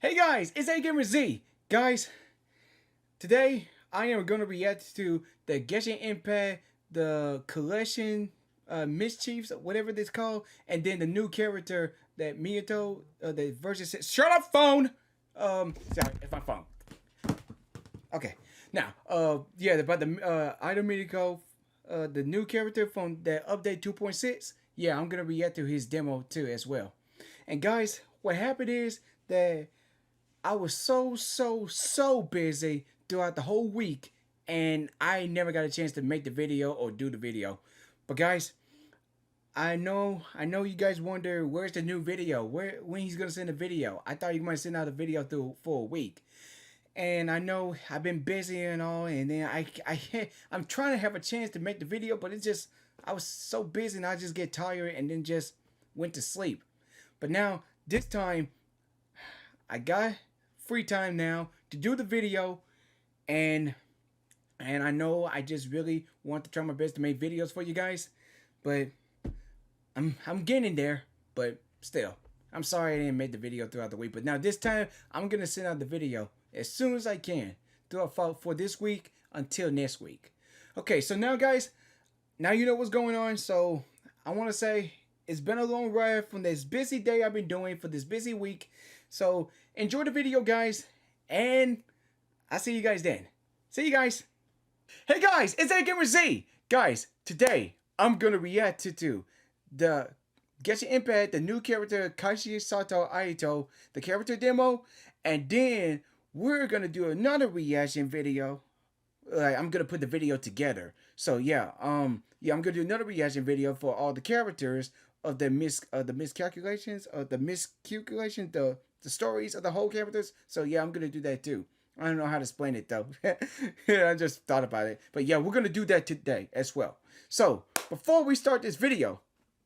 Hey guys, it's Agamerzzz. Guys, today I am going to react to the Genshin Impact, the collection, mischiefs, whatever this called, and then the new character that Miyato, the version says, shut up phone! Sorry, it's my phone. Okay, now, yeah, about the Yae Miko, the new character from the update 2.6, yeah, I'm going to react to his demo too as well. And guys, what happened is that I was so busy throughout the whole week, and I never got a chance to make the video or do the video. But guys, I know you guys wonder where's the new video, when he's gonna send a video. I thought he might send out a video for a week, and I know I've been busy and all, and then I'm trying to have a chance to make the video, but it's just I was so busy and I just get tired and then just went to sleep. But now this time I got free time now to do the video, and I know I just really want to try my best to make videos for you guys, but I'm getting there. But still, I'm sorry I didn't make the video throughout the week, but now this time I'm gonna send out the video as soon as I can throughout for this week until next week. Okay, so now guys, now you know what's going on. So I want to say it's been a long ride from this busy day I've been doing for this busy week. So enjoy the video, guys, and I'll see you guys then. See you guys. Hey guys, it's Agamerzzz. Guys, today I'm gonna react to the Genshin Impact, the new character Kamisato Ayato, the character demo, and then we're gonna do another reaction video. I'm gonna put the video together. So yeah, I'm gonna do another reaction video for all the characters of the miscalculations, the stories of the whole characters. So yeah, I'm gonna do that too. I don't know how to explain it though. I just thought about it. But yeah, we're gonna do that today as well. So before we start this video,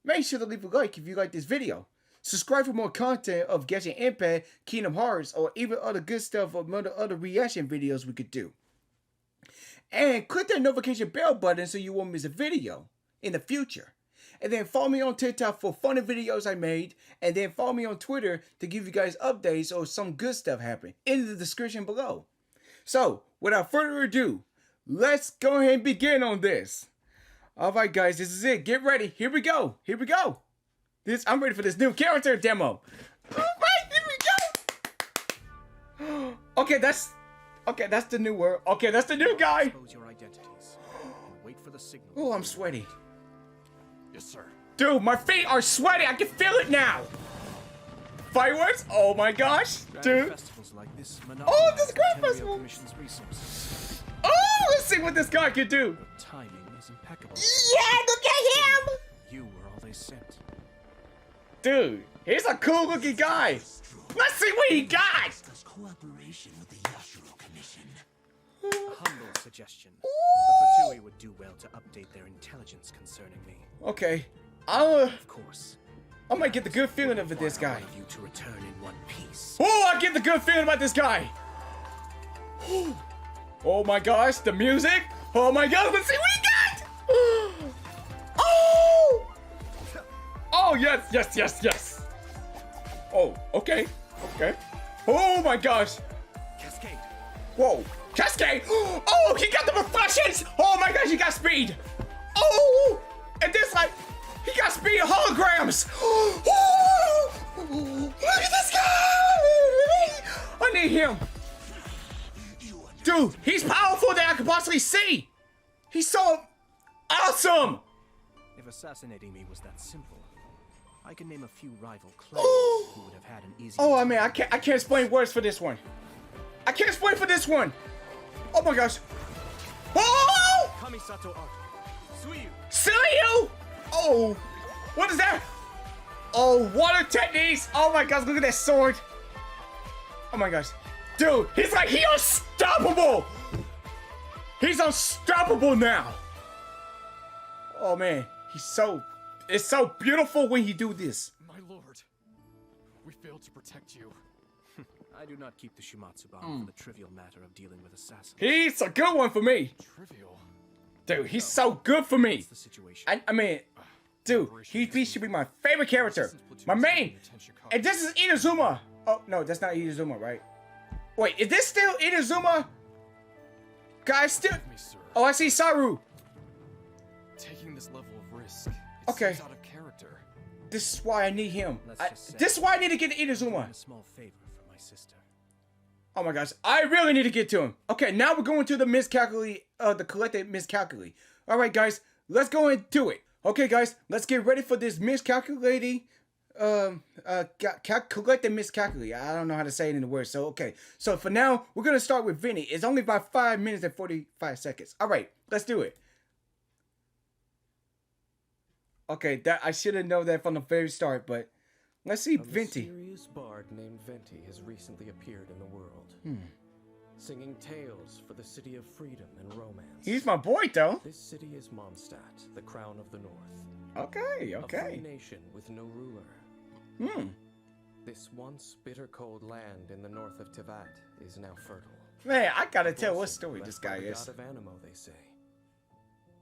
make sure to leave a like if you like this video. Subscribe for more content of Genshin Impact, Kingdom Hearts, or even other good stuff of other reaction videos we could do. And click that notification bell button so you won't miss a video in the future. And then follow me on TikTok for funny videos I made. And then follow me on Twitter to give you guys updates or some good stuff happening in the description below. So, without further ado, let's go ahead and begin on this. Alright guys, this is it. Get ready. Here we go. Here we go. I'm ready for this new character demo. Alright, here we go. Okay, that's the new word. Okay, that's the new guy. Your identities and wait for the signal. Oh, I'm sweaty. Yes, sir. Dude, my feet are sweaty. I can feel it now. Fireworks? Oh my gosh, dude. Festivals like this oh, this grand festival. Resources. Oh, let's see what this guy can do. Your timing is impeccable. Yeah, look at him. You were all they sent. Dude, he's a cool looking guy. Let's see what he got. Cooperation with the Yashiro Commission. A humble suggestion. The Fatui would do well to update their intelligence concerning me. Okay, Of course. I might get the good feeling of this guy. I want you to return in one piece. Oh, I get the good feeling about this guy. Oh my gosh, the music. Oh my god, let's see what he got. Oh! Oh, yes. Oh, okay. Oh my gosh. Cascade. Whoa. Cascade. Oh, he got the reflections. Oh my gosh, he got speed. Oh, and this like, he got speed holograms. Oh, look at this guy. I need him. Dude, he's powerful that I could possibly see. He's so awesome. If assassinating me was that simple, I can name a few rival clans who would have had an easy Oh, I time. mean, I can't explain words for this one. I can't explain for this one. Oh my gosh. Oh! Kamisato Ayato. Sayu! Oh, what is that? Oh, water techniques. Oh my gosh, look at that sword. Oh my gosh. Dude, he's unstoppable. He's unstoppable now. Oh man, it's so beautiful when you do this. My lord, we failed to protect you. I do not keep the Shumatsu bomb for the trivial matter of dealing with assassins. He's a good one for me. Trivial. Dude, he's so good for me. What's the situation? I mean, dude, he should be my favorite character. My main. And this is Inazuma. Oh, no, that's not Inazuma, right? Wait, is this still Inazuma? Guys, still... Me, sir. Oh, I see Saru. Taking this level of risk, Okay. seems out of character. This is why I need him. Let's just say- This is why I need to get to Doing Inazuma. a small favor for my sister. Oh my gosh, I really need to get to him. Okay, now we're going to the the collected miscalculate. All right, guys, let's go into it. Okay, guys, let's get ready for this miscalculating, collected miscalculate. I don't know how to say it in the words. So okay, so for now, we're gonna start with Venti. It's only about 5 minutes and 45 seconds. All right, let's do it. Okay, that I should have known that from the very start, but let's see A Venti. mysterious bard named Venti has recently appeared in the world, singing tales for the city of freedom and romance. He's my boy, though. This city is Mondstadt, the crown of the north. Okay, A free okay. nation with no ruler. This once bitter cold land in the north of Teyvat is now fertile. Man, I gotta tell what Blessed, story left this by guy the is. God of Anemo, they say.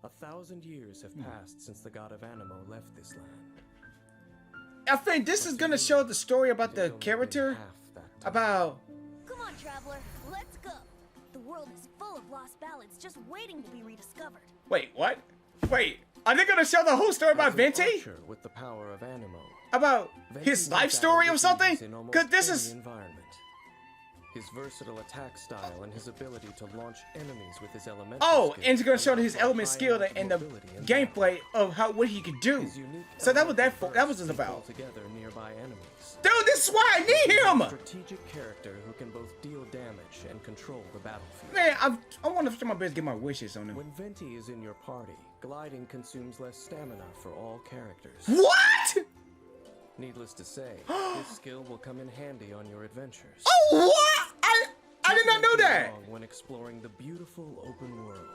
1,000 years have passed since the god of Anemo left this land. I think this is gonna show the story about It the is only been character, half that time. about... Come on, traveler, let's go. The world is full of lost ballads just waiting to be rediscovered. Wait, what? Wait, are they gonna show the whole story about As an Venti? archer with the power of Anemo, About Venti his wins life battles story or with something? ease in almost Cause this any is... environment. His versatile attack style and his ability to launch enemies with his elemental Oh, skill and it's gonna show allow his for element high skill amounts of and the mobility in gameplay of what he could do. battle. His unique So that was elemental that was bursts about. pull together nearby enemies. Dude, this is why I need him! Strategic character who can both deal damage and control the battlefield. Man, I want to try my best to get my wishes on him. When Venti is in your party, gliding consumes less stamina for all characters. What? Needless to say, this skill will come in handy on your adventures. Oh, what? I did not know that. Along when exploring the beautiful open world.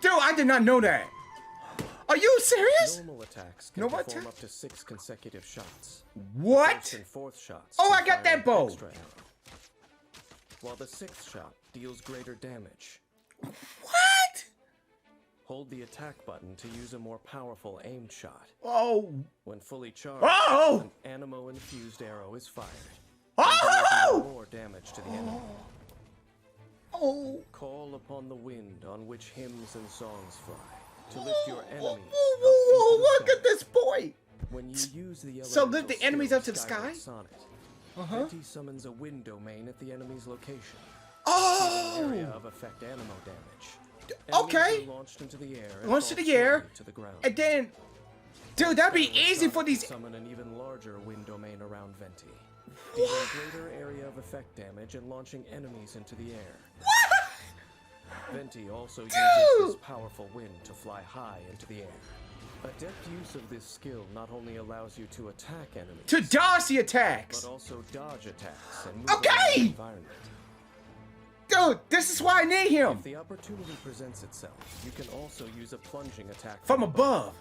Dude, I did not know that. Are you serious? Normal attacks can Normal perform attack? up to 6 consecutive shots. What? First and fourth shots. Oh, can I got fire that an bow. extra arrow, while the 6th shot deals greater damage. What? Hold the attack button to use a more powerful aimed shot. Oh. When fully charged, Oh! an Anemo-infused arrow is fired. Oh! More damage to the enemy. Oh. Call upon the wind on which hymns and songs fly to lift your enemies. Whoa, look at this boy. When you use the So lift elemental the enemies skill up to the Skyward sky? Sonnet, Venti summons a wind domain at the enemy's location. Oh. Area of effect Anemo damage. Okay. Enemies are launched into the air. And Launched to fall the air, slowly to the ground. and then, dude, that'd be Skyward easy Sonnet for will these. Summon an even larger wind domain around Venti, dealing greater area of effect damage and launching enemies into the air. Venti also uses this powerful wind to fly high into the air. Adept use of this skill not only allows you to attack enemies, To dodge the attacks. but also dodge attacks and move Okay! around the environment. Dude, this is why I need him. If the opportunity presents itself, you can also use a plunging attack From above.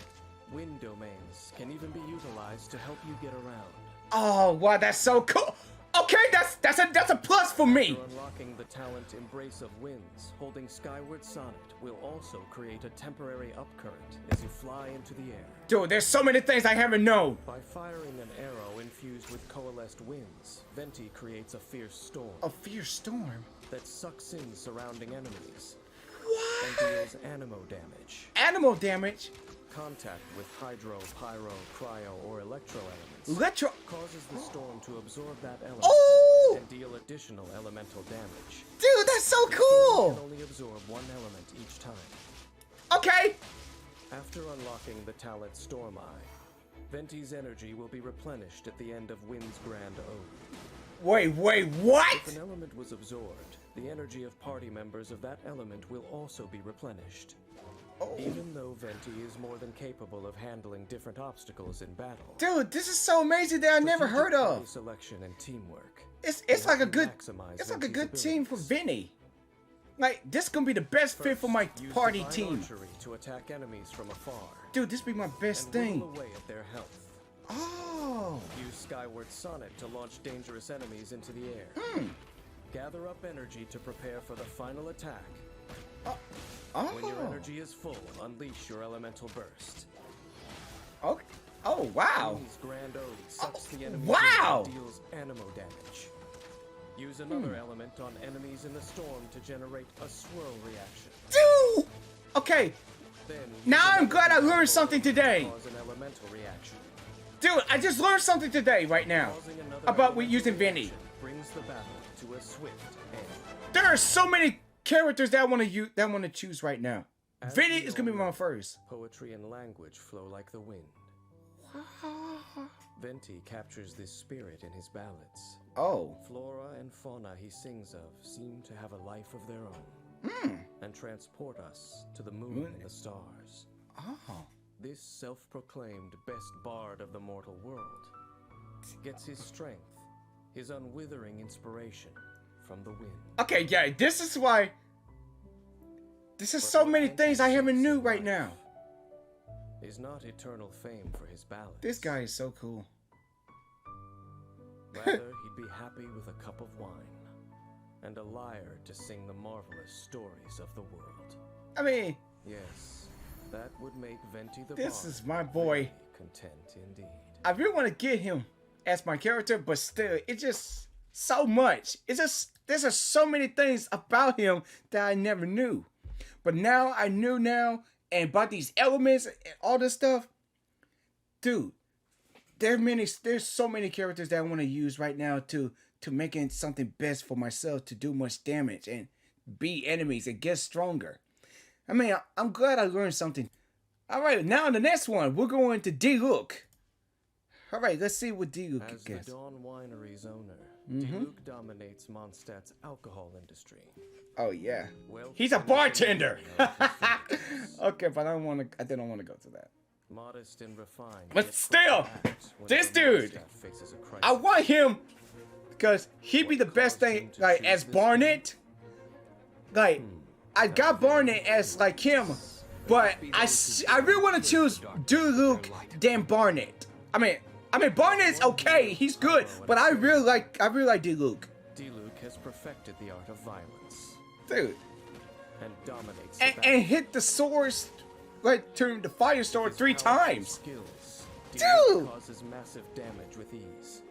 Wind domains can even be utilized to help you get around. Oh, wow, that's so cool. Okay, that's a plus for me. After unlocking the talent Embrace of Winds, holding Skyward Sonnet will also create a temporary upcurrent as you fly into the air. Dude, there's so many things I haven't known. By firing an arrow infused with coalesced winds, Venti creates a fierce storm A fierce storm. that sucks in surrounding enemies and What? deals Anemo damage. Animal damage. Contact with hydro, pyro, cryo, or electro elements Electro. causes the storm to absorb that element Oh, and deal additional elemental damage. dude, that's so Can cool. only absorb one element each time. Okay. After unlocking the talent Storm Eye, Venti's energy will be replenished at the end of Wind's Grand Ode. Wait, what? If an element was absorbed, the energy of party members of that element will also be replenished. Even though Venti is more than capable of handling different obstacles in battle. Dude, this is so amazing that I never heard Strategic party of. selection and teamwork. It's like a good Maximize it's like a Venti's good team for abilities. Venti. Like this gonna be the best fit for my Use party divine team. archery to attack enemies from afar. Dude, this be my best and thing. whittle away at their health. Oh. Use Skyward Sonnet to launch dangerous enemies into the air. Gather up energy to prepare for the final attack. When your Oh. energy is full, unleash your elemental burst. Okay. Oh, wow. Qing's Grand Ode sucks the enemy wow. and deals animo damage. Use another element on enemies in the storm to generate a swirl reaction. Dude! Okay, Then now I'm glad I learned something today. cause an elemental reaction. Dude, I just learned something today right now Causing another about elemental using Venti. reaction brings the battle to a swift end. There are so many characters that I want to use, that I want to choose right now. As Venti we is gonna be all my know, first. Poetry and language flow like the wind. Venti captures this spirit in his ballads. Oh, Flora and fauna he sings of seem to have a life of their own and transport us to the moon and the stars. oh. This self-proclaimed best bard of the mortal world gets his strength, his unwithering inspiration from the wind. Okay, yeah, this is why. This is so many things I haven't knew right now. Is not eternal fame for his ballads. This guy is so cool. Rather, he'd be happy with a cup of wine and a lyre to sing the marvelous stories of the world. I mean, Yes, that would make Venti the this bard is my boy. really content indeed. I really want to get him as my character, but still, it's just so much. It's just, there's just so many things about him that I never knew. But now I knew now, and about these elements and all this stuff, dude. There's so many characters that I want to use right now to making something best for myself to do much damage and beat enemies and get stronger. I mean, I'm glad I learned something. All right, now the next one, we're going to Diluc. All right, let's see what Diluc As the gets. Dawn Winery's owner, Diluc dominates Mondstadt's alcohol industry. Oh yeah, Well, he's a bartender. Okay, but I didn't want to go to that. Modest and refined. But yet still, quick to act when this the dude, Mondstadt faces a crisis. I want him because he'd be the best thing, like as Barnet. Like I got Barnet as like him, but I really want to choose Diluc than Barnet. I mean Barnet's okay, he's good, but I really like Diluc, Diluc has perfected the art of violence dude, and dominates the and battle. hit the swords, like turn the fire sword His 3 powerful times. skills, Dude! Diluc causes massive damage with ease.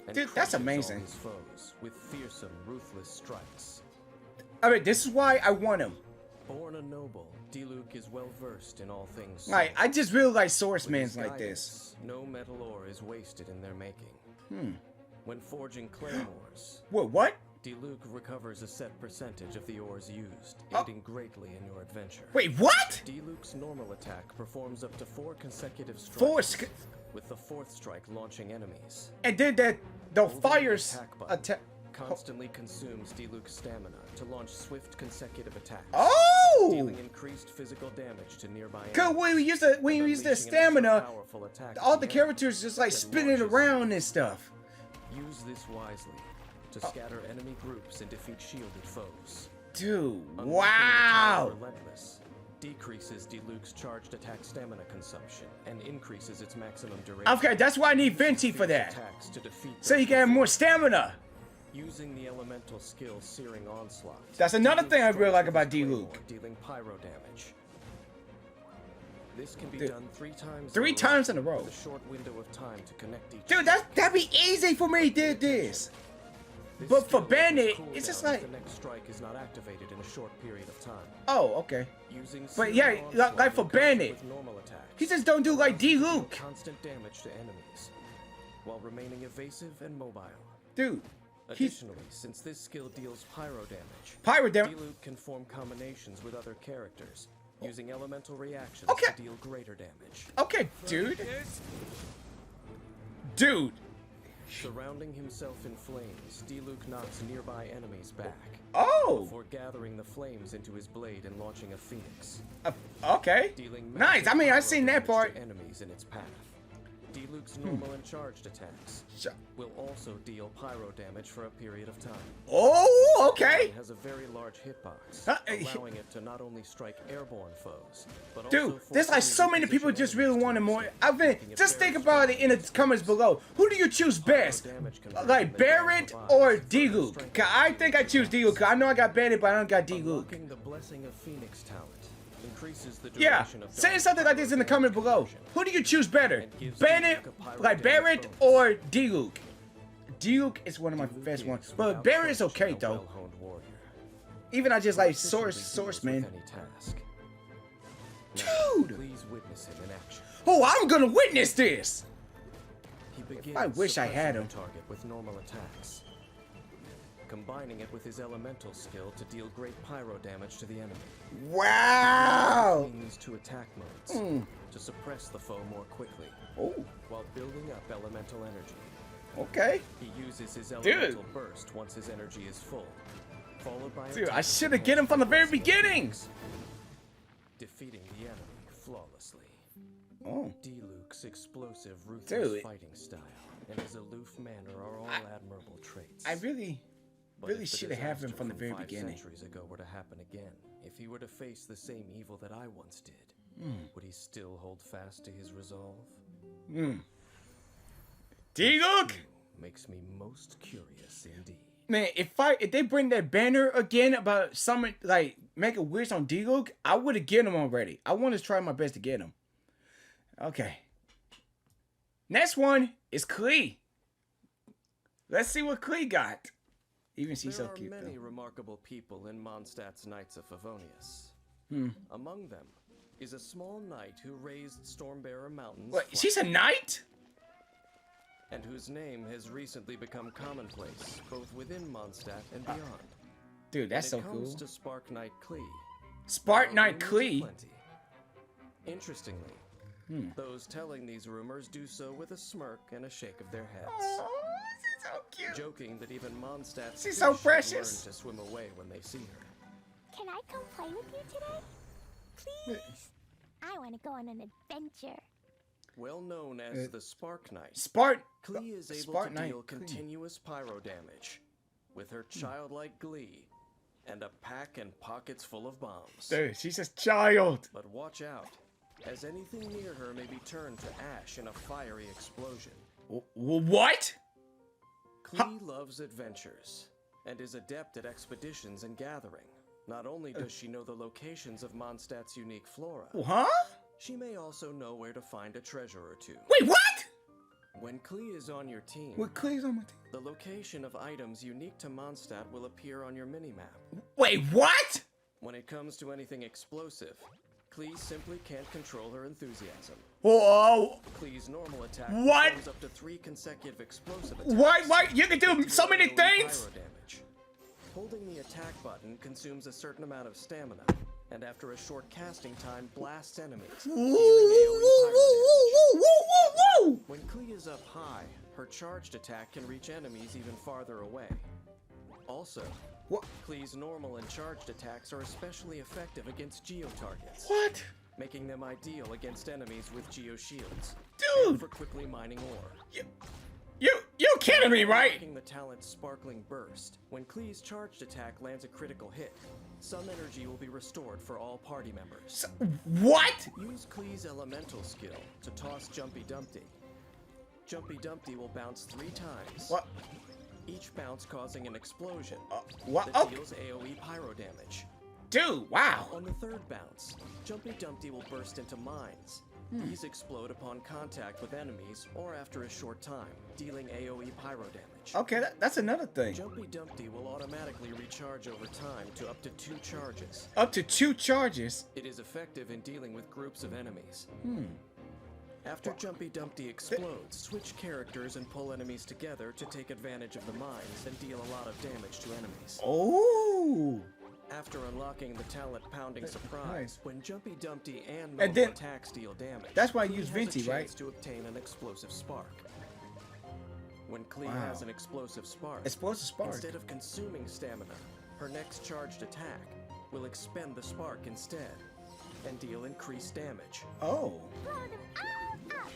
And Dude, that's crushes all amazing. his foes with fearsome, ruthless strikes. I mean, this is why I want him. Born a noble, Diluc is well versed in all things. Like sword. I just really like With swordsmen his like this. guidance, no metal ore is wasted in their making. When forging claymores, What? Diluc recovers a set percentage of the ores used, Oh. aiding greatly in your adventure. Wait, what? Diluc's normal attack performs up to 4 consecutive strikes, 4 with the 4th strike launching enemies. and then the Holding the fires attack button attack. constantly consumes Diluc's stamina to launch swift consecutive attacks, Oh! dealing increased physical damage to nearby Cause enemies. when we use the unleashing an extra stamina, powerful attack all at the end. characters just like that spinning launches around and stuff. Use this wisely to scatter enemy groups and defeat shielded foes. Dude, Unlocking the power wow! of Relentless decreases Diluc's charged attack stamina consumption and increases its maximum duration. Okay, that's why I need Venti for Fierce that. attacks to defeat So you those can have more before. stamina. Using the elemental skill Searing Onslaught. That's another Diluc thing I really strikes like with about his Diluc. claymore, dealing pyro damage. This can be Dude, done 3 times. 3 times in a row. With a short window of time to connect each. Dude, that'd be easy for me to do this. This but for skill has a Bandit, cooldown it's just if like- the next strike is not activated in a short period of time. Oh, okay. Using But Searing yeah, Onslaught like for in conjunction Bandit, with normal attacks, he just don't do like deal Diluc. constant damage to enemies while remaining evasive and mobile. Dude, he's Additionally, since this skill deals pyro damage, pyro damage. Diluc can form combinations with other characters, using elemental reactions Okay. to deal greater damage. Okay, dude. Dude. Surrounding himself in flames, Diluc knocks nearby enemies back, Oh. before gathering the flames into his blade and launching a phoenix, Okay. dealing Nice. massive I mean, I've pyro seen that damage to part. enemies in its path. Diluc's normal and charged attacks Sh- will also deal pyro damage for a period of time. Oh, okay. It has a very large hitbox, Uh, allowing it to not only strike airborne foes, but Dude, also there's like force so many people reposition just really enemies to wanting more. escape, I've been making it just very think about it in the comments below. Who do you choose best? Like Barrett or Diluc? 'Cause I think I choose Diluc. 'Cause I know I got Barrett, but I don't got Diluc. Unlocking the blessing of Phoenix talent increases the Yeah, duration of say dark something like this in the pyro comment below. damage Who do you choose better? and gives Barrett, Diluc a pyro like damage Barrett bonus. or Diluc? Diluc is one of my Diluc best ones, is, but without Barrett is question, okay a though. well-honed warrior. Even I just like Efficiently source deals man. with any task. Dude! Please witness him in action. Oh, I'm gonna witness this. He begins I wish I had suppressing him. the target with normal attacks, combining it with his elemental skill to deal great pyro damage to the enemy. Wow. Using these two attack modes to suppress the foe more quickly Oh, while building up elemental energy. okay. He uses his elemental burst once his energy is full, followed by Dude, I attacks should have get him from the very against beginning. enemies, defeating the enemy flawlessly. Oh, Diluc's explosive, ruthless Dude. fighting style and his aloof manner are all admirable traits. I really But if the should have had him disaster from the very 5 beginning. centuries ago were to happen again, if he were to face the same evil that I once did, would he still hold fast to his resolve? Diluc. Makes me most curious indeed. Man, if they bring that banner again about summon, like make a wish on Diluc, I would have get him already. I want to try my best to get him. Okay. Next one is Klee. Let's see what Klee got. Even she's so There are cute many though. remarkable people in Mondstadt's Knights of Favonius. Among them is a small knight who raised Stormbearer Mountains, What? She's a knight? and whose name has recently become commonplace, both within Mondstadt and beyond. Dude, that's so When it comes cool. to Spark Knight Klee, Spark Knight rumors Klee. aplenty. Interestingly, those telling these rumors do so with a smirk and a shake of their heads, Oh, she's so cute. joking that even Mondstadt's She's so fish have precious. learned to swim away when they see her. Can I come play with you today? Please? I want to go on an adventure. Well known as the Spark Knight, Spark. Klee is able Spark to Knight deal Klee. continuous pyro damage with her childlike glee and a pack and pockets full of bombs. Dude, she's a child. But watch out, as anything near her may be turned to ash in a fiery explosion. What? Klee loves adventures and is adept at expeditions and gathering. Not only does she know the locations of Mondstadt's unique flora, Huh? she may also know where to find a treasure or two. Wait, what? When Klee is on your team, What Klee's on my team? the location of items unique to Mondstadt will appear on your minimap. Wait, what? When it comes to anything explosive, Klee simply can't control her enthusiasm. Whoa. Klee's normal attack What? performs up to 3 consecutive explosive attacks. What? You can do so many dealing things? pyro damage. Holding the attack button consumes a certain amount of stamina, and after a short casting time, blasts enemies, Woo, dealing woo, AoE woo, pyro woo, damage. woo, woo, woo, woo. When Klee is up high, her charged attack can reach enemies even farther away. Also, What? Klee's normal and charged attacks are especially effective against geo targets, What? making them ideal against enemies with geo shields. Dude. And for quickly mining ore. You kidding me, right? Lacking the talent Sparkling Burst, when Klee's charged attack lands a critical hit, some energy will be restored for all party members. What? Use Klee's elemental skill to toss Jumpy Dumpty. Jumpy Dumpty will bounce 3 times. What? Each bounce causing an explosion What? that Oh, deals AoE pyro damage. dude, wow. On the 3rd bounce, Jumpy Dumpty will burst into mines. These explode upon contact with enemies or after a short time, dealing AoE pyro damage. Okay, that's another thing. Jumpy Dumpty will automatically recharge over time to up to 2 charges. Up to 2 charges. It is effective in dealing with groups of enemies. After Jumpy Dumpty explodes, switch characters and pull enemies together to take advantage of the mines and deal a lot of damage to enemies. Oh. After unlocking the talent Pounding Surprise, nice. when Jumpy Dumpty and And normal then- attacks deal damage, That's why I Klee use has Venti, a right? chance to obtain an explosive spark. When Klee Wow. has an explosive spark, Explosive spark. instead of consuming stamina, her next charged attack will expend the spark instead and deal increased damage. Oh. Blow them all up.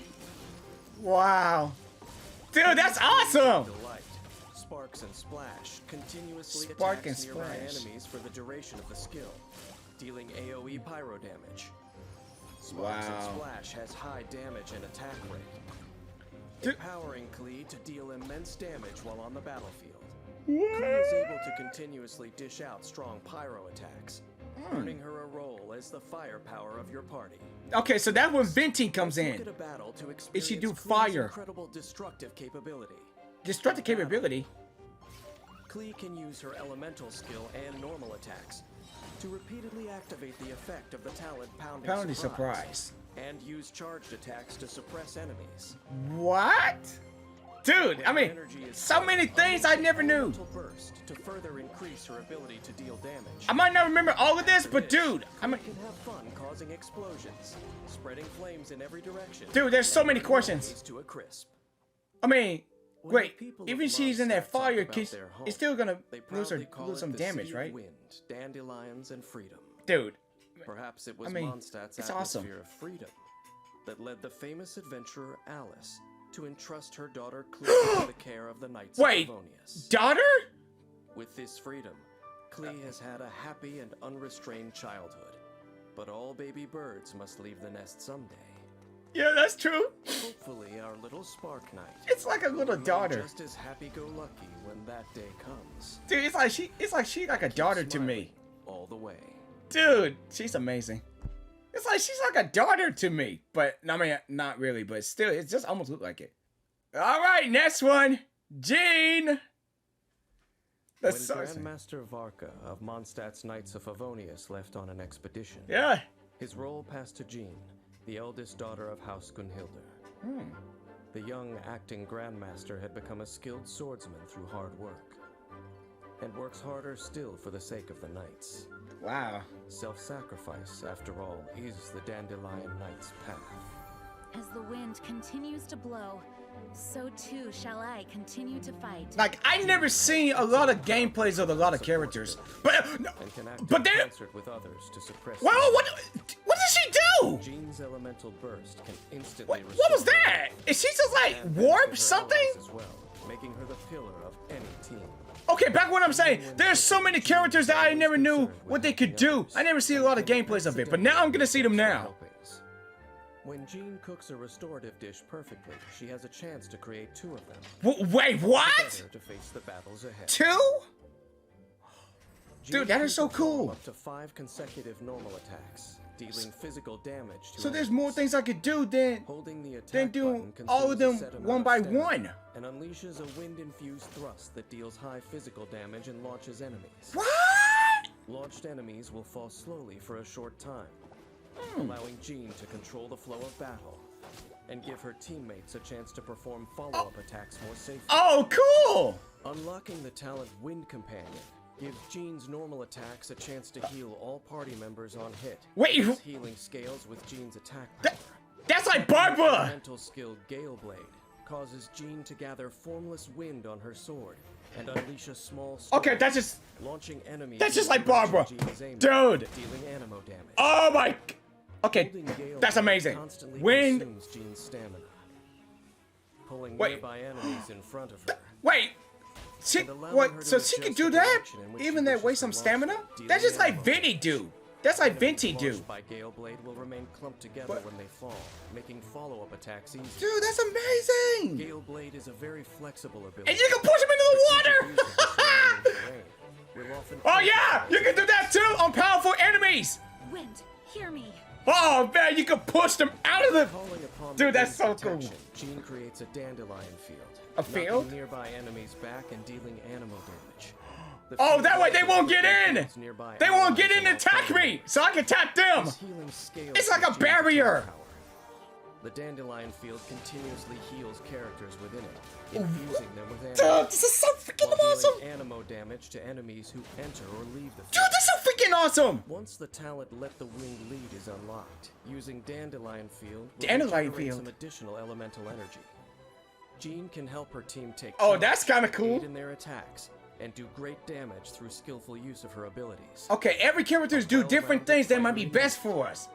Wow. Dude, that's awesome. Delight. Sparks and Splash continuously Spark attacks and nearby Splash. enemies for the duration of the skill, dealing AoE pyro damage. Sparks and Wow. Splash has high damage and attack rate, Dude. empowering Klee to deal immense damage while on the battlefield. Klee is able to continuously dish out strong pyro attacks, earning her a role as the firepower of your party. Okay, so that's when Venti comes Look in. at a battle to Is she do experience Klee's fire? incredible destructive capability. Destructive capability. Klee can use her elemental skill and normal attacks to repeatedly activate the effect of the talent Pounding Surprise. and use charged attacks to suppress enemies. What? Dude, When I her mean, energy is so many things I never knew. elemental burst to further increase her ability to deal damage. I might not remember all of this, but dude, I mean, Klee can have fun causing explosions, spreading flames in every direction. dude, there's so many questions. To a crisp. I mean, When wait, the people even of she's in that Mondstadt talk fire, about their home, it's still gonna They lose proudly call some it the damage, Sea of right? Wind, dandelions, and freedom. Dude, Perhaps it was I mean, Mondstadt's it's atmosphere awesome. of freedom that led the famous adventurer Alice to entrust her daughter Klee to the care of the Knights Wait. of Favonius. daughter? With this freedom, Klee has had a happy and unrestrained childhood. But all baby birds must leave the nest someday. Yeah, that's true. Hopefully, our little Spark Knight It's like a will little remain daughter. just as happy-go-lucky when that day comes. Dude, it's like she like a daughter to me. All the way. Dude, she's amazing. It's like she's like a daughter to me, but I mean, not really, but still, it just almost look like it. All right, next one, Jean. When That's so Grandmaster Varka of Mondstadt's Knights of Favonius left on an expedition, yeah. his role passed to Jean, the eldest daughter of House Gunhildr. The young acting Grandmaster had become a skilled swordsman through hard work, and works harder still for the sake of the Knights. Wow. Self-sacrifice, after all, is the Dandelion Knight's path. As the wind continues to blow, so too shall I continue to fight. Like I never seen a lot of gameplays of a lot of characters, but And can act but in they. concert with others to suppress. Well, what does she do? Jean's elemental burst can instantly What restore was her that? Is she just like and warp benefit her something? allies as well, making her the pillar of any team. Okay, back what I'm saying. There's so many characters that I never knew what they could do. I never see a lot of gameplays of it, but now I'm gonna see them now. When Jean cooks a restorative dish perfectly, she has a chance to create 2 of them. Wait, what? Together to face the battles ahead. 2? Jean Dude, that is can so perform cool. Up to 5 consecutive normal attacks, dealing physical damage to So there's enemies. more things I could do than Holding the attack than doing button all of consumes them a set amount one of by stamina one. and unleashes a wind-infused thrust that deals high physical damage and launches enemies. What? Launched enemies will fall slowly for a short time, Hmm. allowing Jean to control the flow of battle and give her teammates a chance to perform follow-up attacks more safely. Oh, cool! Unlocking the talent Wind Companion gives Jean's normal attacks a chance to heal all party members on hit. Wait, As healing scales with Jean's attack power. that's like Barbara! Mental skill Gale Blade causes Jean to gather formless wind on her sword and unleash a small storm, Okay, that's just launching enemies. that's just in like the direction Barbara. Jean is aiming, Dude. dealing anemo damage. Oh my. Okay, Holding Gale that's Blade amazing. constantly Wind. consumes Jean's stamina, pulling Wait. nearby enemies in front of her. Wait. She, And allowing what? her to So she can adjust do the that? direction in which Even she that wishes waste some to launch stamina? it, dealing That's just like anemo Venti damage. do. That's like Venti Enemies do. launched by Gale Blade will remain clumped together But- when they fall, making follow-up attacks easy. Dude, that's amazing! Gale Blade is a very flexible ability. And you can push him into the water! Oh yeah! You can do that too on powerful enemies! Wind, hear me. Oh man, you can push them out of the... Calling upon Dude, the that's so wind's cool. protection, Jean creates a dandelion field. A knocking field? nearby enemies back and dealing anemo damage. The Oh, field that way they also won't get in! protects nearby They won't get allies in and attack while me! So I can tap them! This healing scales It's like with a Jean's barrier. attack power. The dandelion field continuously heals characters within it, infusing them with Dude, anemo, this is so freaking while awesome! dealing anemo damage to enemies who enter or leave the Dude, field. this is so freaking awesome! Once the talent Let the Wind Lead is unlocked, using Dandelion Field will Dandelion regenerate Field. some additional elemental energy. Jean can help her team take Oh, charge, that's kinda cool. aid in their attacks, and do great damage through skillful use of her abilities. Okay, every characters do different things that might be best for us.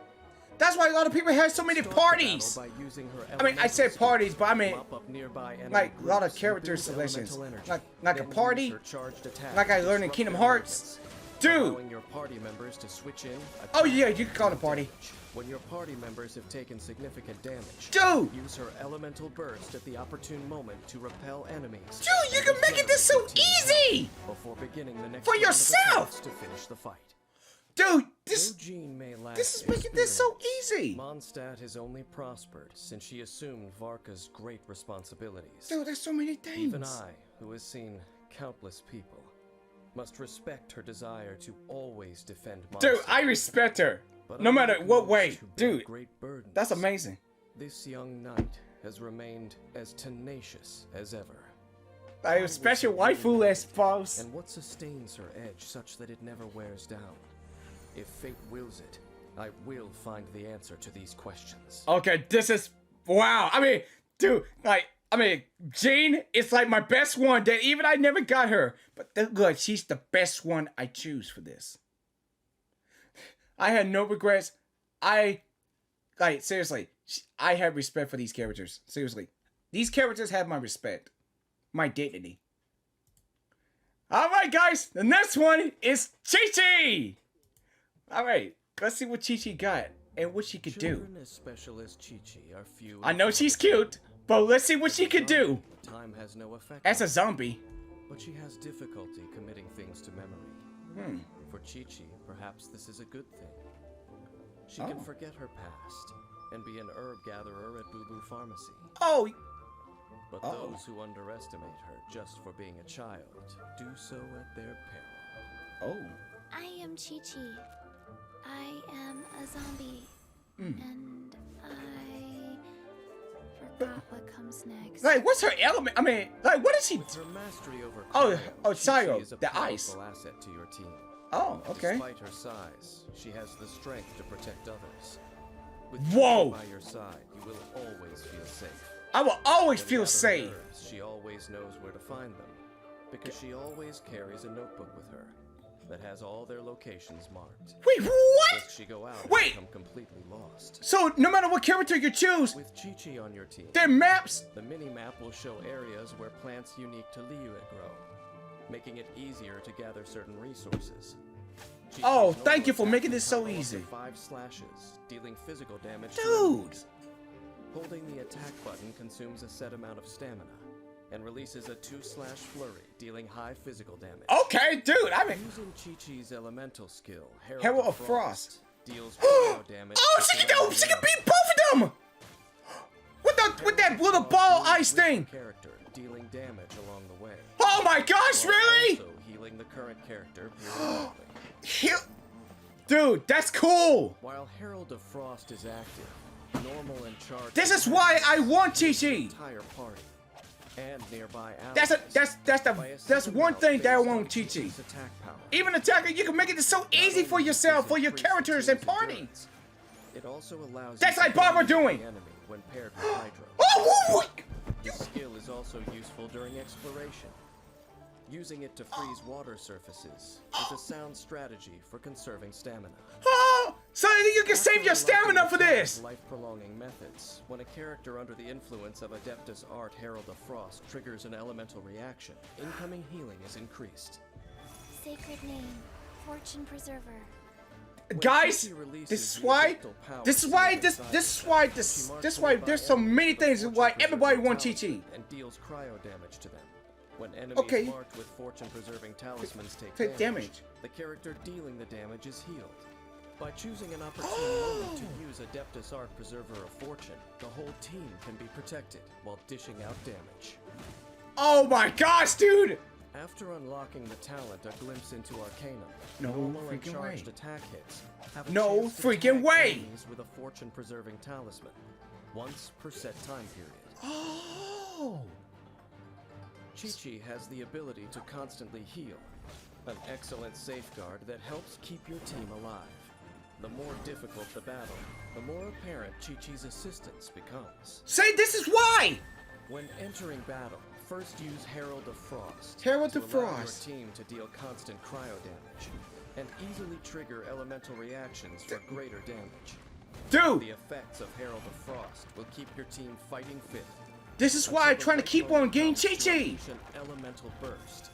That's why a lot of people have so many Start the parties! battle by using her I mean, I said elemental parties, but I skills to mean, mop up nearby enemy like a lot of groups character and build selections. elemental energy, Like a then party, use her charged attack like I to learned in disrupt Kingdom their Hearts. movements, Dude! allowing your party members to switch in. Oh attack, yeah, you can call it a and party. damage. When your party members have taken significant damage, Dude! use her elemental burst at the opportune moment to repel enemies. Dude, you can make it this so easy! Before beginning the next For round of yourself! attacks to finish the fight. Dude, Though this Jean may lack is making this so experience, easy. Mondstadt has only prospered since she assumed Varka's great responsibilities. Dude, there's so many things. Even I, who has seen countless people, must respect her desire to always defend Mondstadt. Dude, I respect her. But No matter unlike what most way. who bear Dude, great burdens, that's amazing. this young knight has remained as tenacious as ever. I have special waifu as spouse. And what sustains her edge such that it never wears down? If fate wills it, I will find the answer to these questions. Okay, this is wow. I mean, dude, Jean is like my best one that even I never got her. But look, she's the best one I choose for this. I had no regrets. Seriously, I have respect for these characters. Seriously. These characters have my respect. My dignity. Alright, guys, the next one is Qiqi! Alright, let's see what Qiqi got and what she could do. Children as special as Qiqi are few. I know she's cute, but let's see what she could do Time has no effect as a on her, zombie. but she has difficulty committing things to memory. For Qiqi, perhaps this is a good thing. She can forget her past and be an herb gatherer at Boo Boo Pharmacy. Oh, But those who underestimate her just for being a child do so at their peril. I am Qiqi. I am a zombie. And I forgot what comes next. like, what's her element? I mean, like, what is she? With her mastery over Oh, cryo, Sayu, Qiqi is a the powerful ice. asset to your team. Oh, okay. Despite her size, she has the strength to protect others. With Whoa. Qiqi by your side, you will always feel safe. I will always When feel gathering safe. herbs, she always knows where to find them, because she always carries a notebook with her that has all their locations marked. Wait, what? Lest she go out and Wait. become completely lost. So, no matter what character you choose, With Qiqi on your team, their maps. the mini-map will show areas where plants unique to Liyue grow, making it easier to gather certain resources. Qiqi's Oh, normal thank you for attack making can this so power up to easy. 5 slashes, dealing physical damage to Dude. enemies. Holding the attack button consumes a set amount of stamina, and releases a 2-slash flurry, dealing high physical damage. Okay, dude, I mean, Using Qiqi's elemental skill, Herald of Frost. deals cryo damage. Oh, to she can surrounding do. She can enemies. beat both of them. With that little ball ice thing. Character dealing damage along the way. Oh my gosh, while really? Also healing the current character periodically. Dude, that's cool. While Herald of Frost is active, normal and charged. This is why I want Qiqi. Entire party and nearby That's allies. that's one thing that I want with Qiqi. Attack power. Even attacking, you can make it so easy for yourself, for your characters and party. It also allows That's you to like Barbara defeat the doing. enemy when paired with Hydro. Oh, This skill is also useful during exploration. Using it to freeze water surfaces is a sound strategy for conserving stamina. oh, so you can save your stamina for this. Life-prolonging methods. When a character under the influence of Adeptus Art Herald of Frost triggers an elemental reaction, incoming healing is increased. Sacred name, Fortune Preserver. Guys, this is why there's so many things why everybody wants Qiqi. And deals cryo damage to them. When enemies Okay. marked with fortune-preserving talismans take Take damage, damage. the character dealing the damage is healed. By choosing an opportune moment to use Adeptus Art Preserver of Fortune, the whole team can be protected while dishing out damage. Oh my gosh, dude! After unlocking the talent, a glimpse into Arcanum, No normal and freaking charged way. attack hits have a No chance to freaking tag way. enemies with a fortune-preserving talisman, once per set time period. Oh. Qiqi has the ability to constantly heal, an excellent safeguard that helps keep your team alive. The more difficult the battle, the more apparent Qiqi's assistance becomes. Say this is why! When entering battle, first use Herald of Frost. Herald to of allow Frost. your team to deal constant cryo damage, and easily trigger elemental reactions for greater damage. Dude, The effects of Herald of Frost will keep your team fighting fit. this is why I'm trying to keep on getting Qiqi. An elemental burst.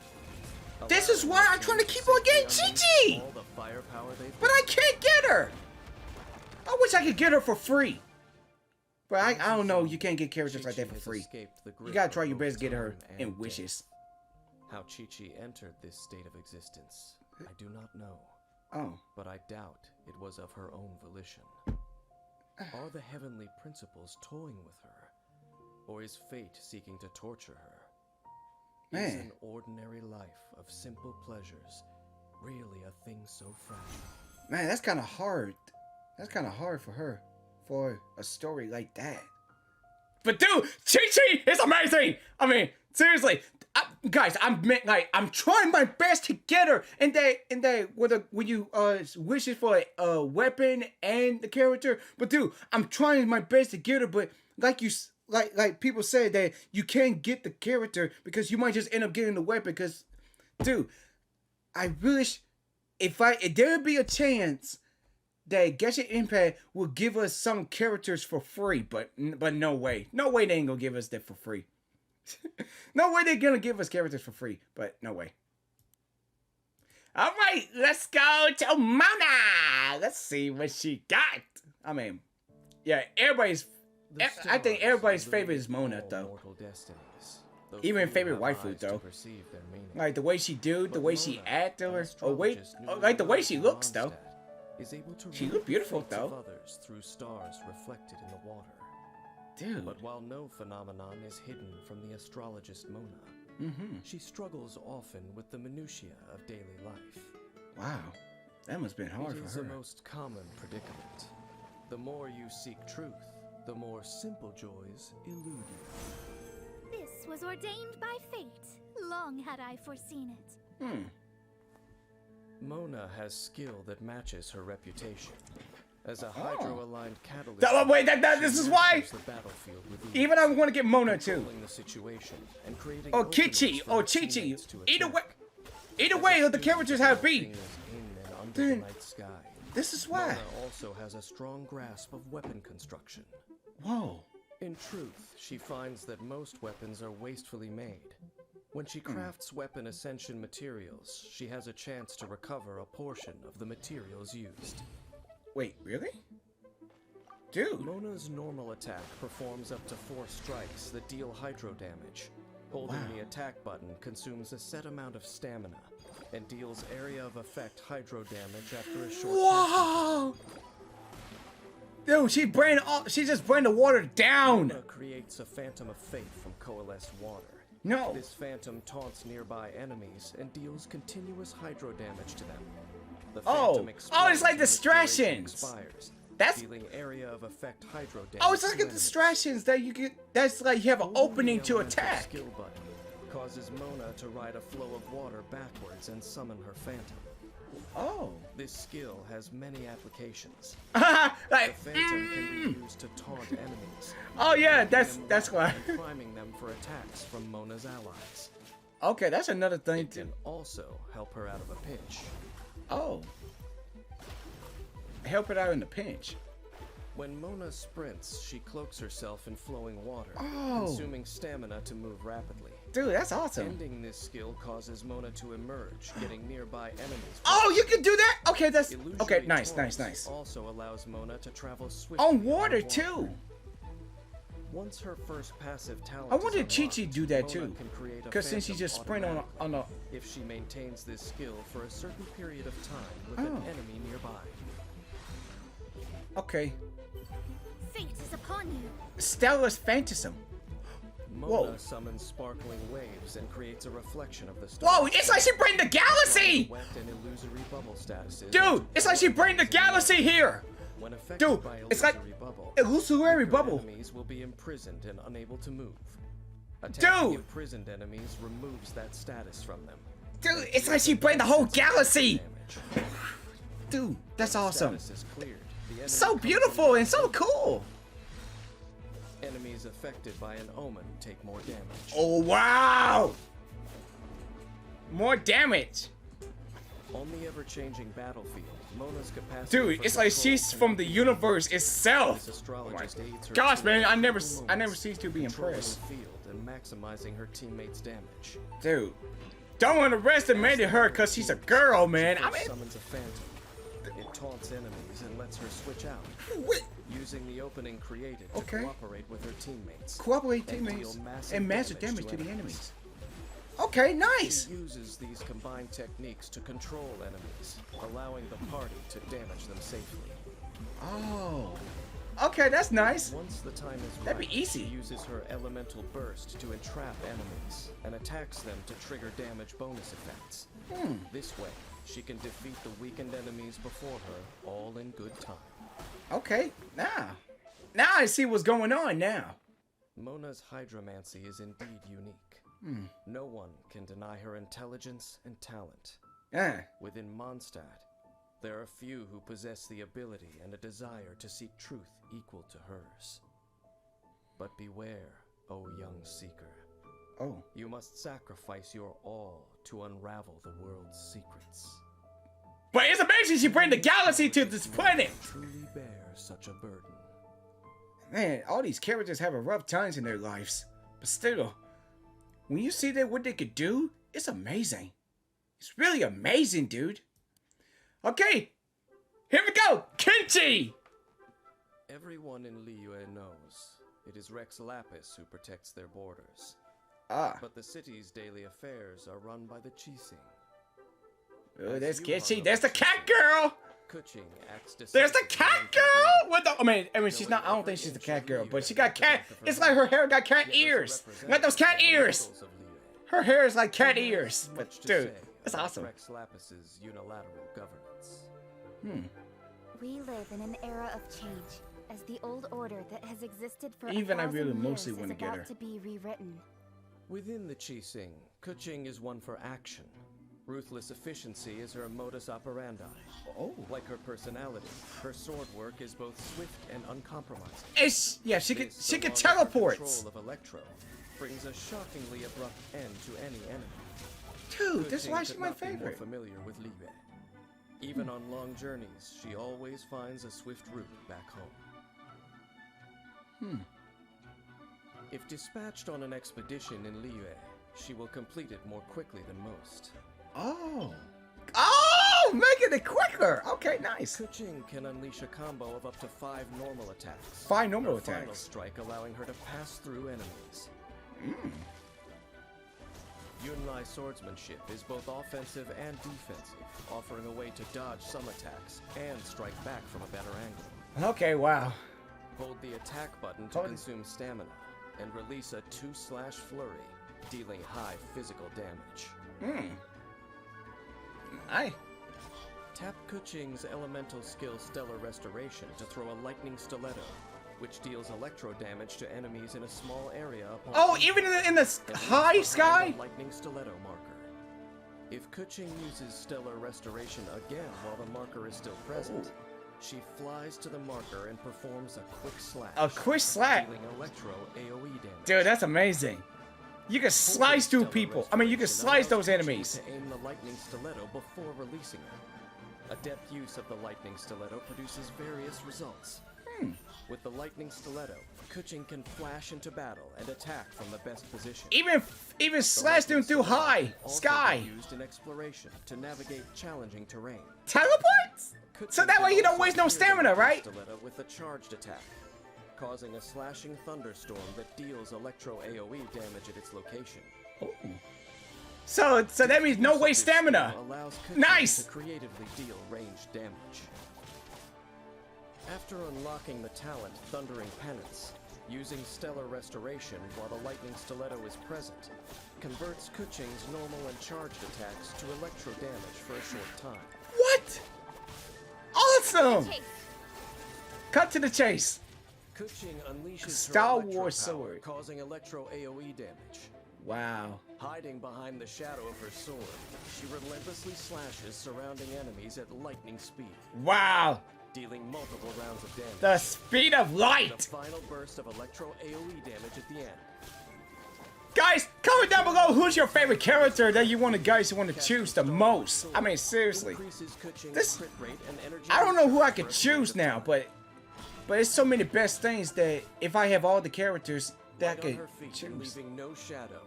This is why I'm trying to keep on getting Qiqi. All the firepower they've But I can't get her. I wish I could get her for free. But I don't know, you can't get characters like that for free. You gotta try your best to get her in wishes. How Qiqi entered this state of existence, I do not know. Oh. but I doubt it was of her own volition. Are the heavenly principles toying with her? Or is fate seeking to torture her? Is Man. an ordinary life of simple pleasures really a thing so fragile? Man, that's kind of hard. That's kind of hard for her. For a story like that. But dude, Qiqi is amazing! I mean, seriously. Guys, I'm trying my best to get her. And when you wishes for a weapon and the character. But dude, I'm trying my best to get her, but like people say that you can't get the character because you might just end up getting the weapon. Because, dude, I wish if there would be a chance that Genshin Impact will give us some characters for free, but no way they ain't gonna give us that for free. No way they're gonna give us characters for free, but no way. All right, let's go to Mona. Let's see what she got. I mean, yeah, I think everybody's favorite is Mona though. Even favorite waifu though. Like the way she do, the way she act, or like the way she looks though. She look beautiful though. Others through stars reflected in the water. Dude. But while no phenomenon is hidden from the astrologist Mona, she struggles often with the minutiae of daily life. Wow, that must have been hard It is for her. the most common predicament. The more you seek truth, the more simple joys elude you. This was ordained by fate. Long had I foreseen it. Mona has skill that matches her reputation. As a hydro-aligned catalyst, This is why. the battlefield with Even I want to get Mona too. controlling the situation and creating Or openings Qiqi, for or her Qiqi. teammates to Either attack. way, the characters have be. Everything is in and under the night sky. This is why. Mona also has a strong grasp of weapon construction. Whoa. In truth, she finds that most weapons are wastefully made. When she crafts weapon ascension materials, she has a chance to recover a portion of the materials used. Wait, really? Dude. Mona's normal attack performs up to 4 strikes that deal hydro damage. Holding the attack button consumes a set amount of stamina and deals area of effect hydro damage after a short Whoa! Dude, she just bring the water down. Mona creates a phantom of fate from coalesced water. No. This phantom taunts nearby enemies and deals continuous hydro damage to them. The phantom it's like explodes when its duration distractions. expires, That's dealing area of effect hydro damage. it's like to a enemies. distractions that you get. That's like you have an Holding opening the to elemental attack. Skill button causes Mona to ride a flow of water backwards and summon her phantom. Oh. This skill has many applications. Like. The phantom can be used to taunt enemies. Oh yeah, making that's them that's why. run and priming them for attacks from Mona's allies. Okay, that's another thing It too. can also help her out of a pinch. Oh. Help it out in the pinch. When Mona sprints, she cloaks herself in flowing water, Oh. consuming stamina to move rapidly. Dude, that's awesome. Ending this skill causes Mona to emerge, getting nearby enemies. Oh, you can do that? Okay, that's Illusory okay. Nice, torrents nice, nice. Also allows Mona to travel swiftly On water too. Once her first passive talent I wonder if is unlocked, Qiqi do that Mona too. can create a Because since she phantom just sprint on automatically a if she maintains this skill for a certain period of time with an Oh. enemy nearby. okay. Fate is upon you. Stella's Phantasm. Mona Whoa. summons sparkling waves and creates a reflection of the stars. Whoa, it's like she bring the galaxy! Wet and illusory bubble statuses. Dude, it's like she bring the galaxy here! When affected Dude, by it's like illusory bubble, illusory weaker bubble. enemies will be imprisoned and unable to move. Attacking Dude! imprisoned enemies removes that status from them. Dude, it's like she bring the whole galaxy! Damage. Dude, that's awesome. Status is cleared. The enemy So comes beautiful to and so cool. Enemies affected by an omen take more damage. Oh, wow! More damage. On the ever-changing battlefield, Mona's capacity Dude, for it's like control she's can from the increase. universe This itself. astrologist aids her Gosh, man, teammates I in never moments, cease to be controlling impressed. the field and maximizing her teammates' damage. Dude, don't underestimate her because she's a girl, man. I First mean, summons a phantom. It taunts enemies and lets her switch out, what? using the opening created to Okay. cooperate with her teammates. Cooperate and teammates deal and massive damage to the enemies. enemies. Okay, nice. She uses these combined techniques to control enemies, allowing the party to damage them safely. Oh. Okay, that's nice. Once the time is right, That'd be easy. she uses her elemental burst to entrap enemies and attacks them to trigger damage bonus effects. This way, she can defeat the weakened enemies before her, all in good time. Okay, now I see what's going on now. Mona's hydromancy is indeed unique. No one can deny her intelligence and talent. Within Mondstadt, there are few who possess the ability and a desire to seek truth equal to hers. But beware, O young seeker. Oh. You must sacrifice your all to unravel the world's secrets. But it's amazing she bring the galaxy to this planet. Truly bear such a burden. Man, all these characters have a rough times in their lives. But still, when you see that what they could do, it's amazing. It's really amazing, dude. Okay, here we go, Qiqi! Everyone in Liyue knows it is Rex Lapis who protects their borders. But the city's daily affairs are run by the Qiqi. Oh, there's Qiqi. There's the cat girl. Keqing acts There's the cat girl. What the? I mean, she's not. I don't think she's the cat girl, but she got cat. It's like her hair got cat ears. Like those cat ears. Her hair is like cat ears. But dude, that's awesome. Rex Lapis's unilateral governance. We live in an era of change, as the old order that has existed for Even I 1,000 really years mostly is want to get about her. to be rewritten. Within the Keqing, Keqing is one for action. Ruthless efficiency is her modus operandi. Oh. Like her personality, her sword work is both swift and uncompromising. It's she could This, along with her teleport. Control of Electro brings a shockingly abrupt end to any enemy. Dude, that's Keqing why could she's my not be more favorite. familiar with Liyue. Even on long journeys, she always finds a swift route back home. If dispatched on an expedition in Liyue, she will complete it more quickly than most. Oh. Oh, making it quicker. Okay, nice. Keqing can unleash a combo of up to 5 normal attacks. 5 normal Her final attacks. strike allowing her to pass through enemies. Yunlai swordsmanship is both offensive and defensive, offering a way to dodge some attacks and strike back from a better angle. Okay, wow. Hold the attack button to consume stamina, and release a 2-slash flurry, dealing high physical damage. Tap Keqing's elemental skill Stellar Restoration to throw a lightning stiletto, which deals electro damage to enemies in a small area upon Oh, even in the high sky? lightning stiletto marker. If Keqing uses Stellar Restoration again while the marker is still present, she flies to the marker and performs a quick slash. A quick slash. Dealing electro AoE damage. Dude, that's amazing. You can slice through people. I mean, you can slice those enemies. To aim the lightning stiletto before releasing it. Adept use of the lightning stiletto produces various results. With the lightning stiletto, Keqing can flash into battle and attack from the best position. Even slash them through high sky. Also used in exploration to navigate challenging terrain. Teleports? So that way you don't Keqing waste no can stamina, right? Stiletto with a charged attack, causing a slashing thunderstorm that deals electro AoE damage at its location. So that means no waste stamina. Allows Keqing Nice. to creatively deal ranged damage. After unlocking the talent Thundering Penance, using Stellar Restoration while the Lightning Stiletto is present, converts Keqing's normal and charged attacks to electro damage for a short time. What? Awesome. Cut to the chase. Keqing unleashes Star her electro Wars power, sword. causing electro AoE damage. Wow. Hiding behind the shadow of her sword, she relentlessly slashes surrounding enemies at lightning speed, Wow. dealing multiple rounds of damage. The speed of The light. final burst of electro AoE damage at the end. Guys, comment down below who's your favorite character that you want to choose the most. I mean, seriously. Increases Keqing's This- crit rate and energy I don't know who I for could a choose period now, of time. but it's so many best things that if I have all the characters that I Light on could her feet and choose. leaving no shadow.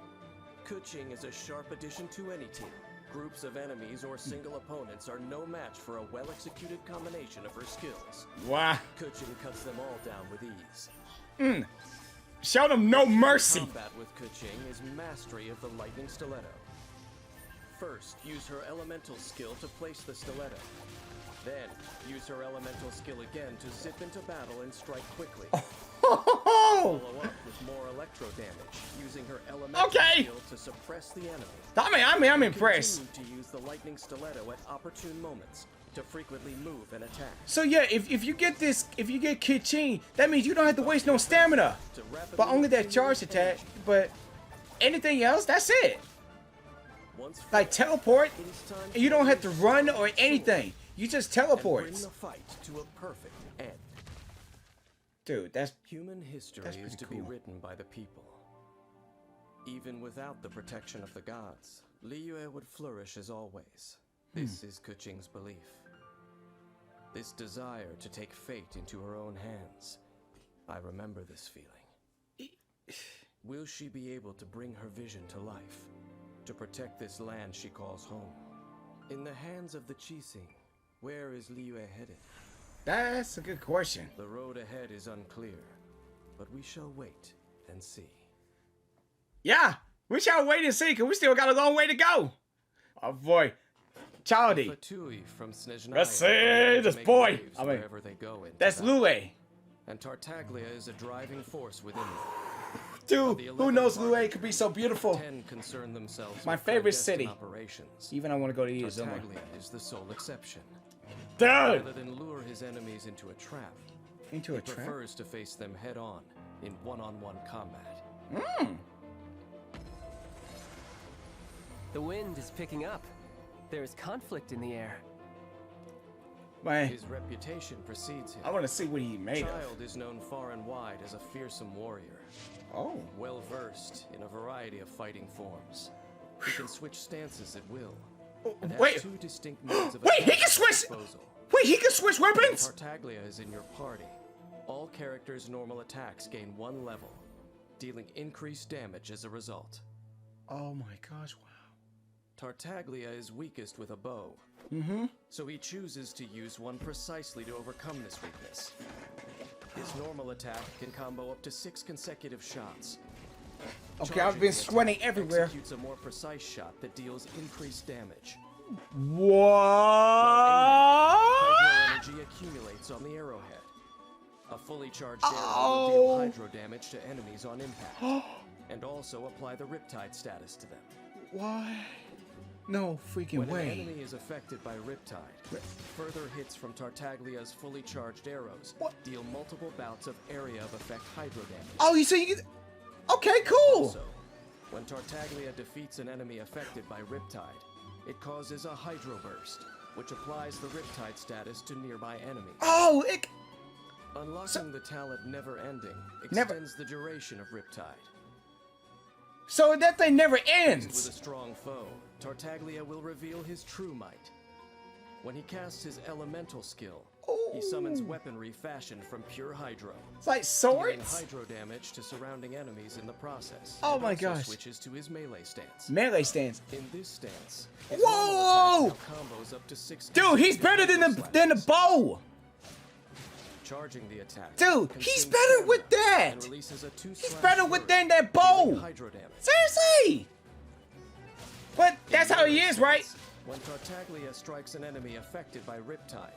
Keqing is a sharp addition to any team. Groups of enemies or single opponents are no match for a well-executed combination of her skills. Wow. Keqing cuts them all down with ease. Show them no mercy. Combat with Keqing is mastery of the lightning stiletto. First, use her elemental skill to place the stiletto. Then, use her elemental skill again to zip into battle and strike quickly. Follow up with more electro damage, using her elemental skill to suppress the enemy. I'm impressed. Continue to use the lightning stiletto at opportune moments to frequently move and attack. So yeah, if you get Keqing, that means you don't have to waste no stamina. But only that charge attack. But anything else, that's it. Like teleport, and you don't have to run or anything. You just teleport. Bring the fight to a perfect end. Dude, that's human history is to be written by the people. Even without the protection of the gods, Liyue would flourish as always. This is Keqing's belief. This desire to take fate into her own hands. I remember this feeling. Will she be able to bring her vision to life? To protect this land she calls home? In the hands of the Qiqi, where is Liyue headed? That's a good question. The road ahead is unclear, but we shall wait and see. Yeah, we shall wait and see, because we still got a long way to go. Oh boy. Childy. Let's see this boy. I mean, that's Liyue. And Tartaglia is a driving force within them. Dude, who knows Liyue could be so beautiful. My favorite city. Even I want to go to Izuma. Tartaglia is the sole exception. Dude! Rather than lure his enemies into a trap, he prefers to face them head on in one-on-one combat. The wind is picking up. There's conflict in the air. Man, his reputation precedes him. I want to see what he made of. Child is known far and wide as a fearsome warrior. Oh. Well versed in a variety of fighting forms. He can switch stances at will. Wait. Two distinct modes of Wait, he can switch. Wait, he can switch weapons. Tartaglia is in your party. All characters' normal attacks gain 1 level, dealing increased damage as a result. Oh my gosh! Wow. Tartaglia is weakest with a bow. So he chooses to use one precisely to overcome this weakness. His normal attack can combo up to 6 consecutive shots. Okay, I've been sweating everywhere. Executes a more precise shot that deals increased damage. What? Hydro energy accumulates on the arrowhead. A fully charged arrow will deal hydro damage to enemies on impact, and also apply the Riptide status to them. What? No freaking way. When an enemy is affected by Riptide, further hits from Tartaglia's fully charged arrows deal multiple bouts of area of effect hydro damage. Oh, you say you can... Okay, cool. Also, when Tartaglia defeats an enemy affected by Riptide, it causes a hydro burst, which applies the Riptide status to nearby enemies. Oh, it... Unlocking the talent Never Ending extends the duration of Riptide. So that thing never ends. With a strong foe, Tartaglia will reveal his true might. When he casts his elemental skill, he summons weaponry fashioned from pure hydro. It's like swords? Dealing hydro damage to surrounding enemies in the process. Oh my also gosh. Switches to his melee stance. Melee stance. In this stance, his whoa! combos up to 6. Dude, he's better than the bow. Charging the attack. Dude, he's better with that. He's better with that bow. Hydro damage. Seriously. But that's how he is, right? When Tartaglia strikes an enemy affected by Riptide,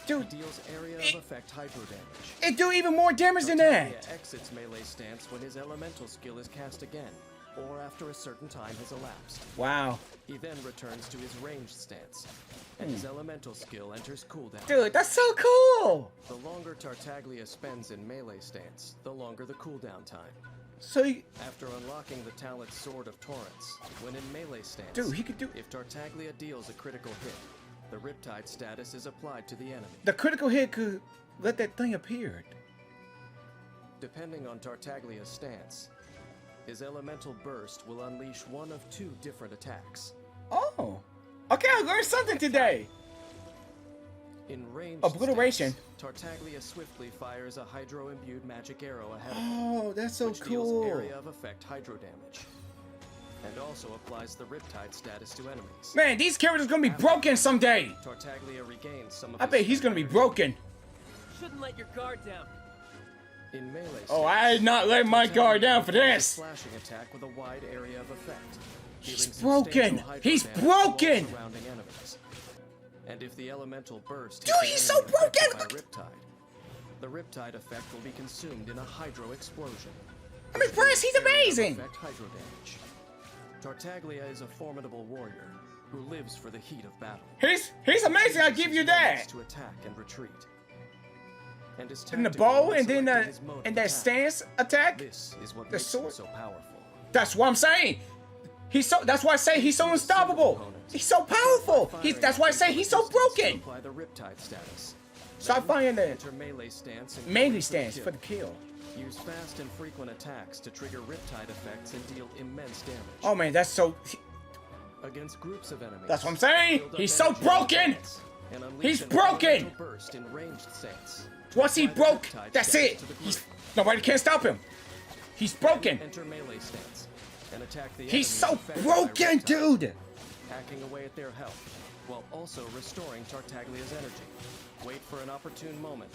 dude, deals area of effect hydro damage. It do even more damage than that. Tartaglia exits melee stance when his elemental skill is cast again, or after a certain time has elapsed. Wow. He then returns to his ranged stance, and his elemental skill enters cooldown. Dude, that's so cool. The longer Tartaglia spends in melee stance, the longer the cooldown time. So after unlocking the talent Sword of Torrents, when in melee stance, dude, he could do. If Tartaglia deals a critical hit, the Riptide status is applied to the enemy. The critical hit could let that thing appear. Depending on Tartaglia's stance, his elemental burst will unleash one of 2 different attacks. Oh, okay, I learned something today. In range obliteration, Tartaglia swiftly fires a hydro-imbued magic arrow ahead of him. Oh, that's so which cool. Deals area of effect hydro damage, and also applies the Riptide status to enemies. Man, these characters are gonna be broken someday. Tartaglia regains some of I bet he's gonna be broken. Shouldn't let your guard down. In melee Oh, I did not let my guard down for this. Slashing attack with a wide area of effect. He's dealing broken. substantial hydro He's damage to broken. all surrounding enemies. And if the elemental burst Dude, hits he's an so enemy affected broken. by Riptide, the Riptide effect will be consumed in a hydro explosion. I'm impressed. He's amazing. Effect hydro damage. Tartaglia is a formidable warrior who lives for the heat of battle. He's amazing. I give you that. To attack and retreat. And his And the tactical bow, and and then selecting his mode of and that attack. stance attack. This is what The makes him sword. so powerful. That's what I'm saying. That's why I say he's so unstoppable. He's so powerful. That's why I say he's so broken. Apply the Riptide status. Stop finding the Enter melee stance and melee stance for the kill. Use fast and frequent attacks to trigger Riptide effects and deal immense damage. Oh man, that's so. Against groups of enemies. That's what I'm saying. build up He's so energy broken. defense and unleash He's an broken. elemental Burst in ranged stance. Once he Apply the broke, Riptide that's status it. to the group. He's nobody can stop him. He's broken. Enter melee stance and attack the He's enemies so affected by broken, Riptide, dude. hacking away at their health while also restoring Tartaglia's energy. Wait for an opportune moment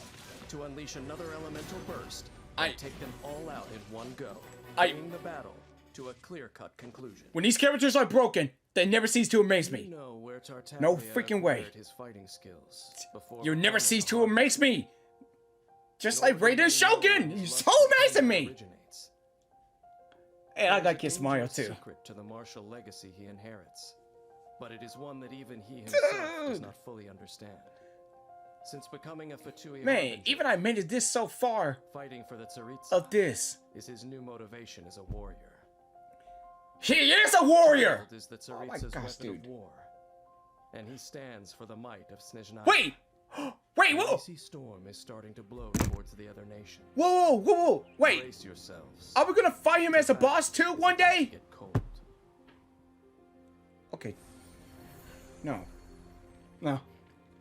to unleash another elemental burst and take them all out in one go, bringing the battle to a clear-cut conclusion. When these characters are broken, they never cease to amaze me. You know where Tartaglia No freaking way. acquired his fighting skills before You never becoming cease a to hunter. amaze me. Just like Nor do Raiden you Shogun. know You're his so lust for amazing power me. originates. And I got There's a Kiss Mario dangerous too. secret to the martial legacy he inherits, but it is one that even he himself does Dude. not fully understand. Since becoming a Fatui Man, harbinger, even I made it this so far fighting for the Tsaritsa of this. is his new motivation as a warrior. He is a warrior. Gold is the Oh my Tsaritsa's gosh, weapon dude. of war, and he stands for the might of Snezhnaya. Wait. Wait, An whoa. icy storm is starting to blow towards the other nation. Whoa. Wait. Brace yourselves. Are we gonna fight him as a boss too one day? Get cold. Okay. No.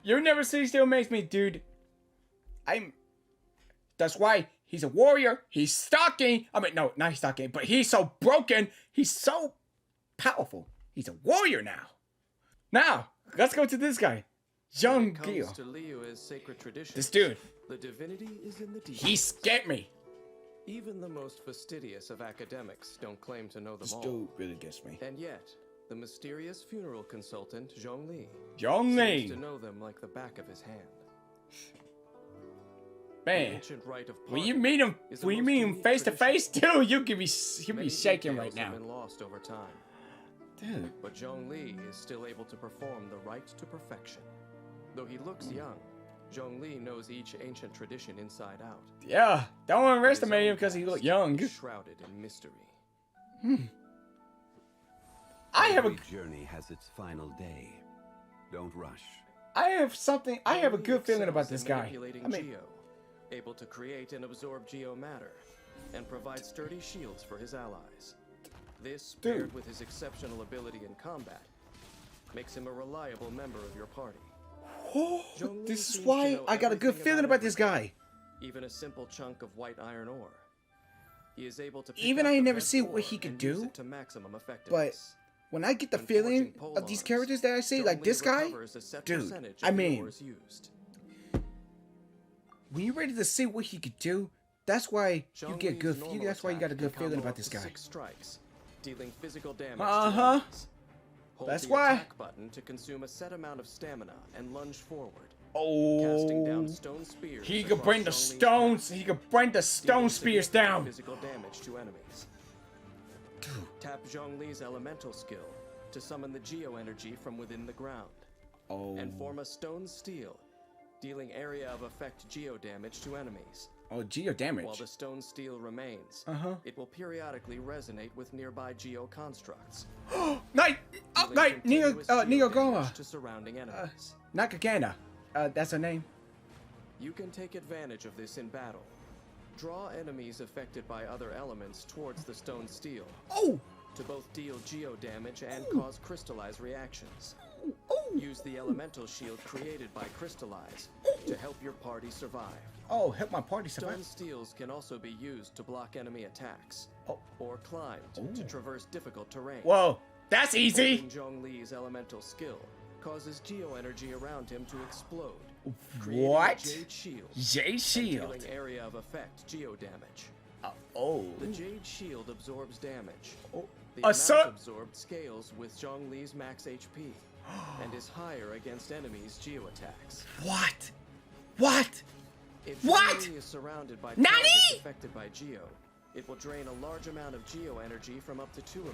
You never cease to amaze me, dude. That's why he's a warrior. He's stalking. I mean, no, not he's stalking, but he's so broken. He's so powerful. He's a warrior now. Now, let's go to this guy. When it Zhongli. comes to Liyue's sacred tradition, This dude. the divinity is in the details. He scared me. Even the most fastidious of academics don't claim to know them This all. dude really gets me. And yet, the mysterious funeral consultant, Zhongli, seems to Zhongli. know them like the back of his hand. The Man. ancient rite of When you parting meet him, is the when you most meet him unique face to face, tradition. dude, you'll be Many shaking right details now. have been lost over time, Dude. but Zhongli is still able to perform the rite to perfection. Though he looks young, Zhongli knows each ancient tradition inside out. Yeah, don't His underestimate him own because he past look young. is shrouded in mystery. I have Every journey has its final day. Don't rush. I have a Zhongli good feeling about excels this in guy. manipulating I mean, Geo, able to create and absorb Geo matter, and provide sturdy shields for his allies. This, Dude. paired with his exceptional ability in combat, makes him a reliable member of your party. Zhongli this is seems to why know I got a good everything feeling about this everything, guy. even a simple chunk of white iron ore. He is able to pick Even up I the never best see what ore he could and use do, it to maximum But effectiveness. when I get the When feeling forging of these polearms, characters that I see, like Zhongli this guy, recovers a set dude, percentage I of the mean, ores used. when you're ready to see what he could do, that's why you get good. Zhongli's normal That's why you got a attack good can feeling combo about up this to guy. 6 strikes, dealing physical damage Uh-huh. to enemies. Hold That's the why- attack button to consume a set amount of stamina and lunge forward, casting down Oh, stone spears. he could across bring the Zhongli's stones. path, He could bring the stone dealing spears significant down. Physical damage to enemies. Tap Zhongli's elemental skill to summon the Geo energy from within the ground, Oh, and form a stone steel, dealing area of effect Geo damage to enemies. Geo While damage. the stone steel remains, it will periodically resonate with nearby Geo constructs, Night, dealing night, Neo, continuous Geo Neo damage Goma, to surrounding enemies. Nakagana. That's her name. You can take advantage of this in battle. Draw enemies affected by other elements towards the stone steel Oh, to both deal Geo damage and cause crystallized reactions. Use the elemental shield created by Crystallize to help your party survive. oh, help my party Stone survive. steels can also be used to block enemy attacks, Oh. or climbed to traverse difficult terrain. Whoa, that's easy. Holding Zhongli's elemental skill causes Geo energy around him to explode, creating a What? Jade Shield. Jade and Shield. dealing area of effect geo damage. Oh. The Jade Shield absorbs damage. Oh. The A amount absorbed scales with Zhongli's max HP and is higher against enemies' geo attacks. What? What? If What? Zhongli is surrounded by Nani? targets affected by geo, it will drain a large amount of geo energy from up to 2 of them.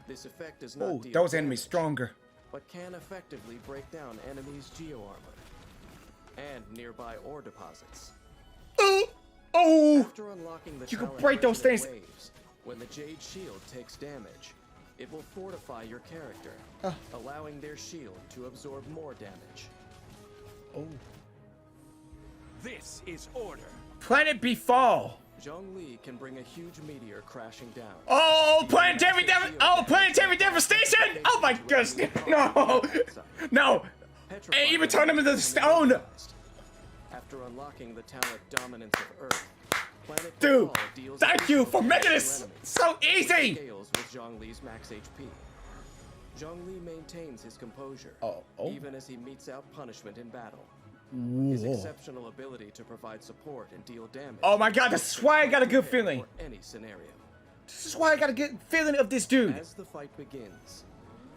This effect does not Oh, deal those enemies damage, stronger. but can effectively break down enemies' geo armor and nearby ore deposits. Oh. After unlocking the You can talent break those resonant things. waves, when the Jade Shield takes damage, it will fortify your character, allowing their shield to absorb more damage. Oh. This is order. Planet Befall. Zhongli can bring a huge meteor crashing down. Oh, planetary devastation! Oh my gosh, no, no! Hey, even turn him into stone. After unlocking the talent dominance of Earth, Planet Dude, Befall deals thank you for additional making damage this to enemies, so easy. scales with Zhongli's max HP. Zhongli maintains his composure, Oh. even as he meets out punishment in battle. His exceptional ability to provide support and deal damage. Oh my god, this is why I got a good feeling. For any scenario. This is why I got a good feeling of this dude. As the fight begins,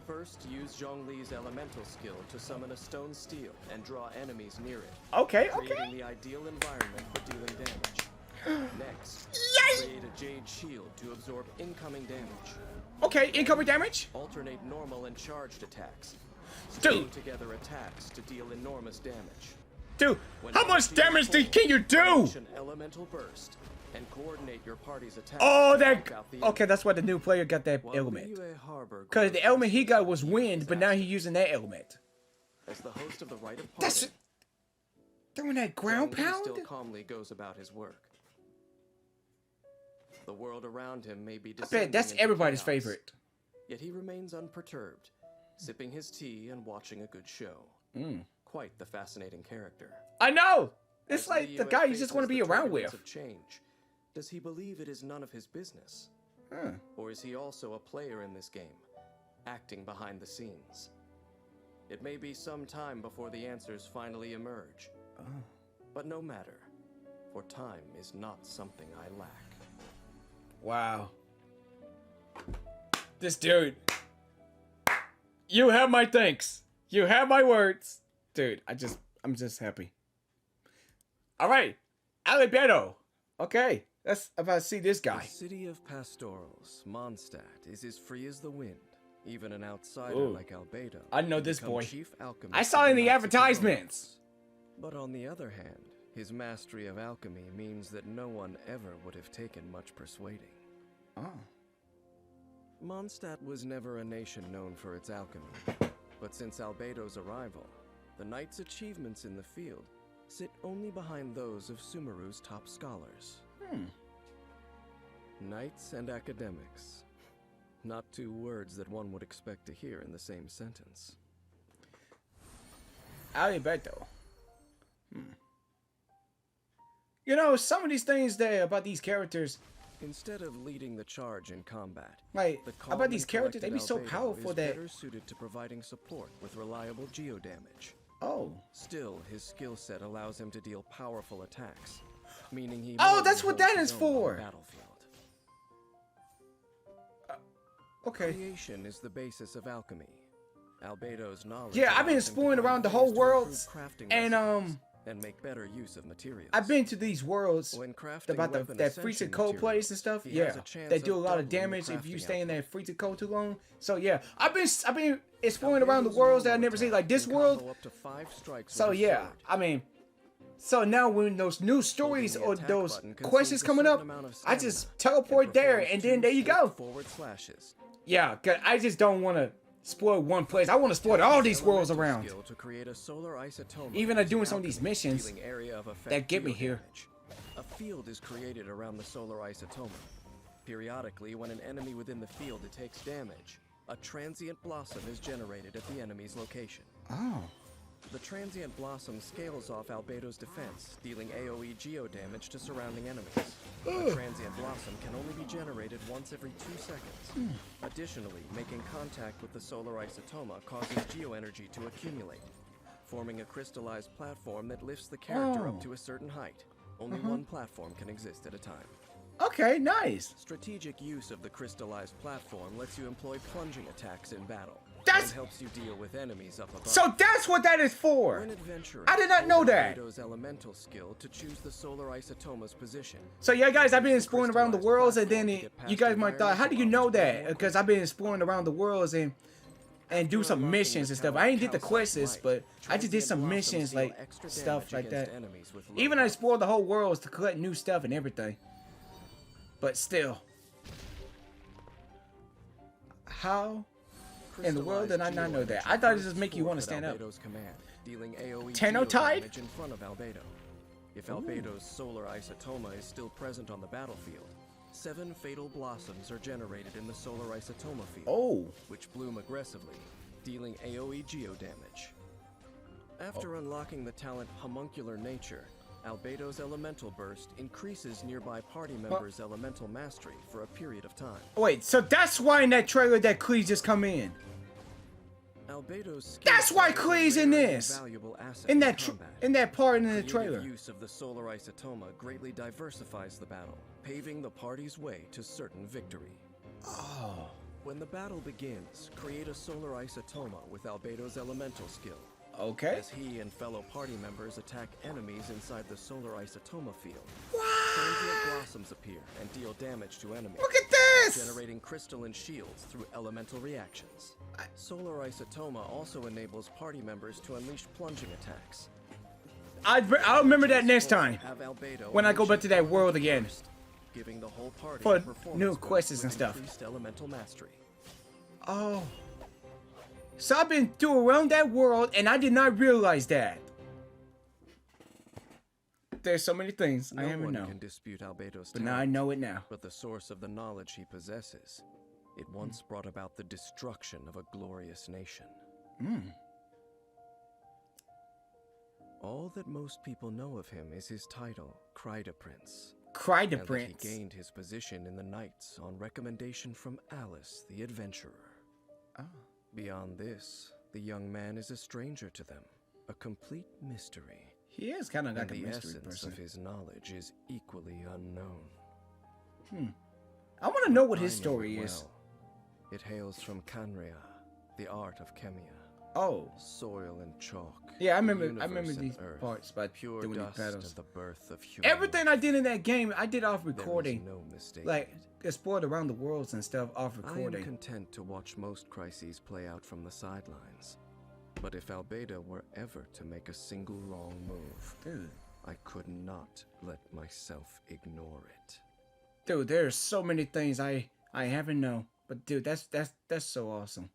first use Zhongli's elemental skill to summon a stone steel and draw enemies near it, Okay, creating okay. the ideal environment for dealing damage. Next, create a Jade Shield to absorb incoming damage. Okay, incoming damage. Alternate normal and charged attacks. Dude. String together attacks to deal enormous damage. Dude, When how your much team damage is full, can you do? unleash an elemental burst and coordinate your party's attacks. Oh, to that. knock out the Okay, enemy. that's why the new player got that While element. Liyue Harbor Because the grows element he got restless was with wind, but now disaster. he's using that element. As the host of the Rite of That's Parting, doing that ground Zhongli pound. still calmly goes about his work. The world around him may be I descending bet that's into everybody's chaos, favorite. Yet he remains unperturbed, sipping his tea and watching a good show. Quite the fascinating character. I know. It's As like the Liyue guy you just faces want to be the around turbulence with. of change, does he believe it is none of his business? Or is he also a player in this game, acting behind the scenes? It may be some time before the answers finally emerge. But no matter, for time is not something I lack. Wow. This dude. You have my thanks. You have my words. Dude, I'm just happy. Alright. Albedo. Okay. Let's about to see this guy. The city of pastorals, Mondstadt, is as free as the wind. Even an outsider Ooh. like Albedo. I know can this become boy. chief alchemist I saw of it in the Knights of advertisements. But on the other hand, his mastery of alchemy means that no one ever would have taken much persuading. Oh. Mondstadt was never a nation known for its alchemy. But since Albedo's arrival, the Knights' achievements in the field sit only behind those of Sumeru's top scholars. Knights and academics. Not two words that one would expect to hear in the same sentence. Albedo. You know, some of these things there about these characters, Instead of leading the charge in combat, like the calm about these and characters, they be so collected Albedo powerful is that better suited to providing support with reliable geo damage. oh. Still, his skill set allows him to deal powerful attacks, meaning he Oh, more that's than what holds that his is own on the for. battlefield. Okay. Creation is the basis of alchemy. Albedo's knowledge. Yeah, I've been allows him to exploring find around the ways whole to improve worlds, crafting and recipes and make better use of materials. I've been to these worlds When crafting about weapon that ascension freezing cold materials, place and stuff. he Yeah, has a chance they do a of lot of doubling damage if you crafting stay in output. that freezing cold too long. So yeah, I've been exploring around the worlds that I never seen, like this Can world. combo up to 5 strikes So with a yeah, sword. I mean, so now when those new stories Holding the or attack those button questions consumes a coming certain up, amount of I stamina just teleport and there, performs and then 2 there you swift go. forward slashes. Yeah, cause I just don't want to spoil one place. I want to spoil all these worlds Elemental around. skill to create a solar isotoma Even using doing some of these alchemy, missions dealing area of effect that get me geo here. damage. A field is created around the solar isotoma. Periodically, when an enemy within the field takes damage, a transient blossom is generated at the enemy's location. Oh. The transient blossom scales off Albedo's defense, dealing AoE geo damage to surrounding enemies. A transient blossom can only be generated once every 2 seconds. Additionally, making contact with the solar isotoma causes geo energy to accumulate. forming a crystallized platform that lifts the character Oh. up to a certain height. Only one platform can exist at a time. Okay, nice. Strategic use of the crystallized platform lets you employ plunging attacks in battle. That's- and helps you deal with enemies up above. So that's what that is for. An adventurer, I did not know use that. Albedo's elemental skill to choose the solar isotoma's position. So yeah, guys, I've been exploring around the worlds, and then you guys might thought, how do you know that? Because I've been exploring around the worlds and do some missions and stuff. I ain't did the quests, but I just did some missions, like stuff like that. Even I explored the whole world to collect new stuff and everything. But still, how in the world did I not know that? I thought it just make you want to stand up. Tenotide? In front of Albedo. If Albedo's solar isotoma is still present on the battlefield, 7 fatal blossoms are generated in the solar isotoma field, Oh, which bloom aggressively, dealing AoE geo damage. After unlocking the talent Homuncular Nature, Albedo's elemental burst increases nearby party members' elemental mastery for a period of time. wait, so that's why in that trailer that Klee just come in. Albedo's skill That's why set is a Klee's in rare and this. valuable asset In in that combat. in that part in the Creative trailer. use of the solar isotoma greatly diversifies the battle, paving the party's way to certain victory. Oh. When the battle begins, create a solar isotoma with Albedo's elemental skill. Okay. As he and fellow party members attack enemies inside the solar isotoma field, What? transient blossoms appear and deal damage to enemies, Look at this! generating crystalline shields through elemental reactions. Solar isotoma also enables party members to unleash plunging attacks. I'll remember that next time Have Albedo when I go back to that world again burst, giving the whole party for a performance new boost quests with and stuff. increased elemental mastery. Oh. So I've been through around that world and I did not realize that. There's so many things I No haven't one known, can dispute Albedo's but now I talent, know it now. but the source of the knowledge he possesses, it once brought about the destruction of a glorious nation. All that most people know of him is his title, Kryda Prince. Cry the and that Prince. he gained his position in the Knights on recommendation from Alice, the adventurer. Beyond this, the young man is a stranger to them, a complete mystery. He is kind of And like a the mystery essence person. of his knowledge is equally unknown. I want to know what his I know story it is. well. It hails from Kanria, the art of Kemia. Oh. Soil and chalk. Yeah, I the remember universe and these earth, parts by pure doing these dust battles. of the birth of human Everything I did in that game, I did off There is recording. no mistake. Like, explored around the worlds and stuff off I am recording. content to watch most crises play out from the sidelines. But if Albedo were ever to make a single wrong move, Dude. I could not let myself ignore it. Dude, there's so many things I haven't known. But dude, that's so awesome.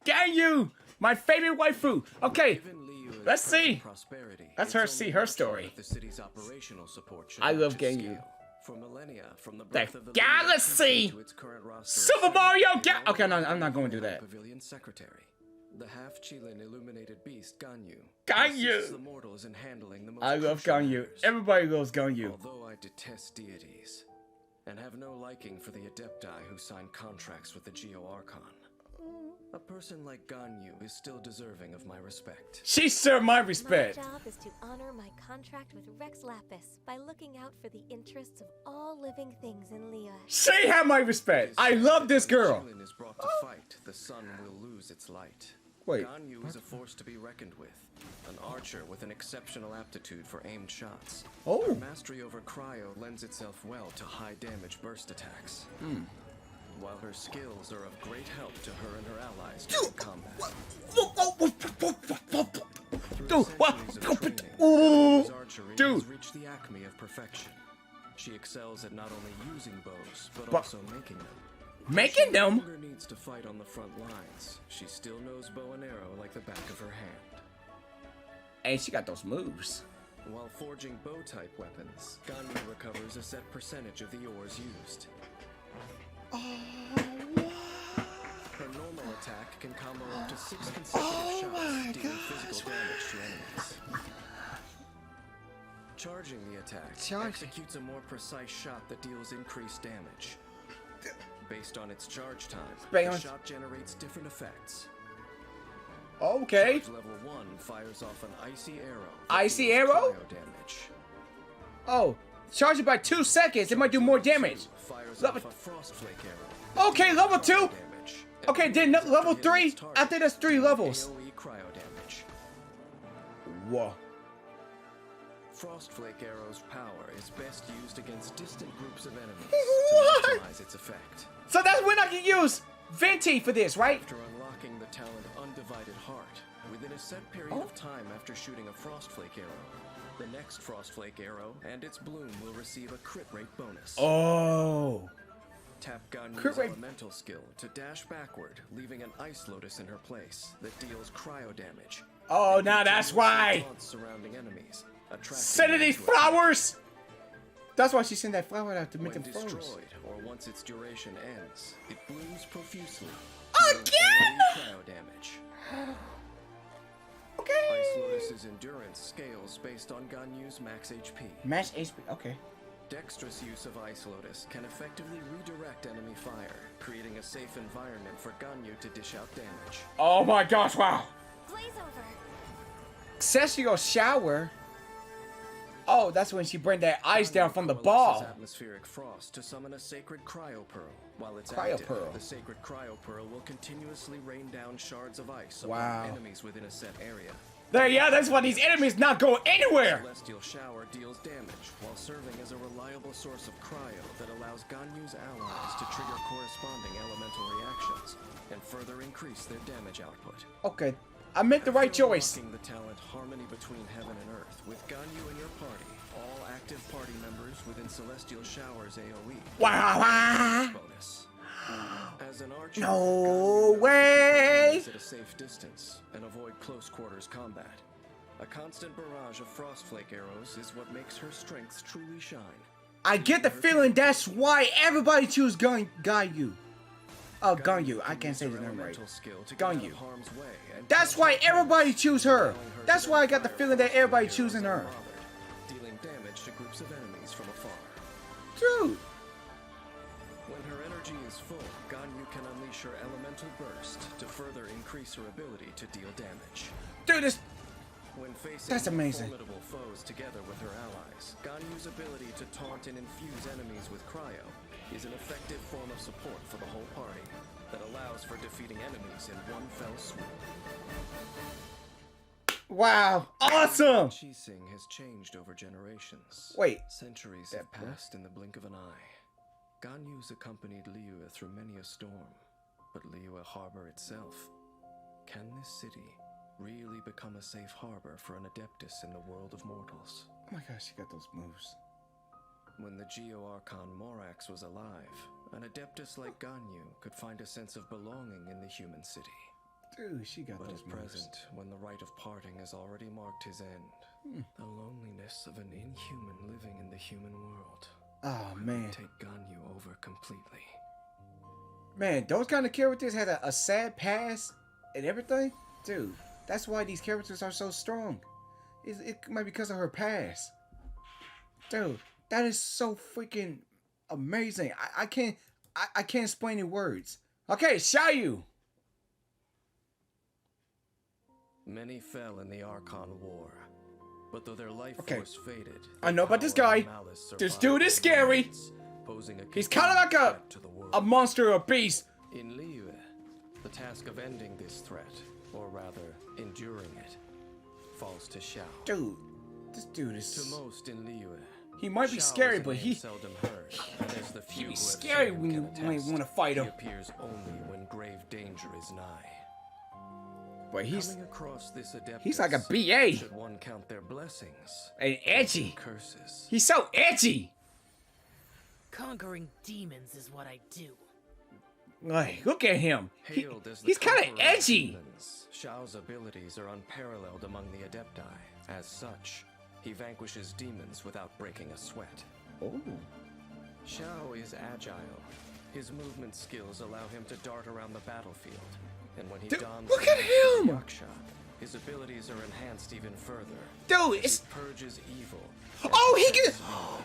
Ganyu! My favorite waifu! Okay, Given Liyue's let's see. present prosperity, Let's it's her only see her natural story. that the city's operational support should I reach love its Ganyu. scale. For millennia, from the The birth of the galaxy! to its current roster of Super Mario seven, Ga- Okay, no, I'm not going to do that. Pavilion secretary, the half-Chilean illuminated beast Ganyu. Ganyu! assists the mortals in handling the most I love crucial Ganyu. matters. Everybody loves Ganyu. Although I detest deities, and have no liking for the Adepti who sign contracts with the Geo Archon, a person like Ganyu is still deserving of my respect. She served my My respect. job is to honor my contract with Rex Lapis by looking out for the interests of all living things in Liyue. She had my respect. I love this girl. When Chilin is brought to fight, the sun will lose its light. Wait. Ganyu is a force to be reckoned with, an archer with an exceptional aptitude for aimed shots. Oh. Her mastery over cryo lends itself well to high damage burst attacks. While her skills are of great help to her and her allies during combat. Through centuries of training, Ganyu's archery Dude. has reached the acme of perfection. She excels at not only using bows, but But- also making them. Making She them? no longer needs to fight on the front lines. She still knows bow and arrow like the back of her hand. And she got those moves. While forging bow-type weapons, Ganyu recovers a set percentage of the ores used. Her normal attack can combo up to 6 consecutive shots, dealing physical damage to enemies. Charging the attack executes a more precise shot that deals increased damage. Based on its charge time, Bang the on- shot generates different effects. Okay. Charge level 1 fires off an icy arrow. Icy deals arrow? cryo damage. Oh, charge it by 2 seconds. It might do more damage. Fires Level- off a frost flake arrow. Okay, level 2. Damage. Okay, then level 3. I think that's 3 levels. AoE cryo damage. Whoa. Frost flake arrow's power is best used against distant groups of enemies What? to maximize its effect. So that's when I can use Venti for this, right? After unlocking the talent Undivided Heart, within a set period of time after shooting a frost flake arrow, the next frost flake arrow and its bloom will receive a crit rate bonus. Oh. Tap Crit Ganyu's rate- elemental skill to dash backward, leaving an ice lotus in her place that deals cryo damage. Oh, And now that's continuously why. taunts surrounding enemies, attracting Send her them these to attack. flowers. That's why she sent that flower out to make When them flowers. destroyed, or once its duration ends, it blooms profusely. Again? dealing AoE cryo damage. Okay. Ice Lotus's endurance scales based on Ganyu's max HP. Match HP. Okay. Dexterous use of Ice Lotus can effectively redirect enemy fire, creating a safe environment for Ganyu to dish out damage. Oh my gosh! Wow. Blaze over. Celestial shower. Oh, that's when she bring that ice down from the Coalesces ball. atmospheric frost to summon a sacred cryo pearl. While it's Cryo active, pearl. the sacred cryo pearl will continuously rain down shards of ice Wow. upon enemies within a set area. There, yeah, that's why these enemies not go anywhere. Celestial shower deals damage while serving as a reliable source of cryo that allows Ganyu's allies to trigger corresponding elemental reactions and further increase their damage output. Okay, I made the right After choice. unlocking the talent Harmony Between Heaven and Earth with Ganyu in your party, all active party members within Celestial Shower's AoE Wow. bonus. As an archer, No Ganyu way. is at a safe distance and avoid close quarters combat. A constant barrage of frost flake arrows is what makes her strengths truly shine. I get the feeling that's why everybody choose Ganyu. Oh, Ganyu. I can't say his name right. Ganyu. That's why everybody choose her. That's why I got the feeling that everybody choosing her. Dealing damage to groups of enemies from afar. Dude. When her energy is full, Ganyu can unleash her elemental burst to further increase her ability to deal damage. Dude, this. When facing That's amazing. formidable foes together with her allies, Ganyu's ability to taunt and infuse enemies with cryo is an effective form of support for the whole party that allows for defeating enemies in one fell swoop. Wow. Awesome. Qiqi has changed over generations. Wait. Centuries have passed in the blink of an eye. Ganyu's accompanied Liyue through many a storm, but Liyue Harbor itself. Can this city really become a safe harbor for an Adeptus in the world of mortals? Oh my gosh, she got those moves. When the Geo-Archon Morax was alive, an Adeptus like Ganyu could find a sense of belonging in the human city. Dude, she got But those at moves. present, when the rite of parting has already marked his end, the loneliness of an inhuman living in the human world Oh man. take Ganyu over completely. Man, those kind of characters had a sad past and everything. Dude, that's why these characters are so strong. It might be because of her past. Dude, that is so freaking amazing. I can't explain in words. Okay, Sayu. Many fell in the Archon War, but though their life Okay. force faded, I know about this power guy. and malice This survived dude is their scary. minds, posing a He's kind of like continued threat to the world. a monster or a beast. In Liyue, the task of ending this threat, or rather, enduring it, falls to Xiao. Dude, this dude To is. most in Liyue, He might be Xiao scary, is a but name he seldom heard, and as the few who he's have scary seen him when can you attest, want to fight he him. appears only when grave danger is nigh. But he's Coming across this he's like a Adeptus, BA should one count their blessings and edgy. curses. He's so edgy. Conquering demons is what I do. Like, look at him. Hailed as the He's kind of conqueror of edgy. demons, Xiao's abilities are unparalleled among the Adepti. As such, he vanquishes demons without breaking a sweat. Oh. Xiao is agile. His movement skills allow him to dart around the battlefield. And when he Dude, dons look the at mask of him! Yaksha, his abilities are enhanced even further. Dude, He it's. purges evil. Oh, he can. Oh,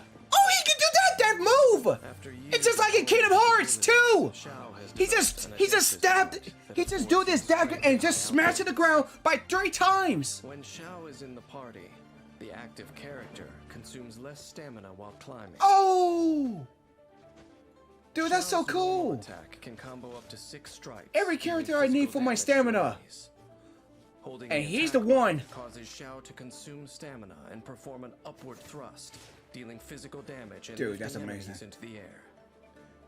he can do that that move. After years It's just like in of Kingdom Hearts too. Xiao has He developed just an stabbed. adaptive He that just do this forces dagger strength and just by smash output. to the ground by 3 times. When Xiao is in the party, the active character consumes less stamina while climbing. Oh, dude, that's so Xiao's normal cool. attack can combo up to 6 strikes. Every dealing character I need physical for my damage to stamina. enemies. Holding And the he's the attack one. button causes Xiao to consume stamina and perform an upward thrust, dealing physical damage and Dude, lifting that's amazing. enemies into the air.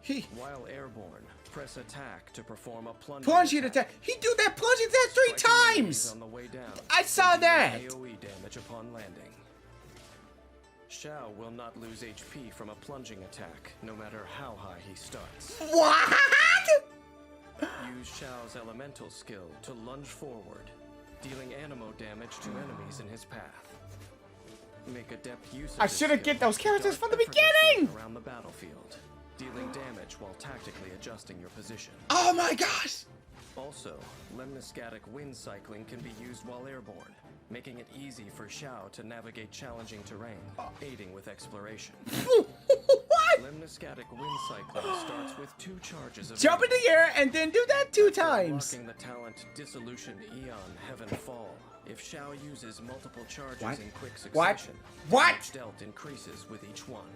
He While airborne, press attack to perform a plunging attack. He do that plunging attack 3 striking enemies times. on the way down, I saw and dealing that. AoE damage upon landing. Xiao will not lose HP from a plunging attack, no matter how high he starts. What? Use Xiao's elemental skill to lunge forward, dealing anemo damage to enemies in his path. Make adept use of I this should have skill get those to characters dart from the effortlessly beginning. around the battlefield, dealing damage while tactically adjusting your position. Oh my gosh. Also, lemniscatic wind cycling can be used while airborne, making it easy for Xiao to navigate challenging terrain, aiding with exploration. What? Lemniscatic wind cycling starts with 2 charges of Jump in the air and then do that 2 After times. unlocking the talent Dissolution Eon Heaven Fall, if Xiao uses multiple charges What? in quick What? succession, What? damage dealt increases with each one.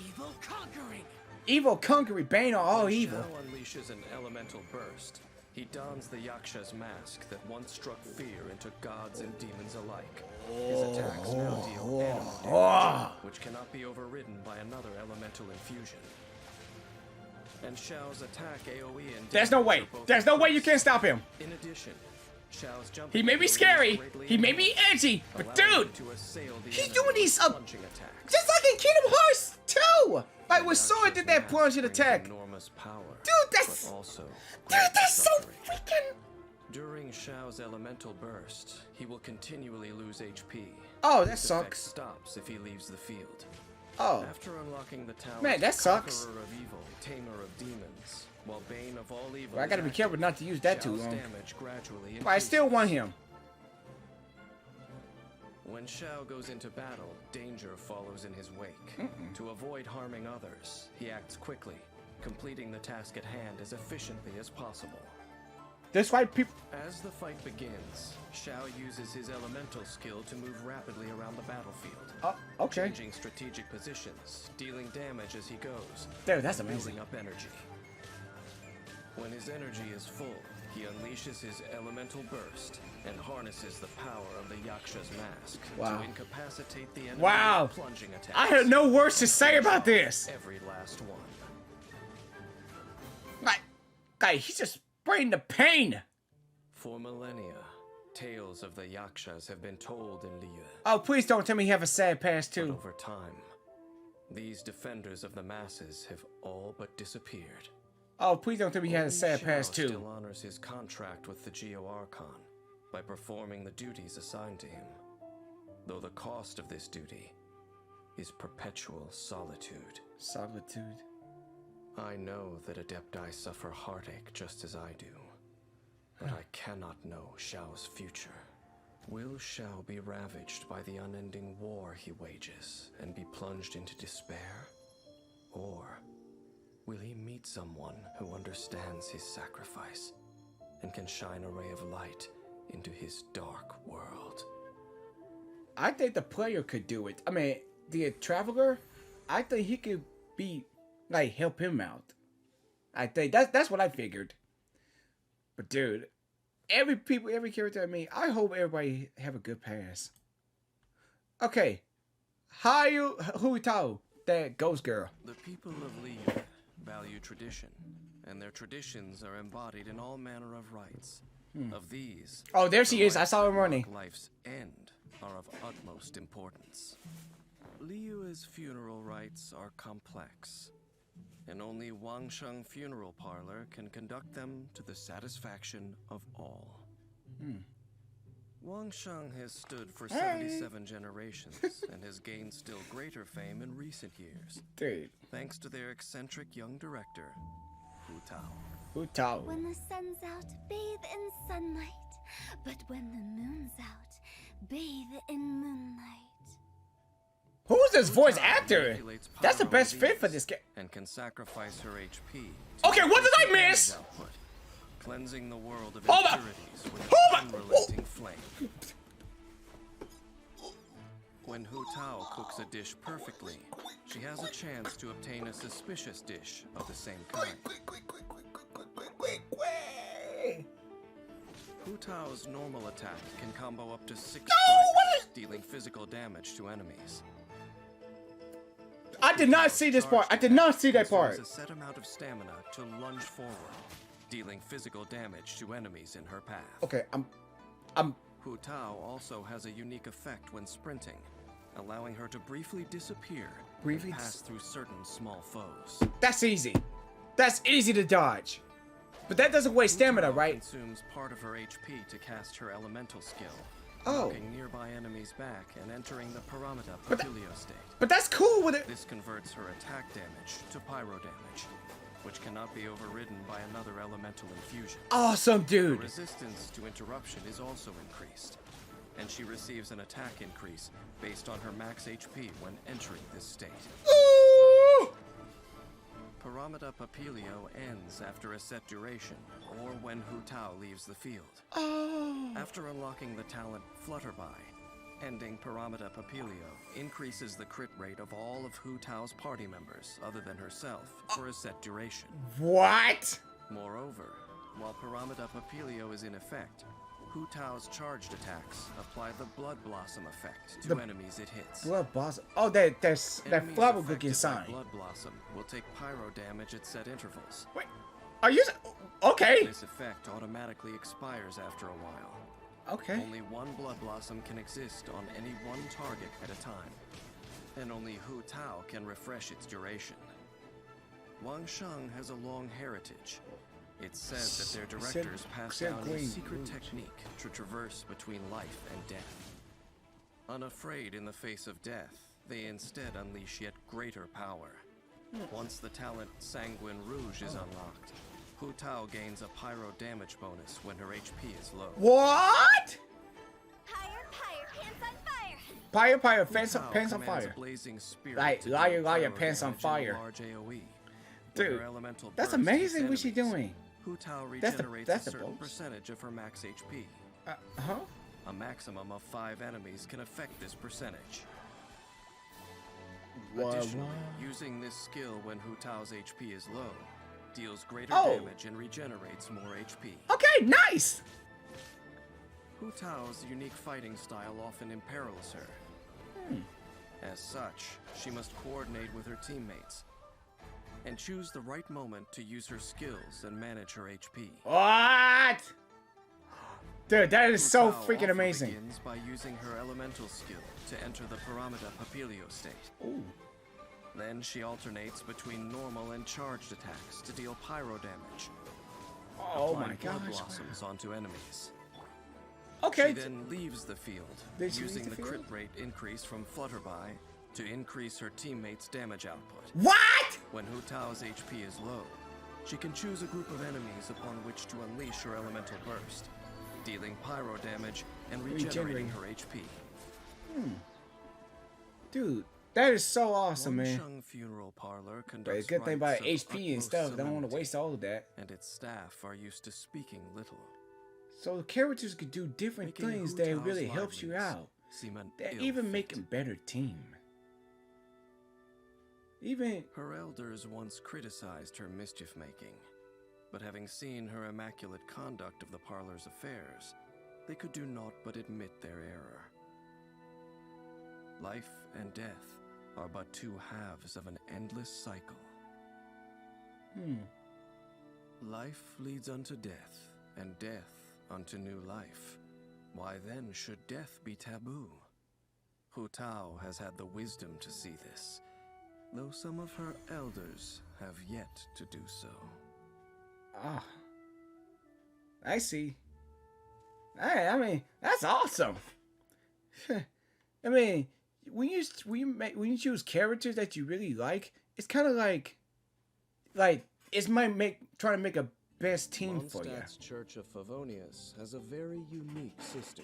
Evil conquering. Evil conquering bane on all When evil. Xiao unleashes an elemental burst, he dons the Yaksha's mask that once struck fear into gods and demons alike. His attacks now deal animal damage, which cannot be overridden by another elemental infusion. And Xiao's attack AoE and There's no damage way. are both There's no way you increased. can stop him. In addition, Xiao's jump He may be ability is scary. greatly He may be enhanced, edgy, but allowing dude, him to assail the he's enemy doing with these plunging attacks. just like in Kingdom Hearts 2. Like when The Sora Yaksha's did that mask plunging brings attack. enormous power, Dude, that's but also dude, great that's so suffering. freaking. During Xiao's elemental burst, he will continually lose HP. Oh, that This effect sucks. stops if he leaves the field. Oh, After unlocking the talent Man, that sucks. Conqueror of Evil, Tamer of Demons, while Bane of all evil well, I gotta be is careful active, not to use that too Xiao's long. damage gradually But I still increases. want him. When Xiao goes into battle, danger follows in his wake. To avoid harming others, he acts quickly, completing the task at hand as efficiently as possible. That's why people. As the fight begins, Xiao uses his elemental skill to move rapidly around the battlefield, Oh, okay. changing strategic positions, dealing damage as he goes, Dude, that's amazing. building up energy. When his energy is full, he unleashes his elemental burst and harnesses the power of the Yaksha's mask Wow. to incapacitate the enemy Wow. with plunging attacks. I have no words to say about this. Every last one. Like, guy, he's just bringing the pain. For millennia, tales of the Yakshas have been told in Liyue. Oh, please don't tell me you have a sad past But too. over time, these defenders of the masses have all but disappeared. Oh, please don't tell me you had a Only sad Xiao past too. still honors his contract with the Geo Archon by performing the duties assigned to him, though the cost of this duty is perpetual solitude. Solitude. I know that Adepti suffer heartache just as I do, but I cannot know Xiao's future. Will Xiao be ravaged by the unending war he wages and be plunged into despair? Or will he meet someone who understands his sacrifice and can shine a ray of light into his dark world? I think the player could do it. I mean, the Traveler, I think he could be like help him out. I think that's what I figured. But dude, every character I mean, I hope everybody have a good pass. Okay, Hayu Hutao, that ghost girl. The people of Liyue value tradition, and their traditions are embodied in all manner of rites. Of these, Oh, there she the is. I rites saw her that mark running. Life's end are of utmost importance. Liyue's funeral rites are complex, and only Wangsheng Funeral Parlor can conduct them to the satisfaction of all. Wangsheng has stood for 77 generations and has gained still greater fame in recent years, Dude, thanks to their eccentric young director, Hu Tao. Hutao. When the sun's out, bathe in sunlight. But when the moon's out, bathe in moonlight. Who's this voice Hu Tao actor? manipulates That's the pyro best with fit for ease this game. and can sacrifice her HP. Okay, what did I damage miss? output, cleansing the world of Hold up. impurities with Hold an up. unrelenting flame. When Hu Tao cooks a dish perfectly, she has a chance to obtain a suspicious dish of the same kind. Hu Tao's normal attack can combo up to 6 strikes, dealing physical damage to enemies. I did not see this part. I did not see that part. Consumes a set amount of stamina to lunge forward, dealing physical damage to enemies in her path. Okay, I'm. Hu Tao also has a unique effect when sprinting, allowing her to briefly disappear Briefly and pass through certain small foes. That's easy. That's easy to dodge. But that doesn't waste stamina, right? Consumes part of her HP to cast her elemental skill, Oh. knocking nearby enemies back and entering the Paramita But that- Papilio state. But that's cool with it. This converts her attack damage to pyro damage, which cannot be overridden by another elemental infusion. Awesome, Her dude. resistance to interruption is also increased, and she receives an attack increase based on her max HP when entering this state. Ooh! Paramita Papilio ends after a set duration, or when Hu Tao leaves the field. Oh. After unlocking the talent Flutterby, ending Paramita Papilio increases the crit rate of all of Hu Tao's party members, other than herself, for a set duration. What? Moreover, while Paramita Papilio is in effect, Hu Tao's charged attacks apply the Blood Blossom effect to enemies it hits. Blood boss. Oh, that Enemies flower affected looking by sign. Blood Blossom will take pyro damage at set intervals. Wait. Are you? Okay. This effect automatically expires after a while. Okay. Only one Blood Blossom can exist on any one target at a time, and only Hu Tao can refresh its duration. Wang Sheng has a long heritage. It's said that their directors passed said down a green. secret technique to traverse between life and death. Unafraid in the face of death, they instead unleash yet greater power. Once the talent Sanguine Rouge is unlocked, Hu Tao gains a pyro damage bonus when her HP is low. What? Pyre, pants on fire! Pyre, Hu pants Tao on commands fire. a blazing spirit Like, to liar, deal liar, pyro pants on damage in a fire. large AoE. When Dude, her elemental that's burst hits amazing what she enemies, doing. Hu Tao That's the- regenerates that's a the certain bonus. percentage of her max HP. Huh? A maximum of 5 enemies can affect this percentage. Additionally, using this skill when Hu Tao's HP is low, deals greater Oh. damage and regenerates more HP. Okay, nice. Hu Tao's unique fighting style often imperils her. As such, she must coordinate with her teammates and choose the right moment to use her skills and manage her HP. What? Dude, that is Hu so Tao freaking often amazing. begins by using her elemental skill to enter the Paramita Papilio state. Ooh. Then she alternates between normal and charged attacks to deal pyro damage. Oh my applying blood gosh. blossoms onto enemies. Okay. She then leaves the field, Then she using leaves the the crit field? rate increase from Flutterby to increase her teammates' damage output. What? When Hu Tao's HP is low, she can choose a group of enemies upon which to unleash her elemental burst, dealing pyro damage and regenerating her HP. Dude, that is so awesome, man. Sheng Funeral Parlor But conducts the good thing about rites of HP and utmost stuff, they don't want to solemnity, waste all of that. and its staff are used to speaking little. So the characters could do different Making things Hu that Tao's really helps you livelihoods out. seem an That ill even make fit. a better team. Even Her elders once criticized her mischief making, but having seen her immaculate conduct of the parlor's affairs, they could do naught but admit their error. Life and death are but two halves of an endless cycle. Life leads unto death, and death unto new life. Why then should death be taboo? Hu Tao has had the wisdom to see this, though some of her elders have yet to do so. Ah, I see. I mean, that's awesome. I mean, when you choose characters that you really like, it's kind of like it's trying to make a best team for you. Mondstadt's Church of Favonius has a very unique sister,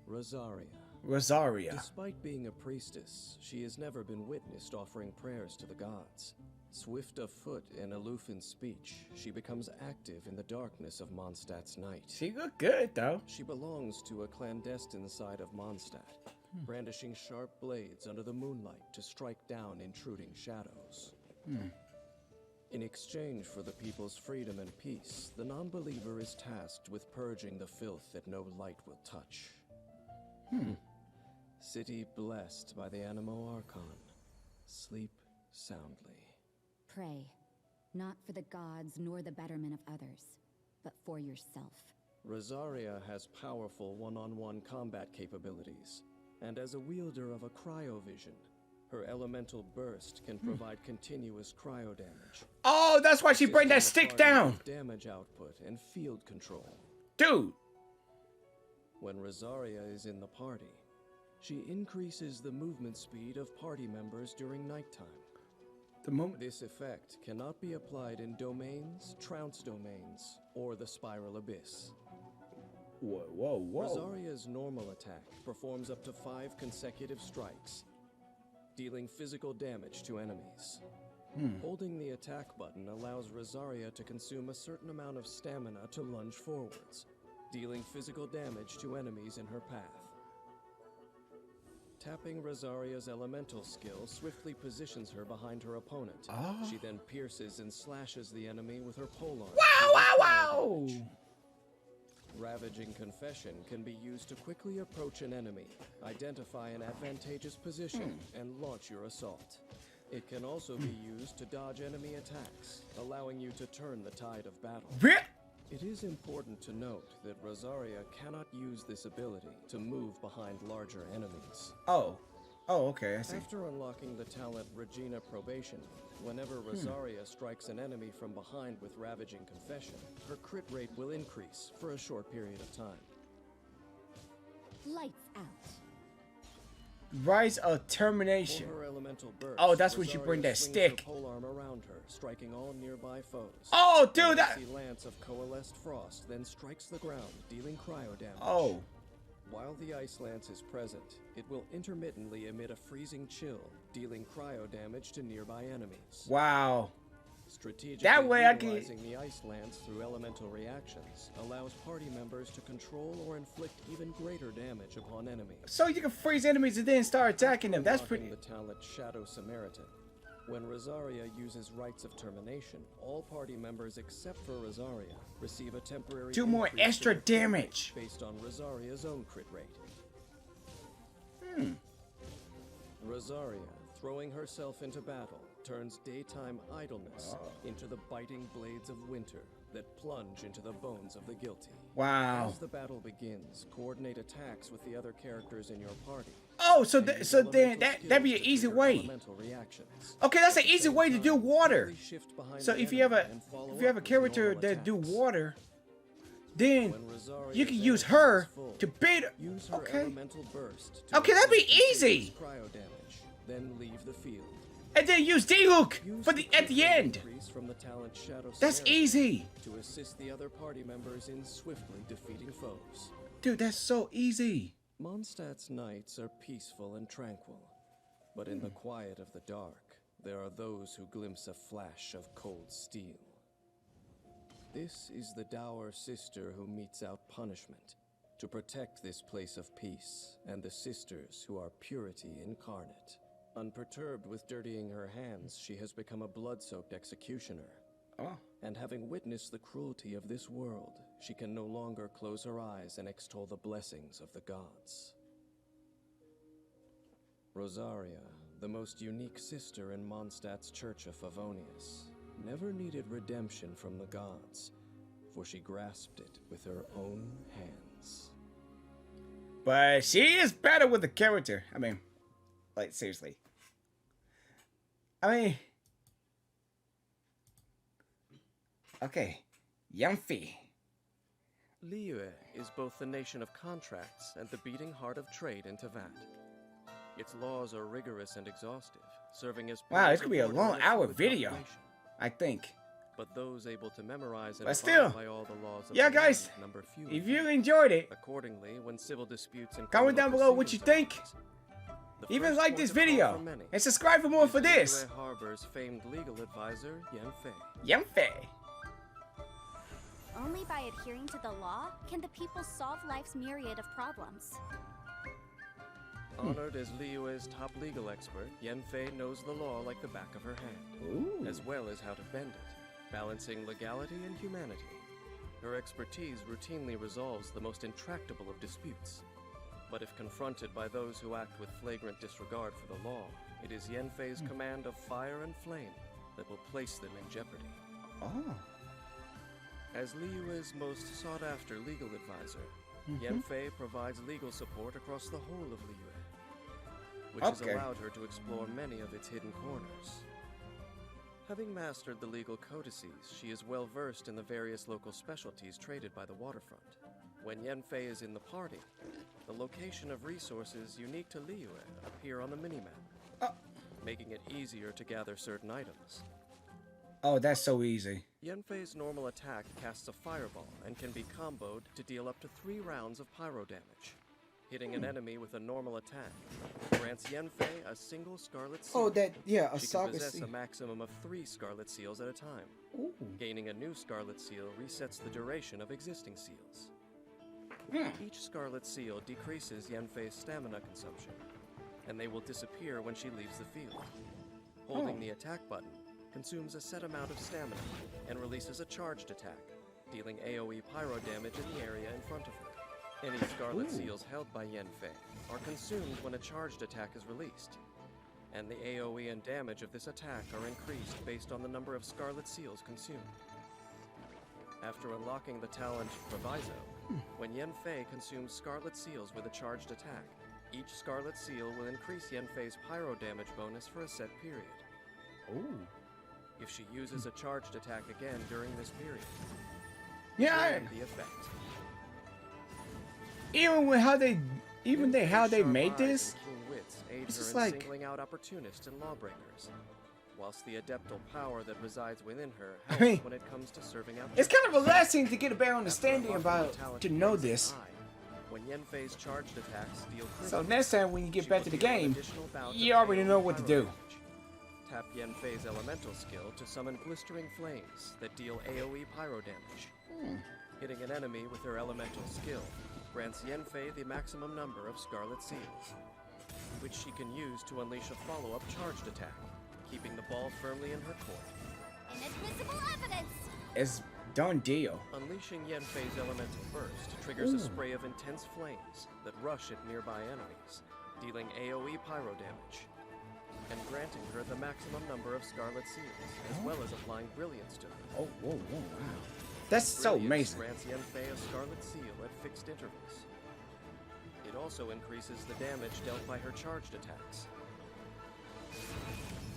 Rosaria. Rosaria. Despite being a priestess, she has never been witnessed offering prayers to the gods. Swift of foot and aloof in speech, she becomes active in the darkness of Mondstadt's night. She look good, though. She belongs to a clandestine side of Mondstadt, brandishing sharp blades under the moonlight to strike down intruding shadows. In exchange for the people's freedom and peace, the non-believer is tasked with purging the filth that no light will touch. City blessed by the Animo Archon. Sleep soundly. Pray, not for the gods nor the betterment of others, but for yourself. Rosaria has powerful one-on-one combat capabilities, and as a wielder of a cryovision, her elemental burst can provide continuous cryo damage. Oh, that's why she bring that stick down. Damage output and field control. Dude. When Rosaria is in the party, she increases the movement speed of party members during nighttime. This effect cannot be applied in domains, trounce domains, or the spiral abyss. Whoa. Rosaria's normal attack performs up to 5 consecutive strikes, dealing physical damage to enemies. Holding the attack button allows Rosaria to consume a certain amount of stamina to lunge forwards, dealing physical damage to enemies in her path. Tapping Rosaria's elemental skill swiftly positions her behind her opponent. She then pierces and slashes the enemy with her polearm. Wow! Ravaging Confession can be used to quickly approach an enemy, identify an advantageous position, and launch your assault. It can also be used to dodge enemy attacks, allowing you to turn the tide of battle. It is important to note that Rosaria cannot use this ability to move behind larger enemies. Oh, okay, I see. After unlocking the talent Regina Probation, whenever Rosaria strikes an enemy from behind with Ravaging Confession, her crit rate will increase for a short period of time. Lights out. Rise of Termination. For her elemental burst, Oh, that's when she bring that Rosaria stick. swings her polearm around her, striking all nearby foes. Oh, dude, The icy lance of coalesced frost then strikes the ground, dealing cryo damage. Oh. While the ice lance is present, it will intermittently emit a freezing chill, dealing cryo damage to nearby enemies. Wow. Strategically That way I can... utilizing the ice lance through elemental reactions allows party members to control or inflict even greater damage upon enemies. So you can freeze enemies and then start attacking them. That's Unlocking pretty... the talent Shadow Samaritan. When Rosaria uses Rites of Termination, all party members except for Rosaria receive a temporary... Do more increase extra in their crit damage. rate based on Rosaria's own crit rate. Rosaria, throwing herself into battle, turns daytime idleness into the biting blades of winter that plunge into the bones of the guilty. Wow. As the battle begins, coordinate attacks with the other characters in your party. Oh, so then that'd be an easy way. Okay, that's an easy way to do water. So if you have a character that do water, then you can use her to beat her. Okay. Okay, that'd be easy. Then leave the field. And then use Diluc for at the end. From the talent Shadow That's Samaritan easy. to assist the other party members in swiftly defeating foes. Dude, that's so easy. Mondstadt's nights are peaceful and tranquil, but in the quiet of the dark, there are those who glimpse a flash of cold steel. This is the dour sister who metes out punishment to protect this place of peace and the sisters who are purity incarnate. Unperturbed with dirtying her hands, she has become a blood-soaked executioner. And having witnessed the cruelty of this world, she can no longer close her eyes and extol the blessings of the gods. Rosaria, the most unique sister in Mondstadt's Church of Favonius, never needed redemption from the gods, for she grasped it with her own hands. But she is better with the character. I mean, like, seriously. Okay. Yanfei. Liyue is both the nation of contracts and the beating heart of trade in Teyvat. Its laws are rigorous and exhaustive, serving as... Wow, this could be a long hour video, I think. but those able to memorize and But still, abide by all the laws of yeah, the guys, land number few. if you enjoyed it, Accordingly, when civil disputes and comment down below what you think. the Even first like point this of call video for many and subscribe for more is for this. Liyue Harbor's famed legal advisor, Yanfei. Yanfei. Only by adhering to the law can the people solve life's myriad of problems. Honored as Liyue's top legal expert, Yanfei knows the law like the back of her hand, as well as how to bend it, balancing legality and humanity. Her expertise routinely resolves the most intractable of disputes. But if confronted by those who act with flagrant disregard for the law, it is Yanfei's command of fire and flame that will place them in jeopardy. Oh. As Liyue's most sought-after legal advisor, Yanfei provides legal support across the whole of Liyue, which has allowed her to explore many of its hidden corners. Having mastered the legal codices, she is well versed in the various local specialties traded by the waterfront. When Yanfei is in the party, the location of resources unique to Liyue appear on the minimap, making it easier to gather certain items. Oh, that's so easy. Yanfei's normal attack casts a fireball and can be comboed to deal up to 3 rounds of pyro damage. Hitting an enemy with a normal attack grants Yanfei a single scarlet seal. Oh, that, yeah, a She can scarlet possess seal. a maximum of 3 scarlet seals at a time. Gaining a new scarlet seal resets the duration of existing seals. Each scarlet seal decreases Yanfei's stamina consumption, and they will disappear when she leaves the field. Holding the attack button consumes a set amount of stamina and releases a charged attack, dealing AoE pyro damage in the area in front of her. Any scarlet seals held by Yanfei are consumed when a charged attack is released, and the AoE and damage of this attack are increased based on the number of scarlet seals consumed. After unlocking the talent Proviso, when Yanfei consumes scarlet seals with a charged attack, each scarlet seal will increase Yanfei's pyro damage bonus for a set period. If she uses a charged attack again during this period, the effect. Even with how they made this, It's just her in like singling out opportunists and lawbreakers, whilst the adeptal power that resides within her I helps mean, when it comes to serving out. it's kind of relaxing to get a better understanding about to know this. When Yanfei's charged attacks deal So critical next time when you get she back will to the deal an game, additional bout of you already AoE know what to pyro do. damage. Tap Yanfei's elemental skill to summon blistering flames that deal AoE pyro damage. Hitting an enemy with her elemental skill grants Yanfei the maximum number of scarlet seals, which she can use to unleash a follow-up charged attack, keeping the ball firmly in her court. Inadmissible evidence! It's done deal. Unleashing Yanfei's elemental burst triggers a spray of intense flames that rush at nearby enemies, dealing AoE pyro damage, and granting her the maximum number of scarlet seals, as well as applying brilliance to her. Wow. That's so Brilliance amazing. grants Yanfei a scarlet seal at fixed intervals. It also increases the damage dealt by her charged attacks.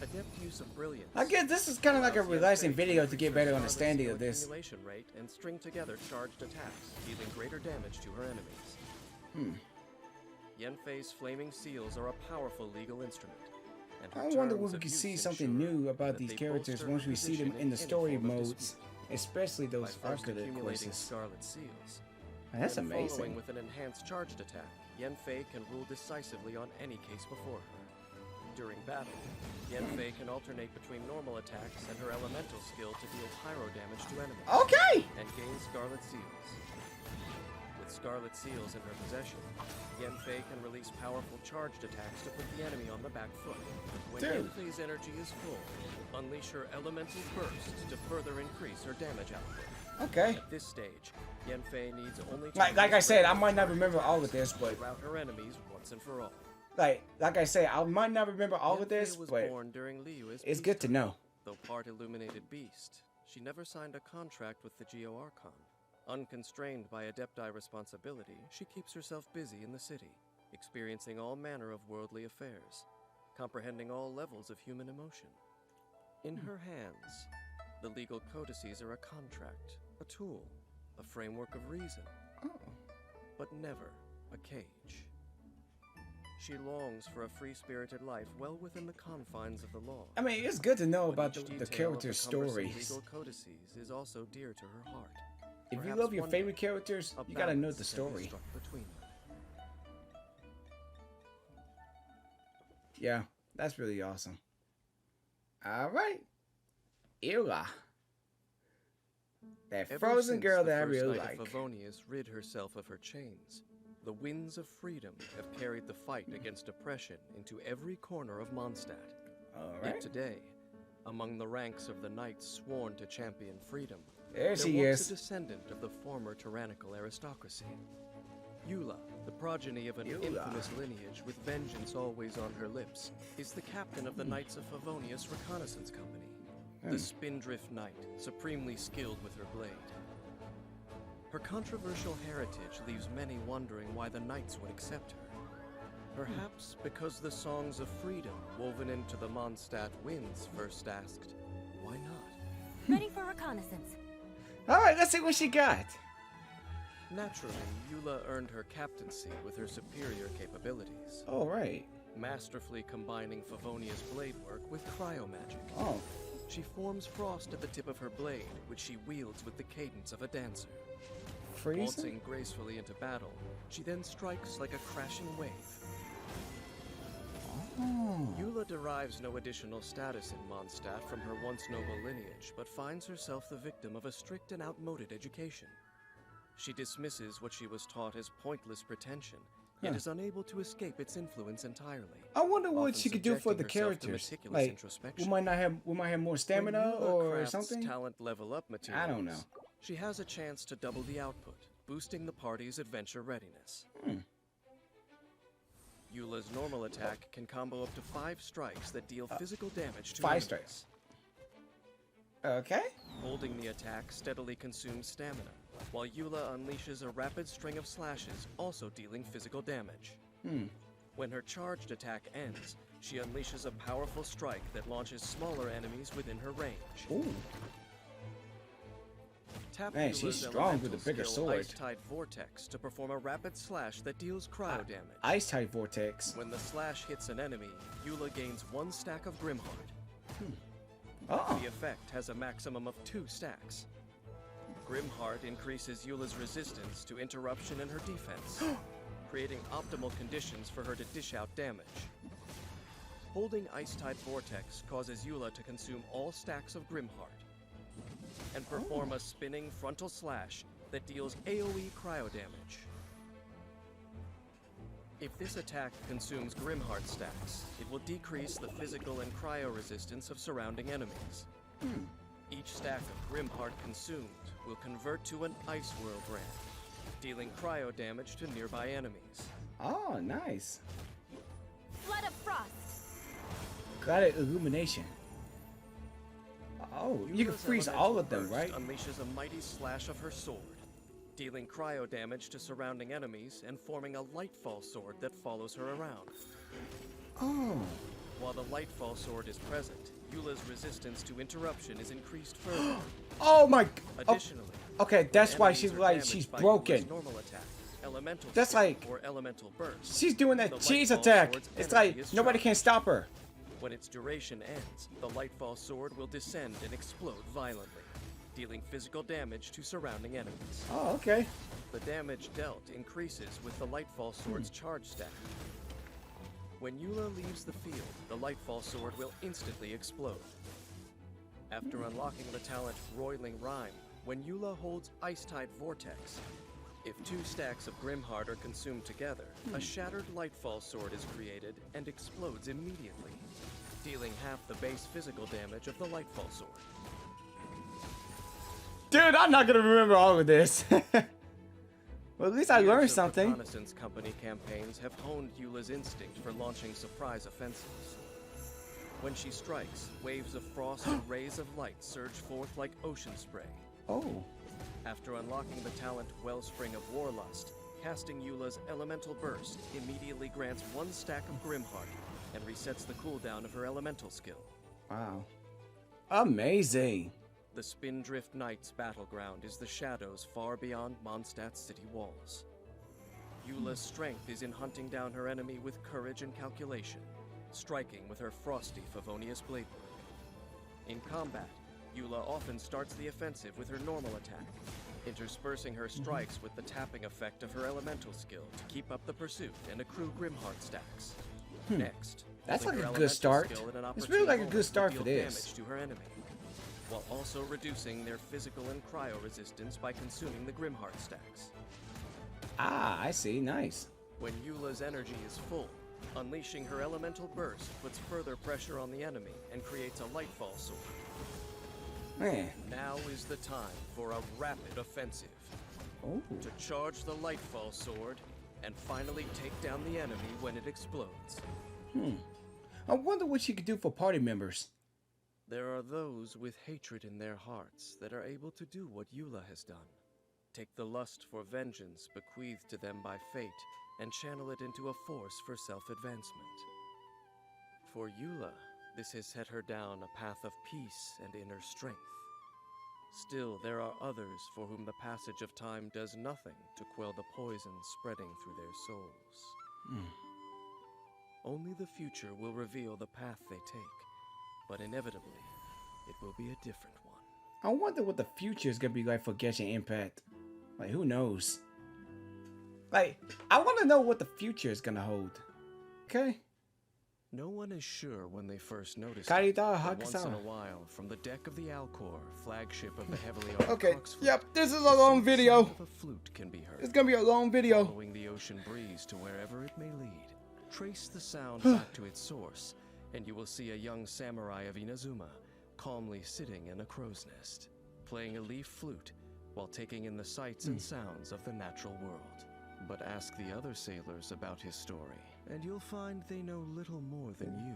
Adept use of brilliance. I guess this is kind of like a relaxing video to get better understanding of this. Accumulation rate and string together charged attacks, dealing greater damage to her enemies. Yanfei's flaming seals are a powerful legal instrument. And her I wonder terms if we of could use see something ensure new about that these they characters bolster once her we see them position in the any story form of modes, dispute. especially By those first arcade accumulating courses. scarlet seals. That's Then amazing. Following with an enhanced charged attack, Yanfei can rule decisively on any case before her. During battle, Yanfei can alternate between normal attacks and her elemental skill to deal pyro damage to enemies. Okay! And gain scarlet seals. With scarlet seals in her possession, Yanfei can release powerful charged attacks to put the enemy on the back foot. When Yanfei's energy is full, unleash her elemental burst to further increase her damage output. Okay. At this stage, Yanfei needs only to Like I said, I release might not charged remember all of attacks this, but to rout her enemies once and for all. like I said, I might not remember all of Yanfei this, was but born during Liyue's it's peace good to time. know. Though part illuminated beast, she never signed a contract with the Geo Archon. Unconstrained by Adepti responsibility, she keeps herself busy in the city, experiencing all manner of worldly affairs, comprehending all levels of human emotion. In her hands, the legal codices are a contract, a tool, a framework of reason, but never a cage. She longs for a free-spirited life well within the confines of the law. I mean, it's good to know But about each the detail of characters' the cumbersome stories. legal codices is also dear to her heart. If you Perhaps love your one favorite day, characters, a you gotta know balance the can be story. struck between them. Yeah, that's really awesome. All right, Eula, that Ever frozen since girl the that I first really night like. of Favonius rid herself of her chains, the winds of freedom have carried the fight against oppression into every corner of Mondstadt. All Yet right, today, among the ranks of the knights sworn to champion freedom, there she walks is. a descendant of the former tyrannical aristocracy. Eula, the progeny of an Eula. infamous lineage with vengeance always on her lips, is the captain of the Knights of Favonius Reconnaissance Company. The Spindrift Knight, supremely skilled with her blade. Her controversial heritage leaves many wondering why the Knights would accept her. Perhaps because the songs of freedom woven into the Mondstadt winds first asked, why not? Ready for reconnaissance. All right, let's see what she got. Naturally, Eula earned her captaincy with her superior capabilities, All right. masterfully combining Favonia's blade work with cryomagic. Oh, She forms frost at the tip of her blade, which she wields with the cadence of a dancer. freezing. Waltzing gracefully into battle, she then strikes like a crashing wave. Oh. Eula derives no additional status in Mondstadt from her once noble lineage, but finds herself the victim of a strict and outmoded education. She dismisses what she was taught as pointless pretension, yet is unable to escape its influence entirely. I wonder what often she could do for the subjecting herself to characters. meticulous Like, introspection. we might have more stamina When Eula or crafts something. talent level up materials, I don't know. She has a chance to double the output, boosting the party's adventure readiness. Eula's normal attack can combo up to 5 strikes that deal physical damage to 5 enemies. strikes. Okay. Holding the attack steadily consumes stamina, while Eula unleashes a rapid string of slashes, also dealing physical damage. When her charged attack ends, she unleashes a powerful strike that launches smaller enemies within her range. Ooh. Tap Man, Eula's she's strong with elemental a bigger skill, sword. Ice-Tide Vortex, to perform a rapid slash that deals cryo damage. Ice type vortex. When the slash hits an enemy, Eula gains 1 stack of Grimheart. Oh. The effect has a maximum of 2 stacks. Grimheart increases Eula's resistance to interruption in her defense, creating optimal conditions for her to dish out damage. Holding Ice-Tide Vortex causes Eula to consume all stacks of Grimheart, and perform a spinning frontal slash that deals AoE cryo damage. If this attack consumes Grimheart stacks, it will decrease the physical and cryo resistance of surrounding enemies. Each stack of Grimheart consumed will convert to an Ice Whirl brand, dealing cryo damage to nearby enemies. Oh, nice. Flood of frost. Got it. Illumination. Oh, you can Eula's freeze elemental all of them, burst right? Unleashes a mighty slash of her sword, dealing cryo damage to surrounding enemies and forming a Lightfall sword that follows her around. Oh. While the Lightfall sword is present, Eula's resistance to interruption is increased further. Oh my. Additionally, Okay, that's when why enemies she's are like damaged she's by broken. Eula's normal attack, elemental That's skill, like- or elemental burst. She's doing that the cheese Lightfall attack. sword's It's energy like is nobody charged. can stop her. When its duration ends, the Lightfall sword will descend and explode violently, dealing physical damage to surrounding enemies. Oh, okay. The damage dealt increases with the Lightfall sword's charge stack. When Eula leaves the field, the Lightfall sword will instantly explode. After unlocking the talent Roiling Rhyme, when Eula holds Ice-Tide Vortex, if 2 stacks of Grimheart are consumed together, a shattered Lightfall sword is created and explodes immediately, dealing half the base physical damage of the Lightfall sword. Dude, I'm not gonna remember all of this. Well, at least I Years learned of something. Reconnaissance Company campaigns have honed Eula's instinct for launching surprise offensives. When she strikes, waves of frost and rays of light surge forth like ocean spray. Oh. After unlocking the talent Wellspring of Warlust, casting Eula's Elemental Burst immediately grants 1 stack of Grimheart and resets the cooldown of her elemental skill. Wow. Amazing. The Spindrift Knight's battleground is the shadows far beyond Mondstadt's city walls. Eula's strength is in hunting down her enemy with courage and calculation, striking with her frosty Favonius blade work. In combat, Eula often starts the offensive with her normal attack, interspersing her strikes with the tapping effect of her elemental skill to keep up the pursuit and accrue Grimheart stacks. Next, that's like her a good start. It's really like a good start for damage this. to her enemy, while also reducing their physical and cryo resistance by consuming the Grimheart stacks. Ah, I see. Nice. When Eula's energy is full, unleashing her elemental burst puts further pressure on the enemy and creates a Lightfall sword. Man. Now is the time for a rapid offensive. Oh. To charge the Lightfall sword and finally take down the enemy when it explodes. I wonder what she could do for party members. There are those with hatred in their hearts that are able to do what Eula has done. Take the lust for vengeance bequeathed to them by fate and channel it into a force for self-advancement. For Eula, this has set her down a path of peace and inner strength. Still, there are others for whom the passage of time does nothing to quell the poison spreading through their souls. Only the future will reveal the path they take, but inevitably, it will be a different one. I wonder what the future is gonna be like for Genshin Impact. Like, who knows? Like, I want to know what the future is gonna hold. Okay. No one is sure when they first noticed Kaida it, but once in Hakusara. a while, from the deck of the Alcor, flagship of the heavily armed Okay. Cox fleet, Yep. This is a the long sound video. of a flute can be heard. It's gonna be a long video. Following the ocean breeze to wherever it may lead, trace the sound back to its source, and you will see a young samurai of Inazuma calmly sitting in a crow's nest, playing a leaf flute while taking in the sights and sounds of the natural world. But ask the other sailors about his story, and you'll find they know little more than you.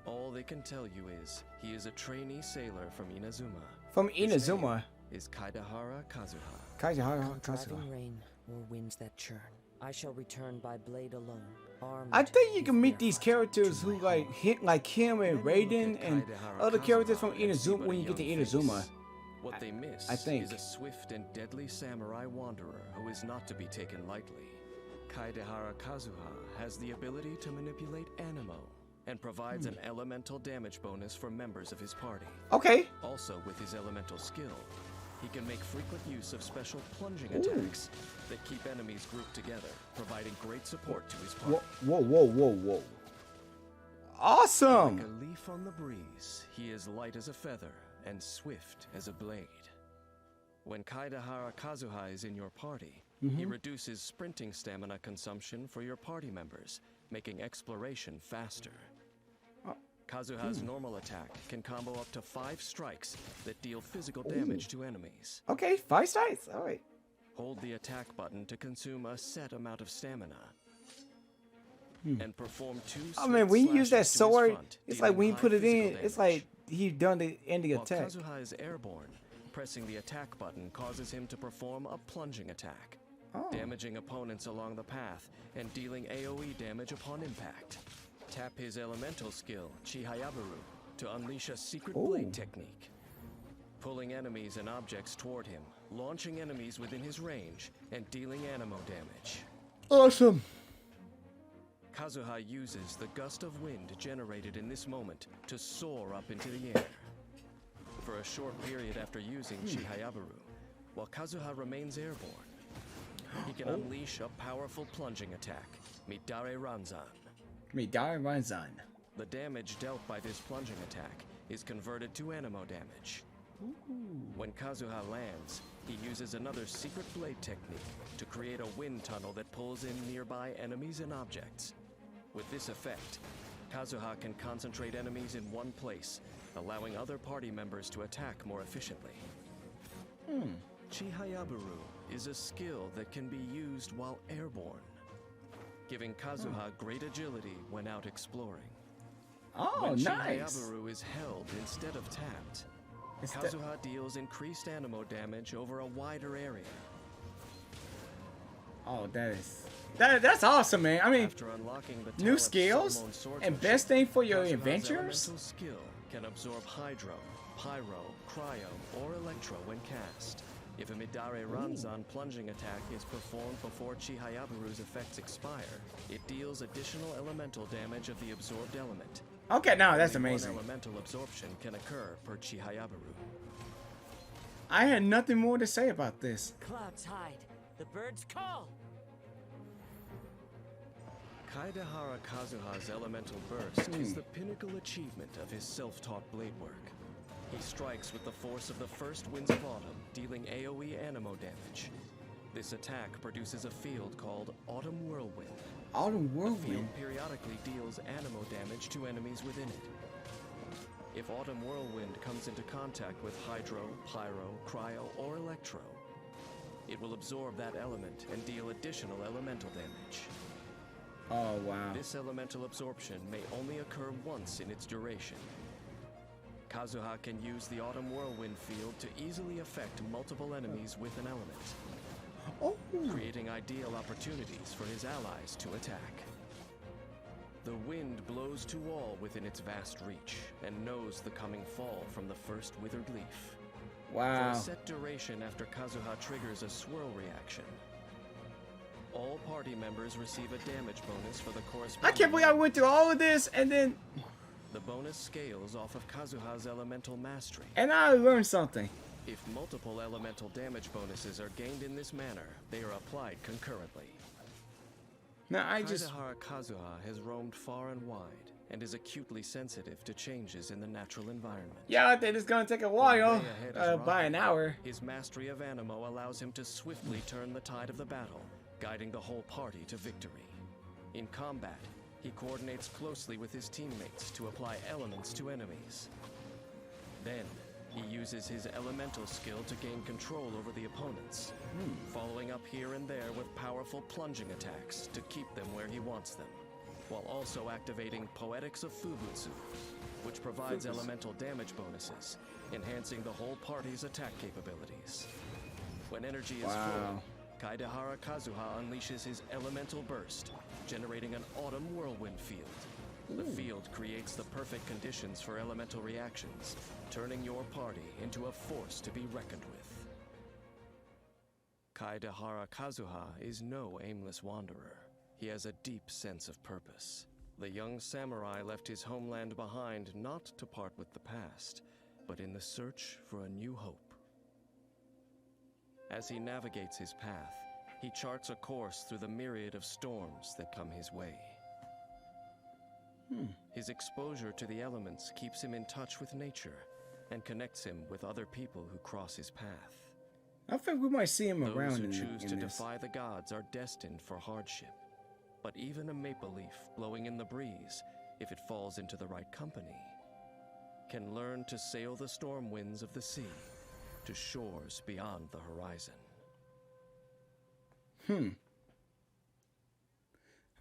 All they can tell you is he is a trainee sailor from Inazuma. From His Inazuma. name is Kaidahara Kazuha. Kazuha. Kazuha. Driving rain or winds that churn, I shall return by blade alone. Armed I think you can with meet bare these heart characters to who my home. like him and Raiden and other characters from Inazuma when you get to Inazuma. What they miss I think. is a swift and deadly samurai wanderer who is not to be taken lightly. Kaidahara Kazuha has the ability to manipulate Anemo and provides an elemental damage bonus for members of his party. Okay. Also, with his elemental skill, he can make frequent use of special plunging attacks that keep enemies grouped together, providing great support to his party. Whoa. Awesome. Like a leaf on the breeze, he is light as a feather and swift as a blade. When Kaidahara Kazuha is in your party, he reduces sprinting stamina consumption for your party members, making exploration faster. Kazuha's normal attack can combo up to 5 strikes that deal physical damage to enemies. Okay, 5 strikes. All right. Hold the attack button to consume a set amount of stamina. And perform 2 I mean, when you use that slashes to his sword, front, it's dealing like when you high put it in, physical it's damage. like he done the end of the While attack. Kazuha is airborne, pressing the attack button causes him to perform a plunging attack, damaging opponents along the path and dealing AoE damage upon impact. Tap his elemental skill, Chihayabaru, to unleash a secret blade technique, pulling enemies and objects toward him, launching enemies within his range, and dealing Anemo damage. Awesome. Kazuha uses the gust of wind generated in this moment to soar up into the air. For a short period after using Chihayabaru, while Kazuha remains airborne, he can unleash a powerful plunging attack, Midare Ranzan. Midare Ranzan. The damage dealt by this plunging attack is converted to Anemo damage. When Kazuha lands, he uses another secret blade technique to create a wind tunnel that pulls in nearby enemies and objects. With this effect, Kazuha can concentrate enemies in one place, allowing other party members to attack more efficiently. Chihayabaru is a skill that can be used while airborne, giving Kazuha great agility when out exploring. Oh, when nice. Chihayabaru is held instead of tapped, Kazuha deals increased Anemo damage over a wider area. Oh, that's awesome, man. I mean, After unlocking the new talent skills Solomon Swordsmanship, and best thing for your Kazuha's adventures. elemental skill can absorb Hydro, Pyro, Cryo, or Electro when cast. If a Midare Ranzan plunging attack is performed before Chihayaburu's effects expire, it deals additional elemental damage of the absorbed element. Okay, no, that's Only amazing. one elemental absorption can occur per Chihayaburu. I had nothing more to say about this. Clouds hide. The birds call. Kaedehara Kazuha's elemental burst is the pinnacle achievement of his self-taught blade work. He strikes with the force of the first winds of autumn, dealing AoE animo damage. This attack produces a field called Autumn Whirlwind. Autumn The Whirlwind? field periodically deals animo damage to enemies within it. If Autumn Whirlwind comes into contact with Hydro, Pyro, Cryo, or Electro, it will absorb that element and deal additional elemental damage. Oh, wow. This elemental absorption may only occur once in its duration. Kazuha can use the Autumn Whirlwind field to easily affect multiple enemies with an element, creating ideal opportunities for his allies to attack. The wind blows to all within its vast reach and knows the coming fall from the first withered leaf. Wow. For a set duration after Kazuha triggers a swirl reaction, all party members receive a damage bonus for the corresponding. I can't believe I went through all of this and then... The bonus scales off of Kazuha's elemental mastery. And I learned something. If multiple elemental damage bonuses are gained in this manner, they are applied concurrently. Now I just... Kaedehara Kazuha has roamed far and wide and is acutely sensitive to changes in the natural environment. Yeah, I think it's gonna take a while. By an hour. His mastery of animo allows him to swiftly turn the tide of the battle, guiding the whole party to victory. In combat, he coordinates closely with his teammates to apply elements to enemies. Then, he uses his elemental skill to gain control over the opponents, following up here and there with powerful plunging attacks to keep them where he wants them, while also activating Poetics of Fubutsu, which provides elemental damage bonuses, enhancing the whole party's attack capabilities. When energy is full, Kaedehara Kazuha unleashes his elemental burst, generating an autumn whirlwind field. The field creates the perfect conditions for elemental reactions, turning your party into a force to be reckoned with. Kaedehara Kazuha is no aimless wanderer. He has a deep sense of purpose. The young samurai left his homeland behind not to part with the past, but in the search for a new hope. As he navigates his path, he charts a course through the myriad of storms that come his way. His exposure to the elements keeps him in touch with nature and connects him with other people who cross his path. I think we might see him around Those who in choose to this. defy the gods are destined for hardship. But even a maple leaf blowing in the breeze, if it falls into the right company, can learn to sail the storm winds of the sea to shores beyond the horizon.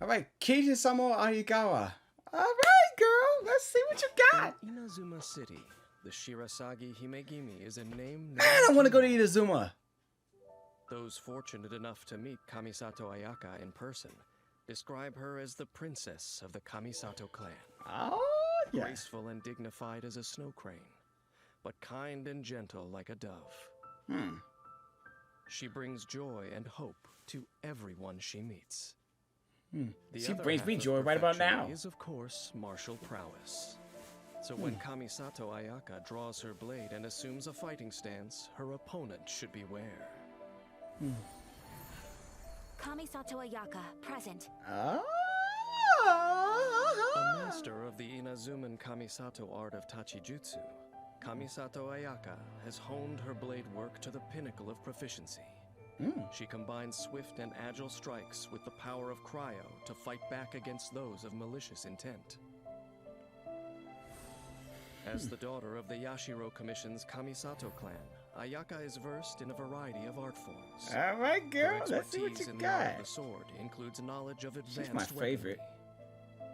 All right, Kijisamo Ayagawa. All right, girl. Let's see what you got. In Inazuma City, the Shirasagi Himegimi is a name. Man, I want to go to Inazuma. Those fortunate enough to meet Kamisato Ayaka in person describe her as the princess of the Kamisato clan. Oh, yeah. Graceful and dignified as a snow crane, but kind and gentle like a dove. She brings joy and hope to everyone she meets. She brings me joy right about now. Is of course martial prowess. So when Kamisato Ayaka draws her blade and assumes a fighting stance, her opponent should beware. Kamisato Ayaka, present. A master of the Inazuman Kamisato art of Tachijutsu, Kamisato Ayaka has honed her blade work to the pinnacle of proficiency. She combines swift and agile strikes with the power of cryo to fight back against those of malicious intent. As the daughter of the Yashiro Commission's Kamisato clan, Ayaka is versed in a variety of art forms. All right, girl. Her Let's see what expertise you in the art got. of the sword includes knowledge of advanced She's my favorite. weaponry.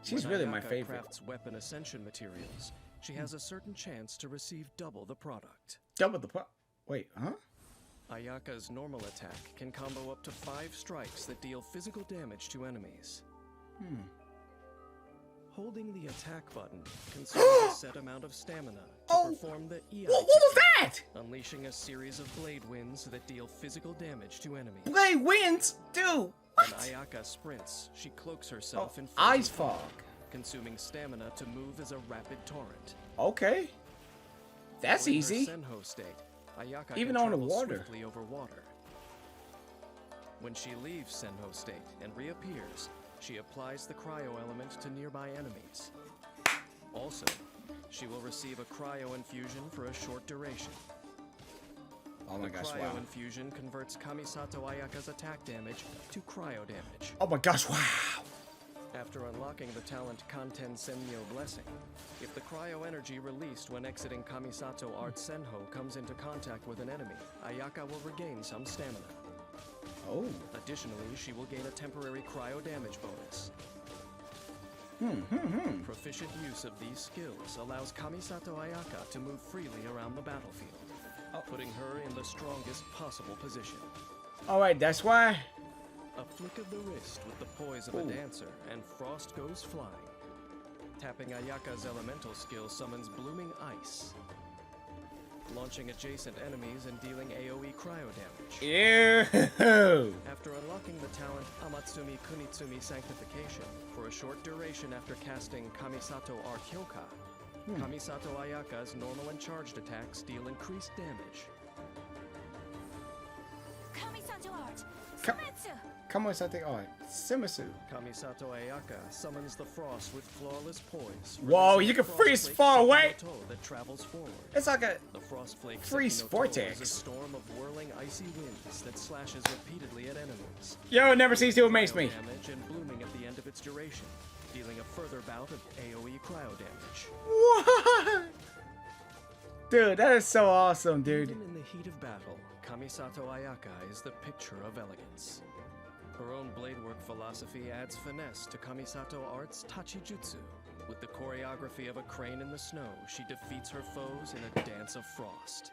She's When really my Ayaka favorite. crafts weapon ascension materials, she has a certain chance to receive double the product. Double the pot. Wait, huh? Ayaka's normal attack can combo up to 5 strikes that deal physical damage to enemies. Holding the attack button consumes a set amount of stamina to perform the Iai What was that? What? unleashing a series of blade winds that deal physical damage to enemies. Blade winds? Dude, what? When Ayaka sprints, she cloaks herself in ice frozen fog. consuming stamina to move as a rapid torrent. Okay. That's In her easy. Shenhe state, Ayaka Even can on the travel water. swiftly over water. When she leaves Shenhe state and reappears, she applies the cryo element to nearby enemies. Also, she will receive a cryo infusion for a short duration. Oh my gosh, cryo wow. infusion converts Kamisato Ayaka's attack damage to cryo damage. Oh my gosh, wow. After unlocking the talent Kanten Senmyo Blessing, if the cryo energy released when exiting Kamisato Art Senho comes into contact with an enemy, Ayaka will regain some stamina. Oh. Additionally, she will gain a temporary cryo damage bonus. Proficient use of these skills allows Kamisato Ayaka to move freely around the battlefield, putting her in the strongest possible position. Alright, that's why. A flick of the wrist with the poise of a dancer, and frost goes flying. Tapping Ayaka's elemental skill summons blooming ice, launching adjacent enemies and dealing AoE cryo damage. Ew. After unlocking the talent Amatsumi Kunitsumi Sanctification, for a short duration after casting Kamisato Art Hyoka, Kamisato Ayaka's normal and charged attacks deal increased damage. Kamisato Art! Come on, something. Alright. Simisu. Kamisato Ayaka summons the frost with flawless poise. Whoa, you can freeze far away. That travels forward. It's like a The frost flake freeze Sekinoto vortex. is a storm of whirling icy winds that slashes repeatedly at enemies. Yo, it never ceases to amaze me. Damage and blooming at the end of its duration, dealing a further bout of AoE cryo damage. What? Dude, that is so awesome, dude. Even in the heat of battle, Kamisato Ayaka is the picture of elegance. Her own bladework philosophy adds finesse to Kamisato Art's Tachijutsu. With the choreography of a crane in the snow, she defeats her foes in a dance of frost.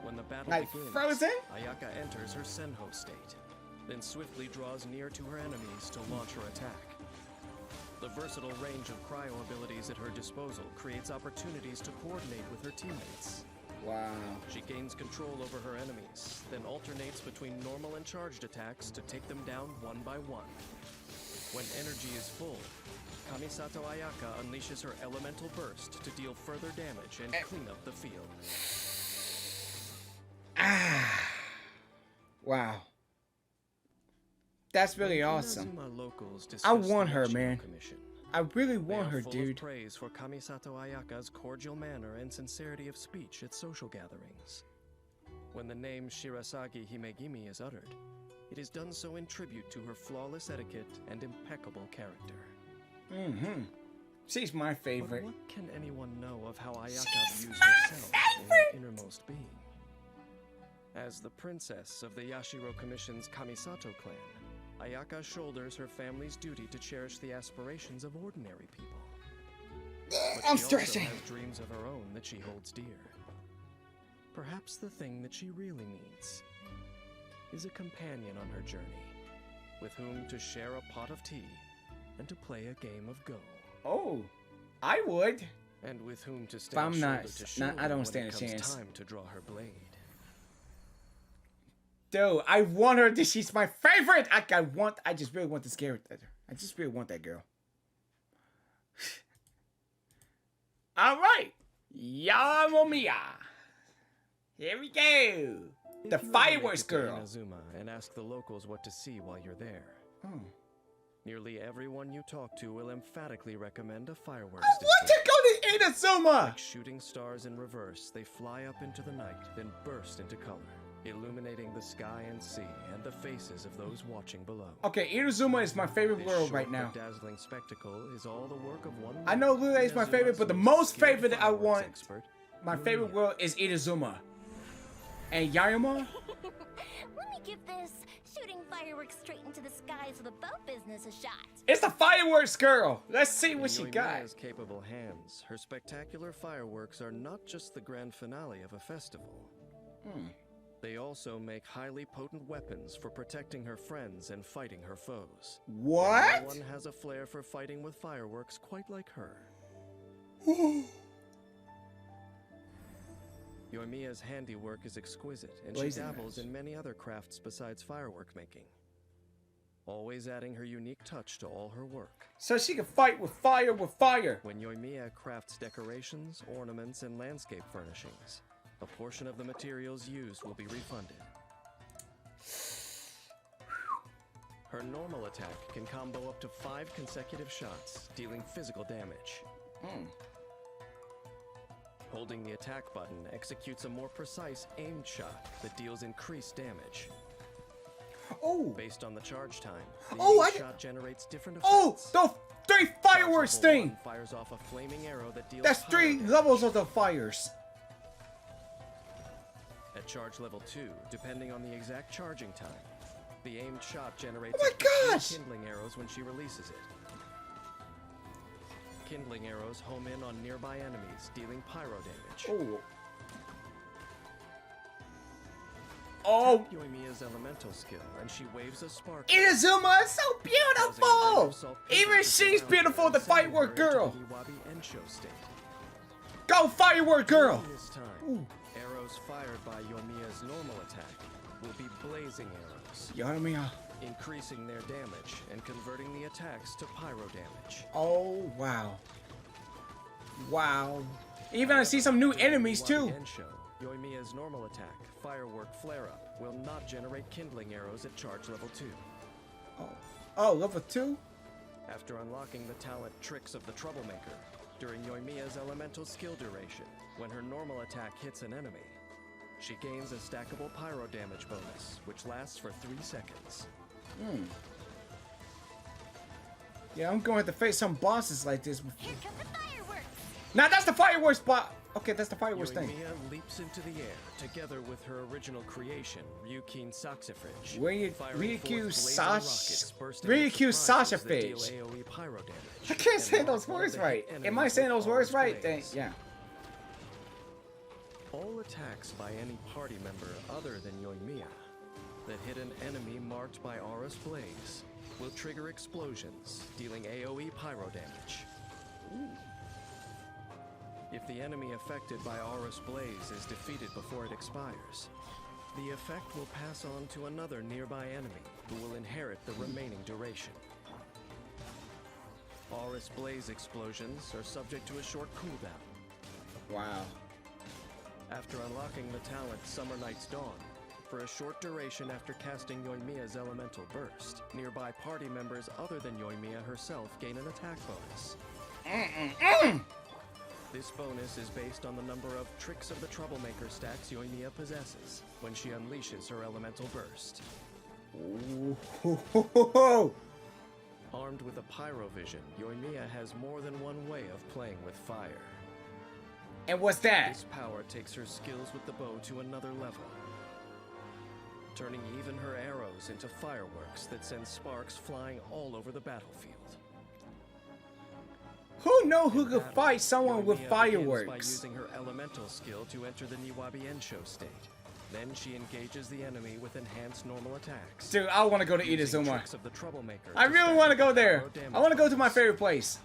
When the battle Like begins, Frozen? Ayaka enters her Senho state, then swiftly draws near to her enemies to launch her attack. The versatile range of cryo abilities at her disposal creates opportunities to coordinate with her teammates. Wow. She gains control over her enemies, then alternates between normal and charged attacks to take them down one by one. When energy is full, Kamisato Ayaka unleashes her elemental burst to deal further damage and clean up the field. Wow. That's really awesome. Inazuma locals I discuss want the her, Yashiro man. Commission. I really They want are her, full dude. of praise for Kamisato Ayaka's cordial manner and sincerity of speech at social gatherings. When the name Shirasagi Himegimi is uttered, it is done so in tribute to her flawless etiquette and impeccable character. She's my But favorite. what can anyone know of how Ayaka views herself in her innermost being? As the princess of the Yashiro Commission's Kamisato clan, Ayaka shoulders her family's duty to cherish the aspirations of ordinary people. But I'm she stressing. also has dreams of her own that she holds dear. Perhaps the thing that she really needs is a companion on her journey, with whom to share a pot of tea and to play a game of Go. Oh, I would. And with whom to But stand I'm shoulder not. to shoulder I don't when stand it a comes chance. time to draw her blade. Dude, I want her. She's my favorite. I just really want this character. I just really want that girl. All right, Yoimiya. Here we go. The If you fireworks ever make it to girl. Inazuma and ask the locals what to see while you're there. Oh. Nearly everyone you talk to will emphatically recommend a fireworks I want to display. go to Inazuma. Like shooting stars in reverse, they fly up into the night, then burst into color, illuminating the sky and sea and the faces of those watching below. Okay, Inazuma is my favorite This world short right now. but dazzling spectacle is all the work of one I know Lula is my Inazuma's favorite, but the most skilled favorite that I fireworks want, expert, my Yoimiya. favorite world is Inazuma. And Yaima? Let me give this shooting fireworks straight into the skies with a bow business a shot. It's the fireworks girl. Let's see what In she got. Yoimiya's capable hands, her spectacular fireworks are not just the grand finale of a festival. They also make highly potent weapons for protecting her friends and fighting her foes. What? No one has a flair for fighting with fireworks quite like her. Yoimiya's handiwork is exquisite, and Blazing she dabbles range. in many other crafts besides firework making, always adding her unique touch to all her work. So she can fight with fire with fire. When Yoimiya crafts decorations, ornaments, and landscape furnishings, a portion of the materials used will be refunded. Her normal attack can combo up to 5 consecutive shots, dealing physical damage. Holding the attack button executes a more precise aimed shot that deals increased damage. Oh! Based on the charge time, the Oh, aimed shot generates different Oh! effects. The 3 fireworks Charge level thing! 1 fires off a flaming arrow that deals That's pyro 3 damage. levels of the fires. At charge level 2, depending on the exact charging time, the aimed shot generates Oh my up to 3 gosh! kindling arrows when she releases it. Kindling arrows home in on nearby enemies, dealing pyro damage. Oh. Oh! Tap Yoimiya's elemental skill, and she waves a spark. Inazuma is so beautiful! Even she's beautiful, the firework girl! Go firework girl! This time, arrows fired by Yoimiya's normal attack will be blazing arrows, Yoimiya. increasing their damage and converting the attacks to pyro damage. Oh, wow. Wow. Even I see some new enemies too. Yoimiya's normal attack, Firework Flare-Up, will not generate kindling arrows at charge level 2. Oh, level 2? After unlocking the talent Tricks of the Troublemaker, during Yoimiya's elemental skill duration, when her normal attack hits an enemy, she gains a stackable pyro damage bonus, which lasts for 3 seconds. Yeah, I'm going to have to face some bosses like this before. Here come the fireworks! Now that's the fireworks spot! Okay, that's the fireworks thing. Yoimiya leaps into the air, together with her original creation, Ryukin Saxifrage. Ryukyu Saxifrage. I can't say those words right. Am I saying those words right? Then, yeah. All attacks by any party member other than Yoimiya that hit an enemy marked by Aura's Blaze will trigger explosions, dealing AoE pyro damage. If the enemy affected by Aura's Blaze is defeated before it expires, the effect will pass on to another nearby enemy who will inherit the remaining duration. Aura's Blaze explosions are subject to a short cooldown. Wow. After unlocking the talent Summer Night's Dawn, for a short duration after casting Yoimiya's elemental burst, nearby party members other than Yoimiya herself gain an attack bonus. This bonus is based on the number of Tricks of the Troublemaker stacks Yoimiya possesses when she unleashes her elemental burst. Armed with a pyro vision, Yoimiya has more than one way of playing with fire. And what's that? This power takes her skills with the bow to another level, turning even her arrows into fireworks that send sparks flying all over the battlefield. Who know who could fight someone with Yoimiya fireworks? begins by using her elemental skill to enter the Niwabi-Ensho state. Then she engages the enemy with enhanced normal attacks. Dude, I want to go to Using Inazuma. Tricks of the Troublemaker I to really stack want to go there. pyro damage I want to go to my bonus. favorite place.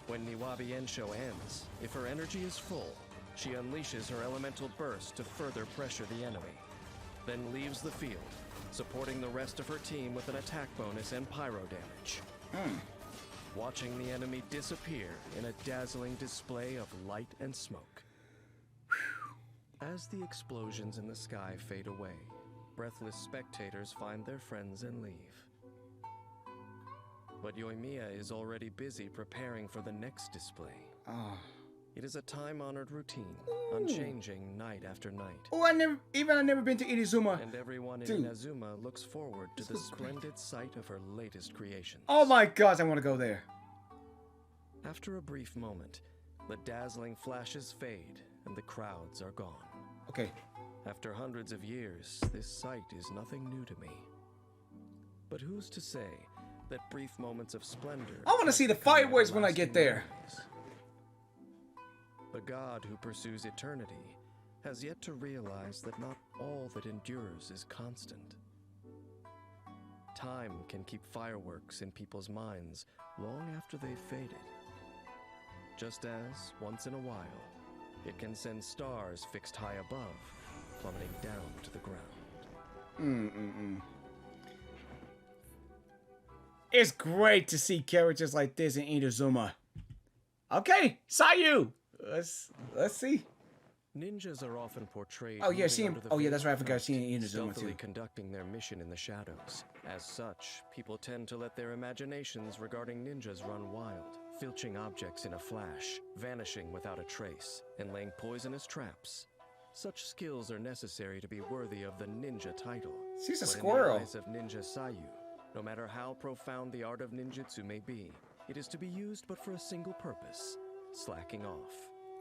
When Niwabi-Ensho ends, if her energy is full, she unleashes her elemental burst to further pressure the enemy, then leaves the field, supporting the rest of her team with an attack bonus and pyro damage. Watching the enemy disappear in a dazzling display of light and smoke. As the explosions in the sky fade away, breathless spectators find their friends and leave. But Yoimiya is already busy preparing for the next display. It is a time-honored routine, unchanging night after night. Oh, I've never been to Inazuma. And everyone in Dude. Inazuma looks forward to the splendid sight of her latest creation. Oh my gosh, I want to go there. After a brief moment, the dazzling flashes fade and the crowds are gone. Okay. After hundreds of years, this sight is nothing new to me. But who's to say that brief moments of splendor... I want to see the fireworks when I get there. The god who pursues eternity has yet to realize that not all that endures is constant. Time can keep fireworks in people's minds long after they've faded. just as, once in a while, it can send stars fixed high above, plummeting down to the ground. It's great to see characters like this in Inazuma. Okay, Sayu! Let's see. Ninjas are often portrayed. Oh yeah, moving see him. under the Oh yeah, veil that's of right. I forgot night, seeing Inazuma stealthily too. conducting their mission in the shadows. As such, people tend to let their imaginations regarding ninjas run wild, filching objects in a flash, vanishing without a trace, and laying poisonous traps. Such skills are necessary to be worthy of the ninja title. She's a But squirrel. In the eyes of Ninja Sayu, no matter how profound the art of ninjutsu may be, it is to be used but for a single purpose: slacking off.